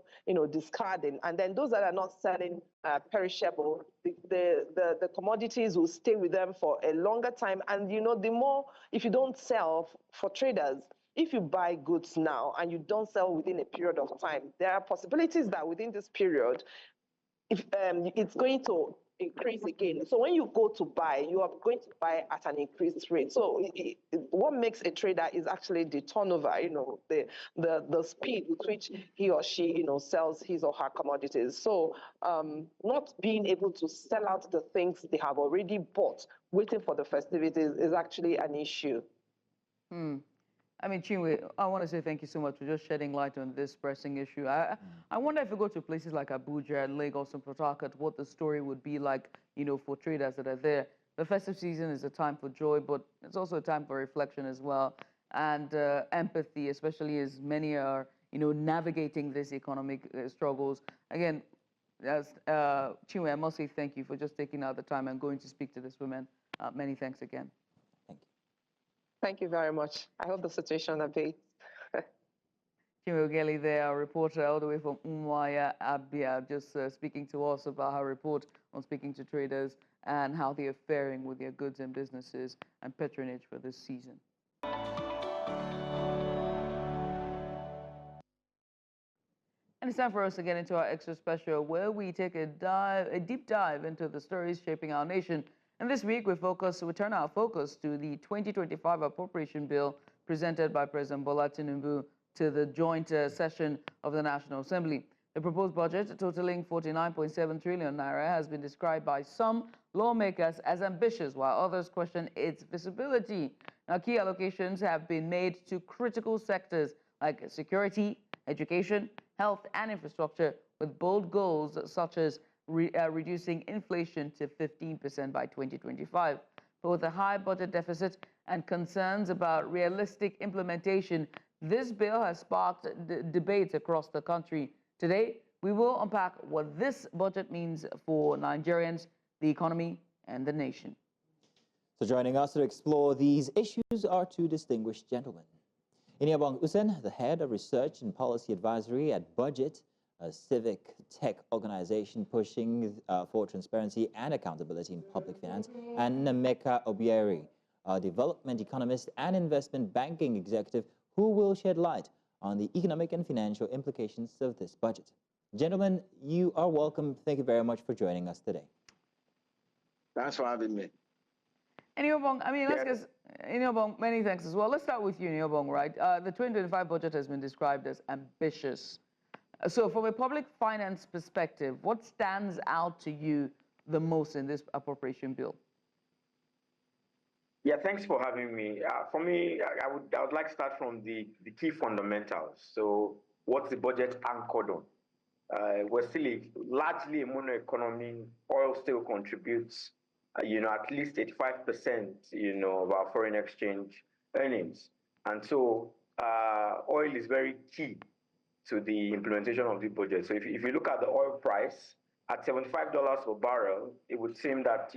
discarding. And then those that are not selling perishable, the commodities will stay with them for a longer time. And, the more, if you don't sell for traders, if you buy goods now and you don't sell within a period of time, there are possibilities that within this period, if it's going to increase again. So when you go to buy, you are going to buy at an increased rate. So what makes a trader is actually the turnover, the speed with which he or she, sells his or her commodities. So not being able to sell out the things they have already bought, waiting for the festivities is actually an issue. I mean, Chinwe, I want to say thank you so much for just shedding light on this pressing issue. I wonder if we go to places like Abuja, Lagos, and Port Harcourt, what the story would be like, for traders that are there. the festive season is a time for joy, but it's also a time for reflection as well, and empathy, especially as many are, navigating these economic struggles. Again, as Chinwe, I must say thank you for just taking out the time and going to speak to these women. Many thanks again. Thank you very much. I hope the situation abates. Chinwe Ogeli there, our reporter all the way from Umuahia, Abia, just speaking to us about her report on speaking to traders and how they are faring with their goods and businesses and patronage for this season. And it's time for us to get into our extra special, where we take a deep dive into the stories shaping our nation. And this week we turn our focus to the 2025 Appropriation Bill presented by President Bola Tinubu to the joint session of the National Assembly. The proposed budget, totaling 49.7 trillion naira, has been described by some lawmakers as ambitious, while others question its feasibility. Now, key allocations have been made to critical sectors like security, education, health, and infrastructure, with bold goals such as reducing inflation to 15% by 2025. But with a high budget deficit and concerns about realistic implementation, this bill has sparked debates across the country. Today, we will unpack what this budget means for Nigerians, the economy, and the nation. So joining us to explore these issues are two distinguished gentlemen. Inibong Usen, the head of research and policy advisory at Budget, a civic tech organization pushing for transparency and accountability in public finance, and Nnaemeka Obiaraeri, a development economist and investment banking executive who will shed light on the economic and financial implications of this budget. Gentlemen, you are welcome. Thank you very much for joining us today. Thanks for having me. Inibong, Inibong, many thanks as well. Let's start with you, Inibong, right? The 2025 budget has been described as ambitious. So from a public finance perspective, what stands out to you the most in this appropriation bill? Yeah, thanks for having me. For me, I would like to start from the key fundamentals. So what's the budget anchored on? We're still largely a mono economy. Oil still contributes, at least 85%, of our foreign exchange earnings. And so oil is very key to the implementation of the budget. So if you look at the oil price at $75 per barrel, it would seem that,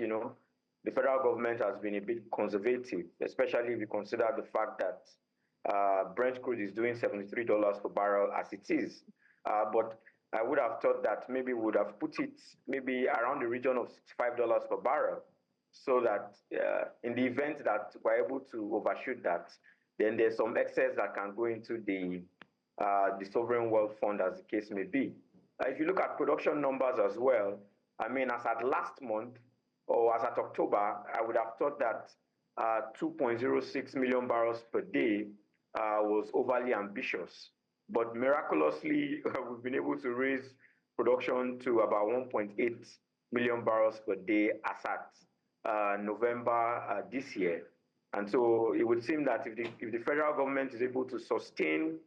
the federal government has been a bit conservative, especially if you consider the fact that Brent crude is doing $73 per barrel as it is. But I would have thought that maybe we would have put it maybe around the region of $65 per barrel, so that in the event that we're able to overshoot that, then there's some excess that can go into the sovereign wealth fund, as the case may be. If you look at production numbers as well, as at last month, or as at October, I would have thought that 2.06 million barrels per day was overly ambitious. But miraculously, we've been able to raise production to about 1.8 million barrels per day as at November this year. And so it would seem that if the federal government is able to sustain,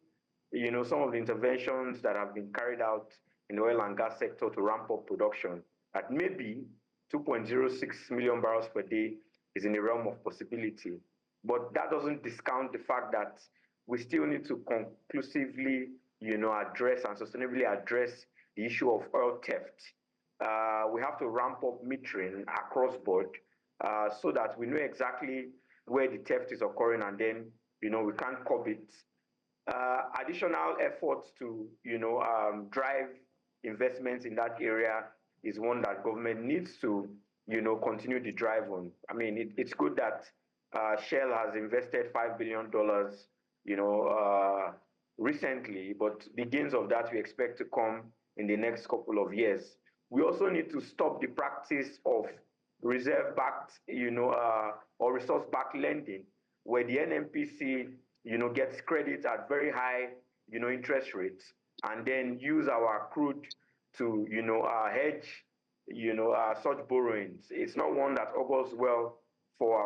some of the interventions that have been carried out in the oil and gas sector to ramp up production, that maybe 2.06 million barrels per day is in the realm of possibility. But that doesn't discount the fact that we still need to conclusively, address and sustainably address the issue of oil theft. We have to ramp up metering across board so that we know exactly where the theft is occurring, and then, we can't curb it. Additional efforts to, drive investments in that area is one that government needs to, continue the drive on. It's good that Shell has invested $5 billion, recently, but the gains of that we expect to come in the next couple of years. We also need to stop the practice of reserve-backed, or resource-backed lending, where the NNPC, gets credit at very high, interest rates, and then use our crude to, hedge, such borrowings. It's not one that augurs well for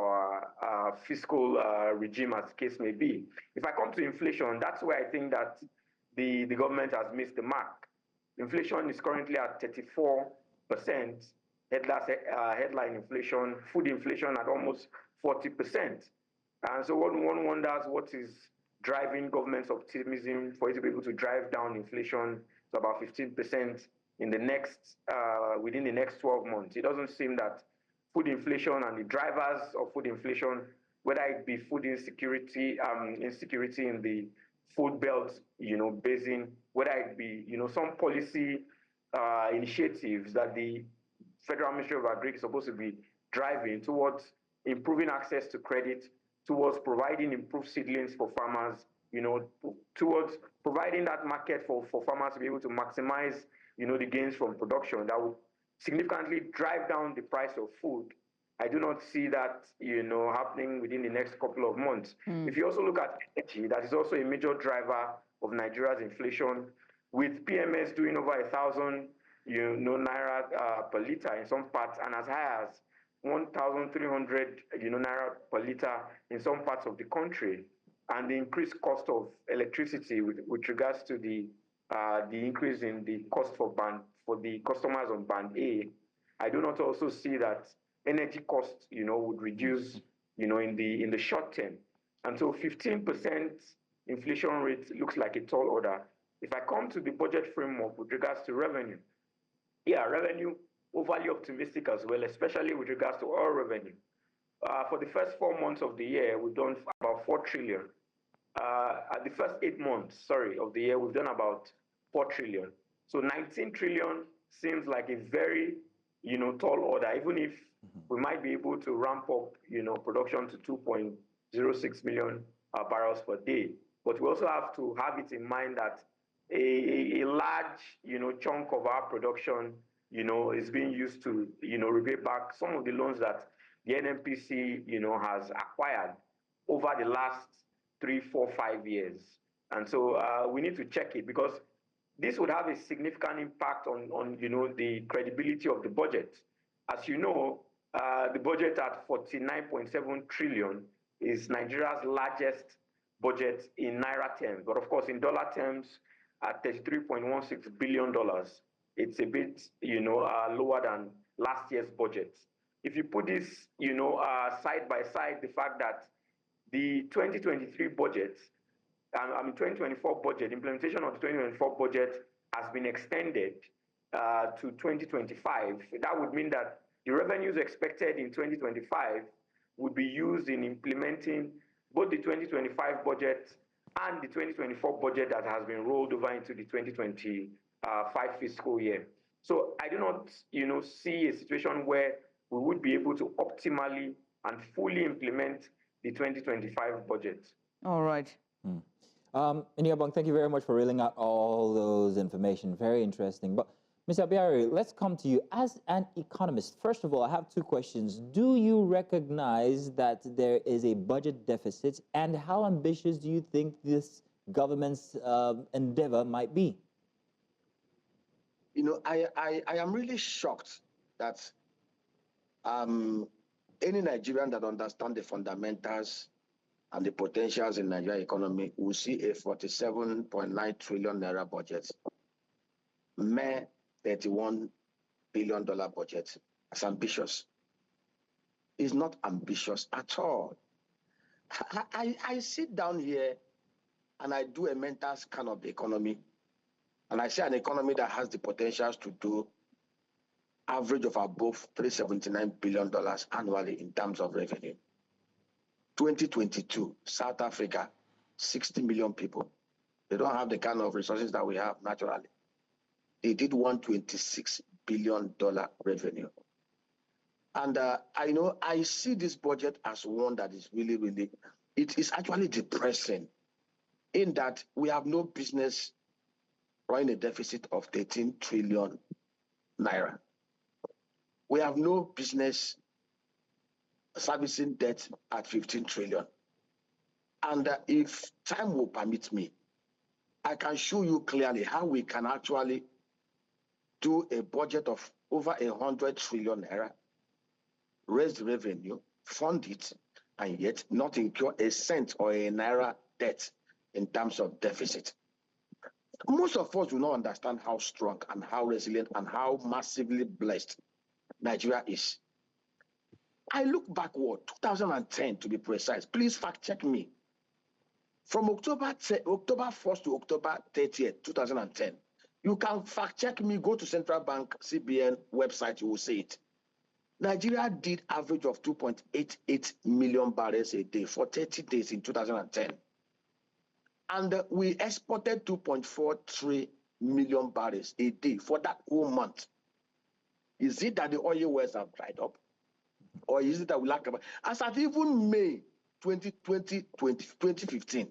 our fiscal regime, as the case may be. If I come to inflation, that's where I think that the government has missed the mark. Inflation is currently at 34%, headline inflation, food inflation at almost 40%. And so one wonders what is driving government's optimism for it to be able to drive down inflation to about 15% in the within the next 12 months. It doesn't seem that food inflation and the drivers of food inflation, whether it be food insecurity, insecurity in the food belt, basin, whether it be, some policy initiatives that the Federal Ministry of Agri is supposed to be driving towards improving access to credit, towards providing improved seedlings for farmers, towards providing that market for farmers to be able to maximize, the gains from production that would significantly drive down the price of food. I do not see that, happening within the next couple of months. If you also look at energy, that is also a major driver of Nigeria's inflation, with PMS doing over 1,000, naira per liter in some parts, and as high as 1,300, naira per liter in some parts of the country, and the increased cost of electricity with regards to the increase in the cost for the customers on band A. I do not also see that energy costs, would reduce, in the short term. And so 15% inflation rate looks like a tall order. If I come to the budget framework with regards to revenue, revenue overly optimistic as well, especially with regards to oil revenue. For the first 4 months of the year, we've done about 4 trillion. At the first 8 months, of the year, we've done about 4 trillion. So 19 trillion seems like a very, tall order, even if we might be able to ramp up, production to 2.06 million barrels per day. But we also have to have it in mind that a large, chunk of our production, is being used to, repay back some of the loans that the NNPC, has acquired over the last 3, 4, 5 years. And so we need to check it, because this would have a significant impact on the credibility of the budget. As you know, the budget at 49.7 trillion is Nigeria's largest budget in naira terms, but of course in dollar terms at $33.16 billion, it's a bit lower than last year's budget. If you put this side by side, the fact that the 2023 budget, 2024 budget, implementation of the 2024 budget has been extended to 2025, that would mean that the revenues expected in 2025 would be used in implementing both the 2025 budget and the 2024 budget that has been rolled over into the 2025 fiscal year. So I do not, see a situation where we would be able to optimally and fully implement the 2025 budget. All right. Inibong, thank you very much for reeling out all those information. Very interesting. But Mr. Obiaraeri, let's come to you. As an economist, first of all, I have 2 questions. Do you recognize that there is a budget deficit, and how ambitious do you think this government's endeavor might be? I am really shocked that any Nigerian that understands the fundamentals and the potentials in Nigerian economy will see a 47.9 trillion naira budget, mere $31 billion budget as ambitious. It's not ambitious at all. I sit down here and I do a mental scan of the economy, and I see an economy that has the potentials to do average of above $379 billion annually in terms of revenue. 2022, South Africa, 60 million people. They don't have the kind of resources that we have naturally. They did $126 billion revenue. And I see this budget as one that is really, it is actually depressing, in that we have no business running a deficit of 13 trillion naira. We have no business servicing debt at 15 trillion. And if time will permit me, I can show you clearly how we can actually do a budget of over 100 trillion naira, raise the revenue, fund it, and yet not incur a cent or a naira debt in terms of deficit. Most of us do not understand how strong and how resilient and how massively blessed Nigeria is. I look backward, 2010 to be precise. Please fact check me. From October 1st to October 30th, 2010. You can fact check me, go to Central Bank, CBN website, you will see it. Nigeria did average of 2.88 million barrels a day for 30 days in 2010. And we exported 2.43 million barrels a day for that whole month. Is it that the oil wells have dried up? Or is it that we lack of? As at even May 2015,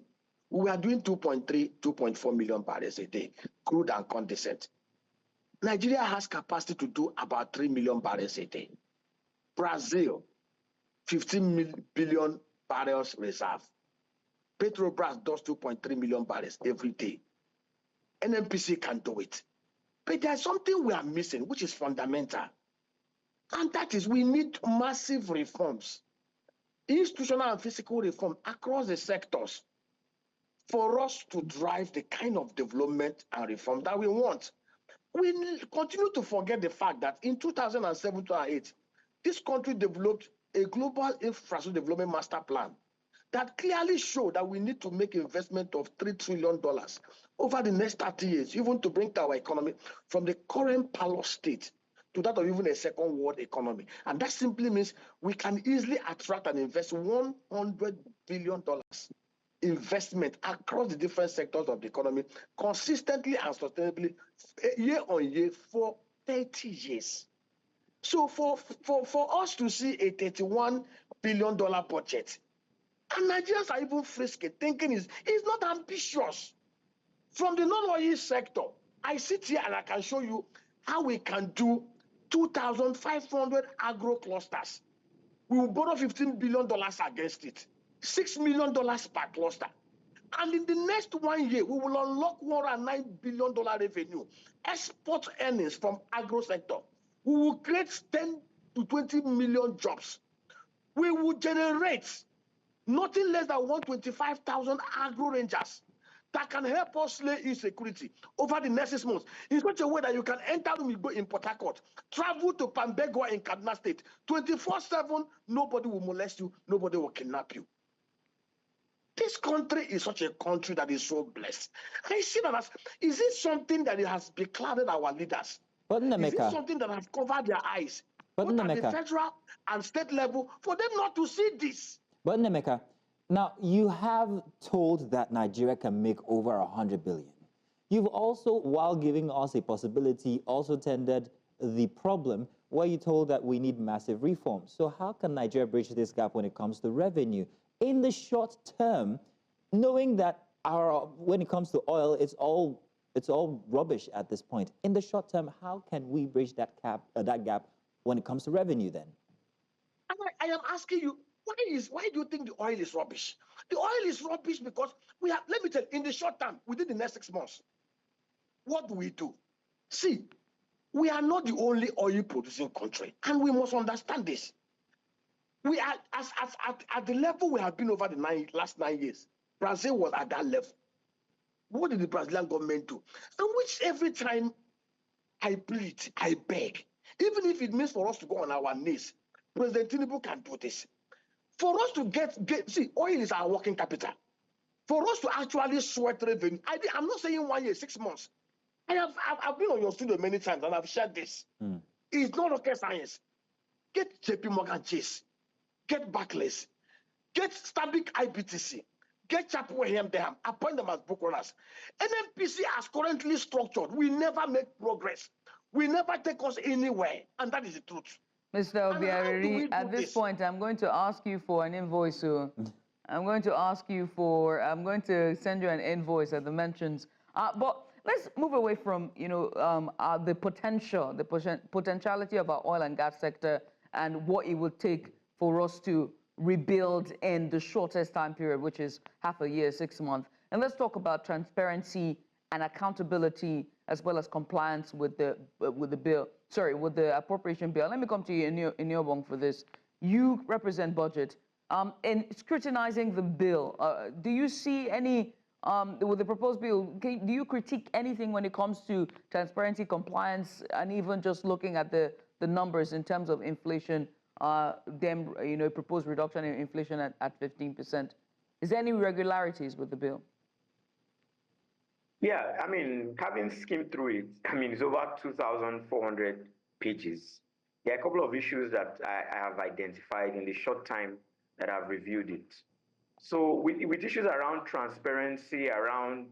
we were doing 2.4 million barrels a day, crude and condensate. Nigeria has capacity to do about 3 million barrels a day. Brazil, 15 billion barrels reserve. Petrobras does 2.3 million barrels every day. NNPC can do it. But there's something we are missing, which is fundamental. And that is we need massive reforms, institutional and physical reform across the sectors for us to drive the kind of development and reform that we want. We continue to forget the fact that in 2007-2008, this country developed a global infrastructure development master plan that clearly showed that we need to make investment of $3 trillion over the next 30 years, even to bring our economy from the current parlor state to that of even a second world economy. And that simply means we can easily attract and invest $100 billion investment across the different sectors of the economy consistently and sustainably year on year for 30 years. So for us to see a $31 billion budget, and Nigerians are even frisky, thinking it's not ambitious. From the non-oil sector, I sit here and I can show you how we can do 2,500 agro clusters. We will borrow $15 billion against it, $6 million per cluster. And in the next 1 year, we will unlock $109 billion revenue, export earnings from agro sector. We will create 10 to 20 million jobs. We will generate nothing less than 125,000 agro rangers that can help us slay insecurity over the next 6 months in such a way that you can enter Umigbo in Port Harcourt, travel to Pambegwa in Kaduna State, 24/7, nobody will molest you, nobody will kidnap you. This country is such a country that is so blessed. I see that as, is it something that it has beclouded our leaders? But Is it something that has covered their eyes, both at the federal and state level, for them not to see this? But Nnaemeka, now you have told that Nigeria can make over 100 billion. You've also, while giving us a possibility, also tendered the problem where you told that we need massive reforms. So how can Nigeria bridge this gap when it comes to revenue? In the short term, knowing that when it comes to oil, it's all rubbish at this point. In the short term, how can we bridge that gap when it comes to revenue then? And I am asking you, why do you think the oil is rubbish? The oil is rubbish because we have, let me tell you, in the short term, within the next 6 months, what do? See, we are not the only oil producing country, and we must understand this. We are at the level we have been over the last 9 years. Brazil was at that level. What did the Brazilian government do? And which every time I plead, I beg, even if it means for us to go on our knees, President Tinubu can do this. For us to see, oil is our working capital. For us to actually sweat revenue, I'm not saying 1 year, 6 months. I've been on your studio many times and I've shared this. It's not rocket science. Get JP Morgan Chase, get Barclays, get Stabik IBTC, get Chapel Deham, appoint them as book runners. NNPC as currently structured, we never make progress. We never take us anywhere, and that is the truth. Mr. Obiaraeri, at this point, I'm going to ask you for an invoice. So I'm going to send you an invoice at the mentions. But let's move away from, the potentiality of our oil and gas sector and what it would take for us to rebuild in the shortest time period, which is half a year, 6 months. And let's talk about transparency and accountability, as well as compliance with the appropriation bill. Let me come to you, Inibong, for this. You represent budget. In scrutinizing the bill, do you see any, with the proposed bill, do you critique anything when it comes to transparency, compliance, and even just looking at the the numbers in terms of inflation, them, proposed reduction in inflation at 15%. Is there any irregularities with the bill? Yeah, I mean, having skimmed through it, I mean, it's over 2,400 pages. There are a couple of issues that I have identified in the short time that I've reviewed it. So with issues around transparency, around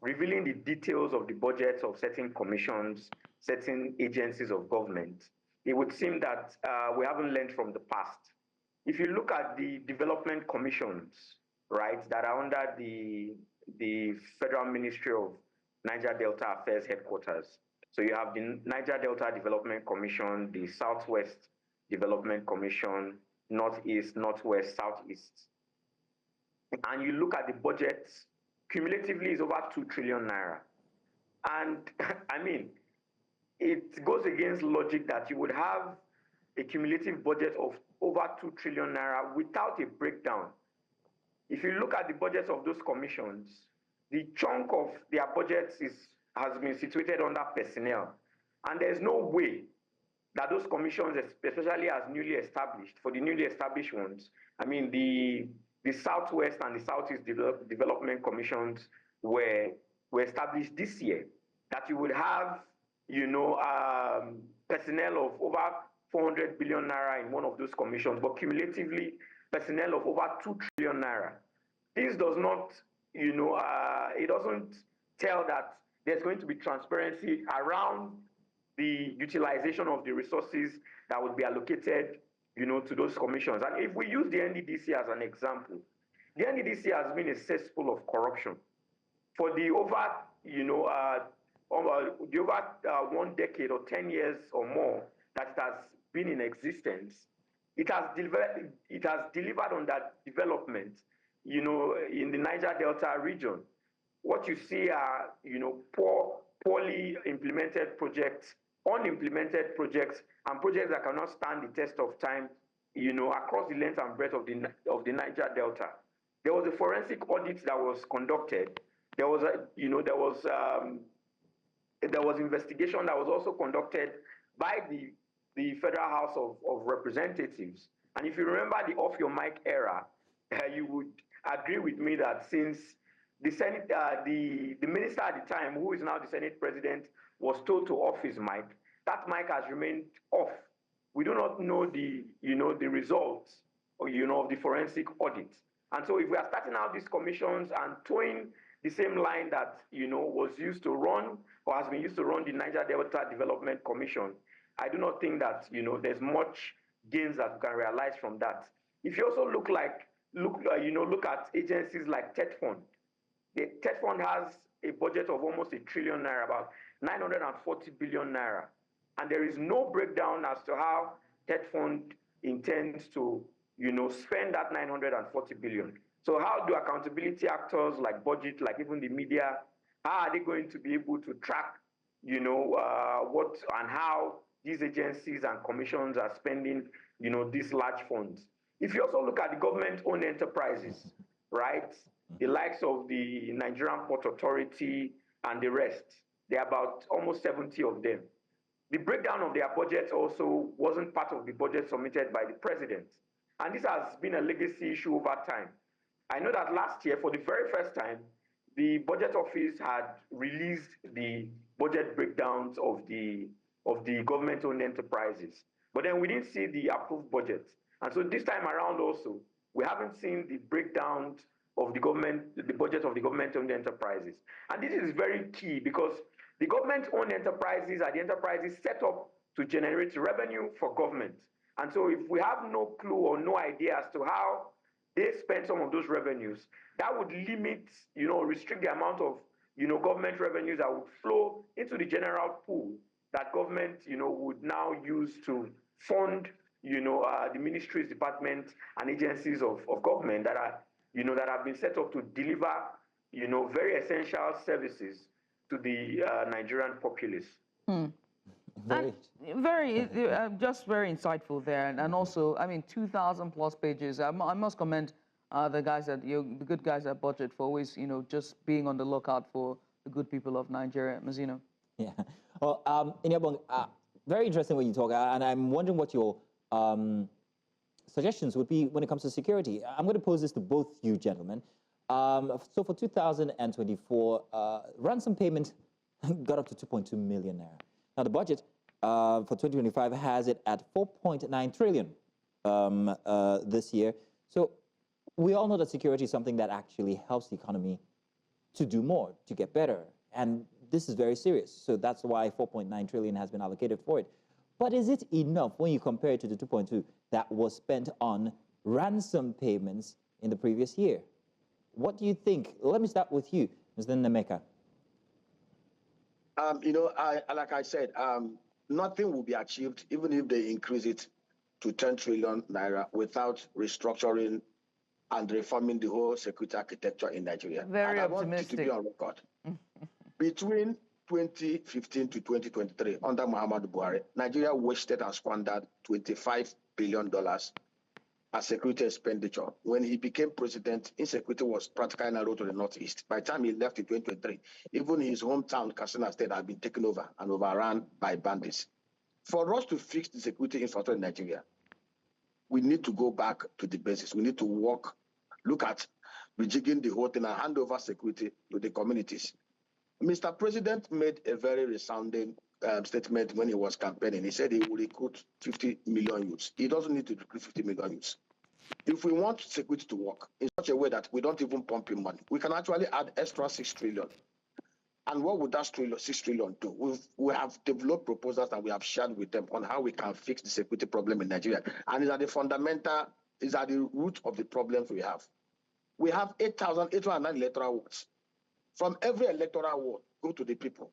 revealing the details of the budgets of certain commissions, certain agencies of government, it would seem that we haven't learned from the past. If you look at the development commissions, right, that are under the Federal Ministry of Niger Delta Affairs headquarters. So you have the Niger Delta Development Commission, the Southwest Development Commission, Northeast, Northwest, Southeast. And you look at the budgets, cumulatively is over 2 trillion naira. And I mean, it goes against logic that you would have a cumulative budget of over 2 trillion naira without a breakdown. If you look at the budgets of those commissions, the chunk of their budgets has been situated under personnel. And there's no way that those commissions, especially as newly established, for the newly established ones, I mean, the Southwest and the Southeast Development Commissions were established this year, that you would have, personnel of over 400 billion naira in one of those commissions, but cumulatively, personnel of over 2 trillion naira. This does not, it doesn't tell that there's going to be transparency around the utilization of the resources that would be allocated, to those commissions. And if we use the NDDC as an example, the NDDC has been a cesspool of corruption for the over, 1 decade or 10 years or more that it has been in existence. It has delivered on that development, in the Niger Delta region. What you see are, poorly implemented projects, unimplemented projects, and projects that cannot stand the test of time, across the length and breadth of the Niger Delta. There was a forensic audit that was conducted. There was investigation that was also conducted by the Federal House of Representatives. And if you remember the off your mic era, you would agree with me that since the Senate, the minister at the time, who is now the Senate president, was told to off his mic, that mic has remained off. We do not know the results, of the forensic audit. And so if we are starting out these commissions and towing the same line that, was used to run or has been used to run the Niger Delta Development Commission, I do not think that, there's much gains that we can realize from that. If you also look at agencies like TETFund, the TETFund has a budget of almost 1 trillion naira, about 940 billion naira. And there is no breakdown as to how TETFund intends to, spend that 940 billion. So how do accountability actors like budget, like even the media, how are they going to be able to track, what and how these agencies and commissions are spending, these large funds? If you also look at the government-owned enterprises, right, the likes of the Nigerian Port Authority and the rest, there are about almost 70 of them. The breakdown of their budgets also wasn't part of the budget submitted by the president. And this has been a legacy issue over time. I know that last year, for the very first time, the Budget Office had released the budget breakdowns of the government-owned enterprises. But then we didn't see the approved budget. And so this time around also, we haven't seen the breakdown of the budget of the government-owned enterprises. And this is very key because the government-owned enterprises are the enterprises set up to generate revenue for government. And so if we have no clue or no idea as to how they spend some of those revenues, that would limit, restrict the amount of, government revenues that would flow into the general pool that government, would now use to fund, the ministries, departments, and agencies of government that are, that have been set up to deliver, very essential services to the Nigerian populace. Just very insightful there, and also, I mean, 2,000 plus pages. I must commend the guys the good guys at Budget for always, just being on the lookout for the good people of Nigeria, Mazino. Yeah. Well, Inibong, very interesting when you talk, and I'm wondering what your suggestions would be when it comes to security. I'm going to pose this to both you gentlemen. So for 2024, ransom payment got up to 2.2 million naira. Now the budget for 2025 has it at 4.9 trillion this year. So we all know that security is something that actually helps the economy to do more, to get better. And this is very serious. So that's why 4.9 trillion has been allocated for it. But is it enough when you compare it to the 2.2 that was spent on ransom payments in the previous year? What do you think? Let me start with you, Mr. Nnaemeka. Like I said, nothing will be achieved even if they increase it to 10 trillion naira without restructuring and reforming the whole security architecture in Nigeria. Very and optimistic. I want it to be on record. Between 2015 to 2023, under Muhammadu Buhari, Nigeria wasted and squandered $25 billion as security expenditure. When he became president, insecurity was practically narrowed to the northeast. By the time he left in 2023, even his hometown, Katsina State, had been taken over and overrun by bandits. For us to fix the security infrastructure in Nigeria, we need to go back to the basics. We need to look at rejigging the whole thing and hand over security to the communities. Mr. President made a very resounding statement when he was campaigning. He said he will recruit 50 million youths. He doesn't need to recruit 50 million youths. If we want security to work in such a way that we don't even pump in money, we can actually add extra 6 trillion. And what would that 6 trillion do? We have developed proposals that we have shared with them on how we can fix the security problem in Nigeria. And it's at the root of the problems we have. We have 8,809 electoral wards. From every electoral ward, go to the people,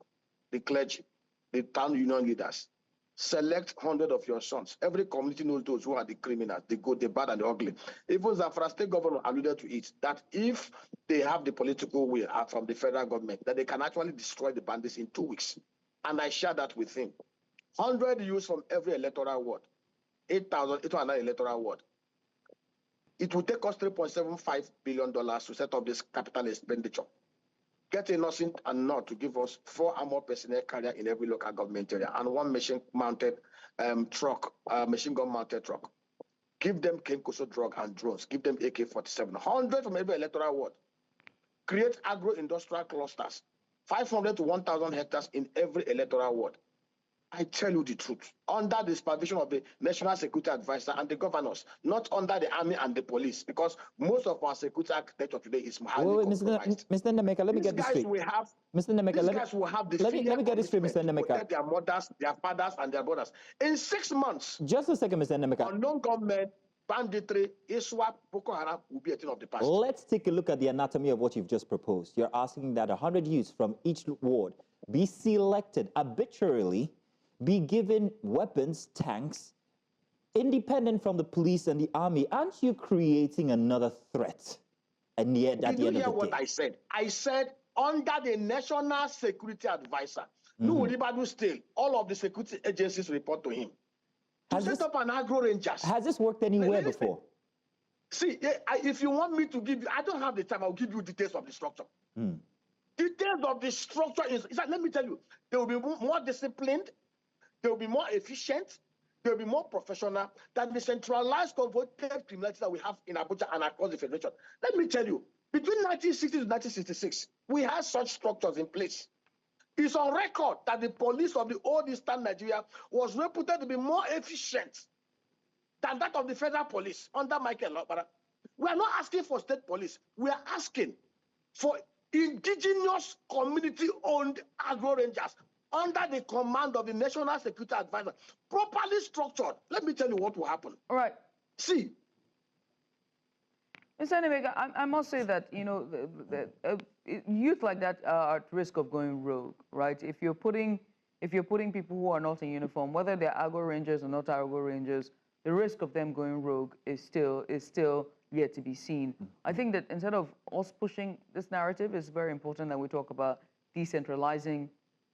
the clergy, the town union leaders. Select 100 of your sons. Every community knows those who are the criminals, the good, the bad, and the ugly. Even Zamfara State governor alluded to it, that if they have the political will from the federal government, that they can actually destroy the bandits in 2 weeks. And I share that with him. 100 youths from every electoral ward, 8,809 electoral ward. It will take us $3.75 billion to set up this capital expenditure. Get a nursing and not to give us 4 armored personnel carrier in every local government area and 1 machine-mounted truck, machine gun-mounted truck. Give them Kenkoso drug and drones. Give them AK-47. 100 from every electoral ward. Create agro-industrial clusters. 500 to 1,000 hectares in every electoral ward. I tell you the truth, under the supervision of the National Security Advisor and the governors, not under the army and the police, because most of our security architecture today is highly compromised. Mr. Nnaemeka, let me get this straight. Mr. Nnaemeka, these guys will have the let me get this straight, Mr. Nnaemeka. Protect their mothers, their fathers, and their brothers. In 6 months, just a second, Mr. Nnaemeka. Unknown government, banditry, ISWAP, Boko Haram will be a thing of the past. Let's take a look at the anatomy of what you've just proposed. You're asking that 100 youths from each ward be selected arbitrarily, be given weapons, tanks, independent from the police and the army. Aren't you creating another threat? And yet, at the end of the day... Did you hear what I said? I said, under the National Security Advisor, Nuhu still, all of the security agencies report to him. To set up an agro rangers. Has this worked anywhere before? See, if you want me to give you... I don't have the time. I'll give you details of the structure. Details of the structure is... Let me tell you, they will be more disciplined. They will be more efficient, they will be more professional than the centralized convoluted criminality that we have in Abuja and across the Federation. Let me tell you, between 1960 to 1966, we had such structures in place. It's on record that the police of the old Eastern Nigeria was reputed to be more efficient than that of the federal police under Michael Lopara. We are not asking for state police. We are asking for indigenous community-owned agro rangers under the command of the National Security Advisor, properly structured. Let me tell you what will happen. All right. See. Mr. Nnaemeka, I must say that, youth like that are at risk of going rogue, right? If you're putting people who are not in uniform, whether they're agro rangers or not agro rangers, the risk of them going rogue is still yet to be seen. I think that instead of us pushing this narrative, it's very important that we talk about decentralizing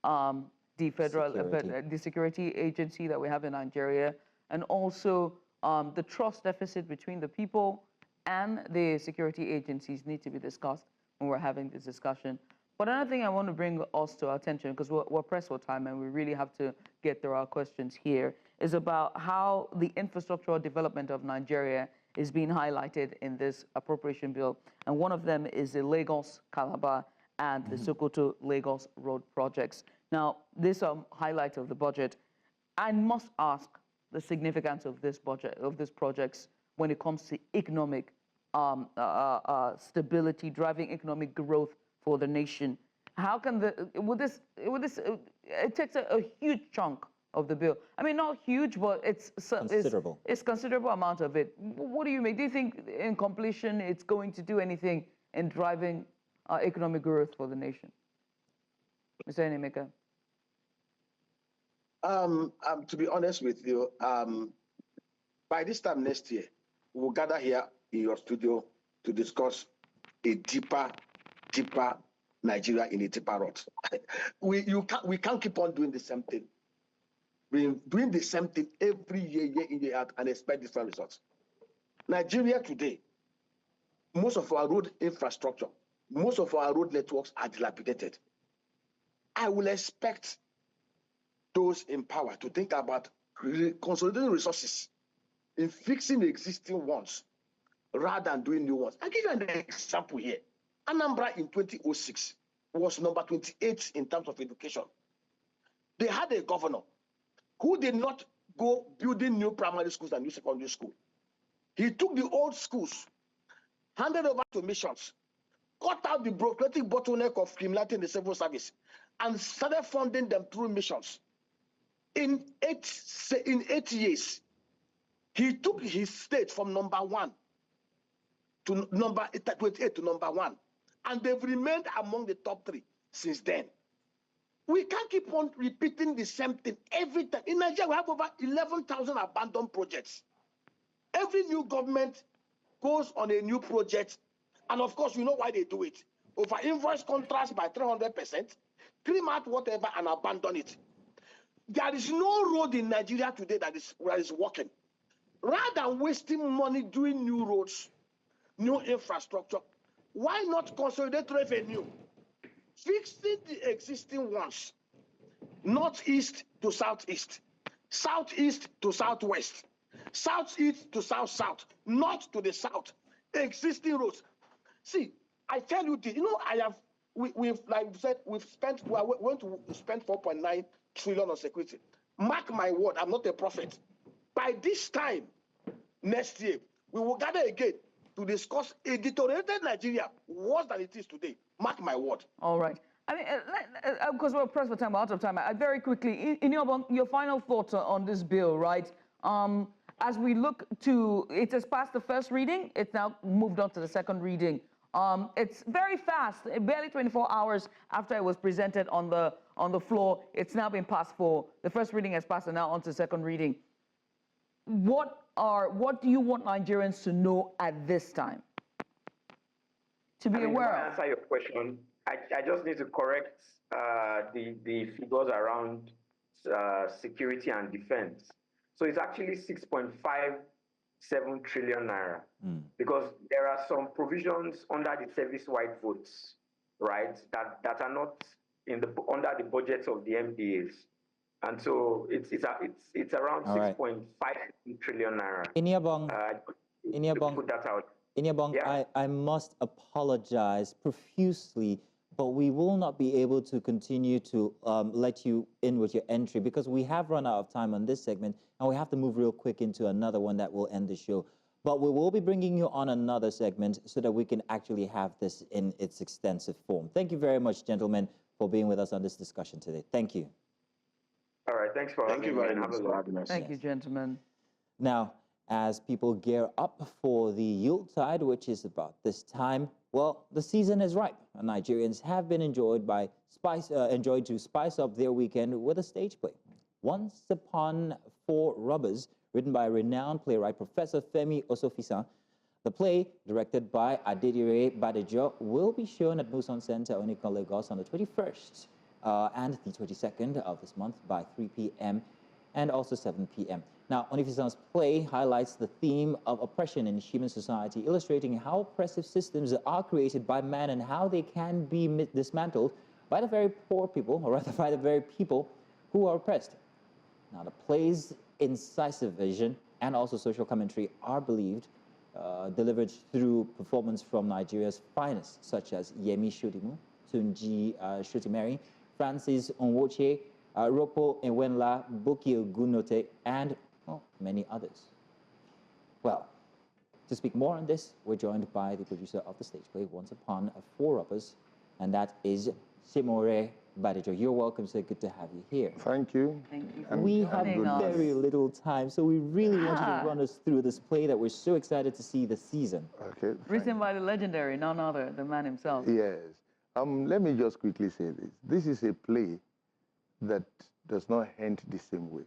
the federal, the security agency that we have in Nigeria, and also the trust deficit between the people and the security agencies need to be discussed when we're having this discussion. But another thing I want to bring us to our attention, because we're pressed for time and we really have to get through our questions here, is about how the infrastructural development of Nigeria is being highlighted in this appropriation bill. And one of them is the Lagos-Calabar and the Sokoto-Lagos road projects. Now, this highlight of the budget, I must ask the significance of this budget, of these projects, when it comes to economic stability, driving economic growth for the nation. How can it takes a huge chunk of the bill. I mean, not huge, but it's considerable. It's considerable amount of it. What do you make? Do you think in completion it's going to do anything in driving economic growth for the nation? Mr. Nnaemeka. To be honest with you, by this time next year, we'll gather here in your studio to discuss a deeper Nigeria in a deeper rut. We can't keep on doing the same thing. We're doing the same thing every year in, year out, and expect different results. Nigeria today, most of our road infrastructure, most of our road networks are dilapidated. I will expect those in power to think about consolidating resources in fixing the existing ones rather than doing new ones. I'll give you an example here. Anambra in 2006 was number 28 in terms of education. They had a governor who did not go building new primary schools and new secondary schools. He took the old schools, handed over to missions, cut out the bureaucratic bottleneck of criminality in the civil service, and started funding them through missions. In 8 years, he took his state from number 1 to number 28 to number 1, and they've remained among the top 3 since then. We can't keep on repeating the same thing every time. In Nigeria, we have over 11,000 abandoned projects. Every new government goes on a new project, and of course, you know why they do it. Over invoice contracts by 300%, trim out whatever and abandon it. There is no road in Nigeria today that is working. Rather than wasting money doing new roads, new infrastructure, why not consolidate revenue? Fixing the existing ones, northeast to southeast, southeast to southwest, southeast to south-south, north to the south, existing roads. See, I tell you this, we've like said, we're going to spend 4.9 trillion on security. Mark my word, I'm not a prophet. By this time next year, we will gather again to discuss a deteriorated Nigeria worse than it is today. Mark my word. All right. I mean, because we're pressed for time, we're out of time. Very quickly, Inibong, your final thoughts on this bill, right? As we look to, it has passed the first reading. It's now moved on to the second reading. It's very fast. Barely 24 hours after it was presented on the floor, it's now been passed for the first reading has passed, and now on to the second reading. What do you want Nigerians to know at this time? To be aware of? To answer your question, I just need to correct the figures around security and defense. So it's actually 6.57 trillion naira, because there are some provisions under the service-wide votes, right, that are not under the budgets of the MDAs. And so it's around 6.5 trillion naira. Inibong, put that out. Inibong, yeah. I must apologize profusely, but we will not be able to continue to let you in with your entry because we have run out of time on this segment, and we have to move real quick into another one that will end the show. But we will be bringing you on another segment so that we can actually have this in its extensive form. Thank you very much, gentlemen, for being with us on this discussion today. Thank you. All right, thanks for having me. Thank you, gentlemen. Now, as people gear up for the Yuletide, which is about this time, well, the season is ripe. Nigerians have been enjoyed to spice up their weekend with a stage play. Once Upon Four Rubbers, written by renowned playwright Professor Femi Osofisan. The play, directed by Adediire Badejo, will be shown at Muson Center, Onikan, Lagos on the 21st and the 22nd of this month by 3 p.m. and also 7 p.m. Now, Onifisan's play highlights the theme of oppression in human society, illustrating how oppressive systems are created by man and how they can be dismantled by the very poor people, or rather by the very people who are oppressed. Now, the play's incisive vision and also social commentary are believed delivered through performance from Nigeria's finest, such as Yemi Shodimu, Tunji Shotimeri, Francis Onwoche, Ropo Enwenla, Buki Ogunote, and many others. Well, to speak more on this, we're joined by the producer of the stage play, Once Upon Four Robbers, and that is Simore Badejo. You're welcome, sir. Good to have you here. Thank you. Thank you. We have very little time, so we really want you to run us through this play that we're so excited to see this season. Okay. Written by the legendary, none other, the man himself. Yes. Let me just quickly say this. This is a play that does not end the same way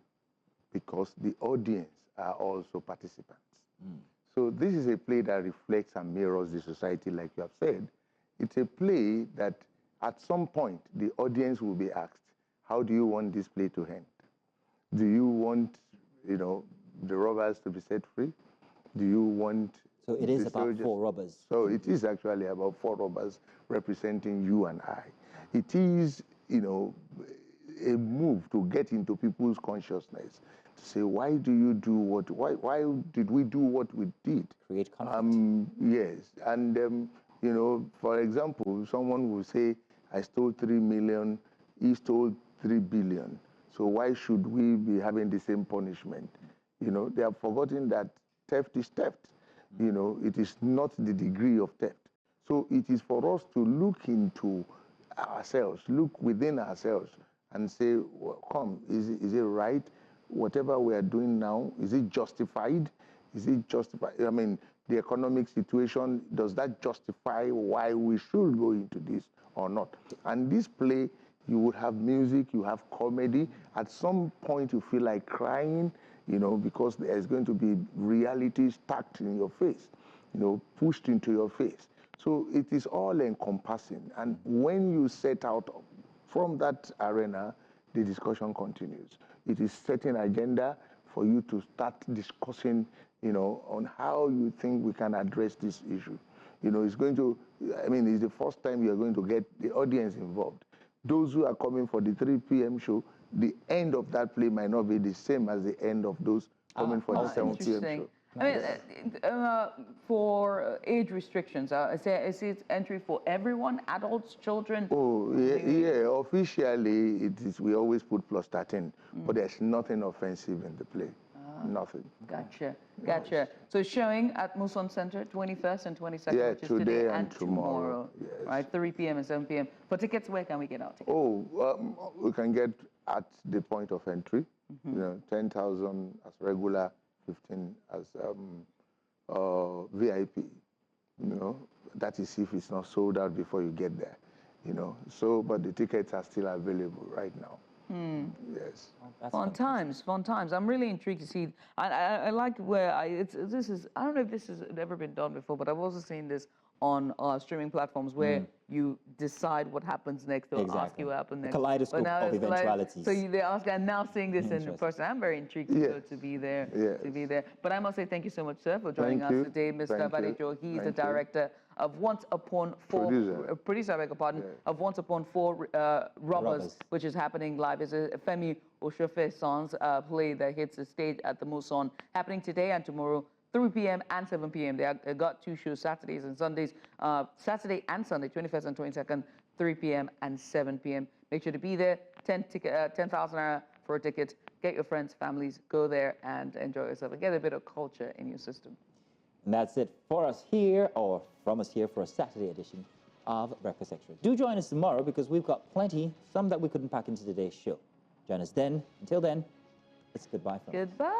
because the audience are also participants. So this is a play that reflects and mirrors the society, like you have said. It's a play that at some point the audience will be asked, how do you want this play to end? Do you want, the robbers to be set free? Do you want... So it is about four robbers. So it is actually about four robbers representing you and I. It is, a move to get into people's consciousness, to say, why do you do what, why did we do what we did? Create conflict. Yes, and, for example, someone will say, I stole 3 million, he stole 3 billion, so why should we be having the same punishment? They have forgotten that theft is theft. It is not the degree of theft. So it is for us to look into ourselves, look within ourselves, and say, well, come, is it right? Whatever we are doing now, is it justified? Is it justified? I mean, the economic situation, does that justify why we should go into this or not? And this play, you would have music, you have comedy. At some point, you feel like crying, because there's going to be reality stacked in your face, pushed into your face. So it is all encompassing. And when you set out from that arena, the discussion continues. It is setting agenda for you to start discussing, on how you think we can address this issue. It's going to, it's the first time you're going to get the audience involved. Those who are coming for the 3 p.m. show, the end of that play might not be the same as the end of those coming for the 7 p.m. show. For age restrictions, is it entry for everyone, adults, children? Oh, yeah, officially it is, we always put +13, but there's nothing offensive in the play, nothing. Gotcha. So showing at Muson Center, 21st and 22nd, yeah, which is today and tomorrow. Yes. Right, 3 p.m. and 7 p.m. For tickets, where can we get our tickets? We can get at the point of entry, 10,000 as regular, 15 as VIP, that is if it's not sold out before you get there, but the tickets are still available right now. Yes. Fun times. I'm really intrigued to see. I like where I don't know if this has ever been done before, but I've also seen this on streaming platforms where you decide what happens next. They'll ask you what happened next. A kaleidoscope of eventualities. So they ask, and now seeing this in person, I'm very intrigued to be there. To be there. But I must say thank you so much, sir, for joining us today, Mr. Badejo. He's the director of Once Upon Four, producer, I beg your pardon, of Once Upon Four Robbers, which is happening live. It's a Femi Oshofe-san's play that hits the stage at the Muson, happening today and tomorrow, 3 p.m. and 7 p.m. They got 2 shows, Saturdays and Sundays. Saturday and Sunday, 21st and 22nd, 3 p.m. and 7 p.m. Make sure to be there. 10,000 naira for a ticket. Get your friends, families, go there and enjoy yourself and get a bit of culture in your system. And that's it for us here, or from us here, for a Saturday edition of Breakfast Extra. Do join us tomorrow because we've got plenty, some that we couldn't pack into today's show. Join us then. Until then, it's goodbye from us. Goodbye.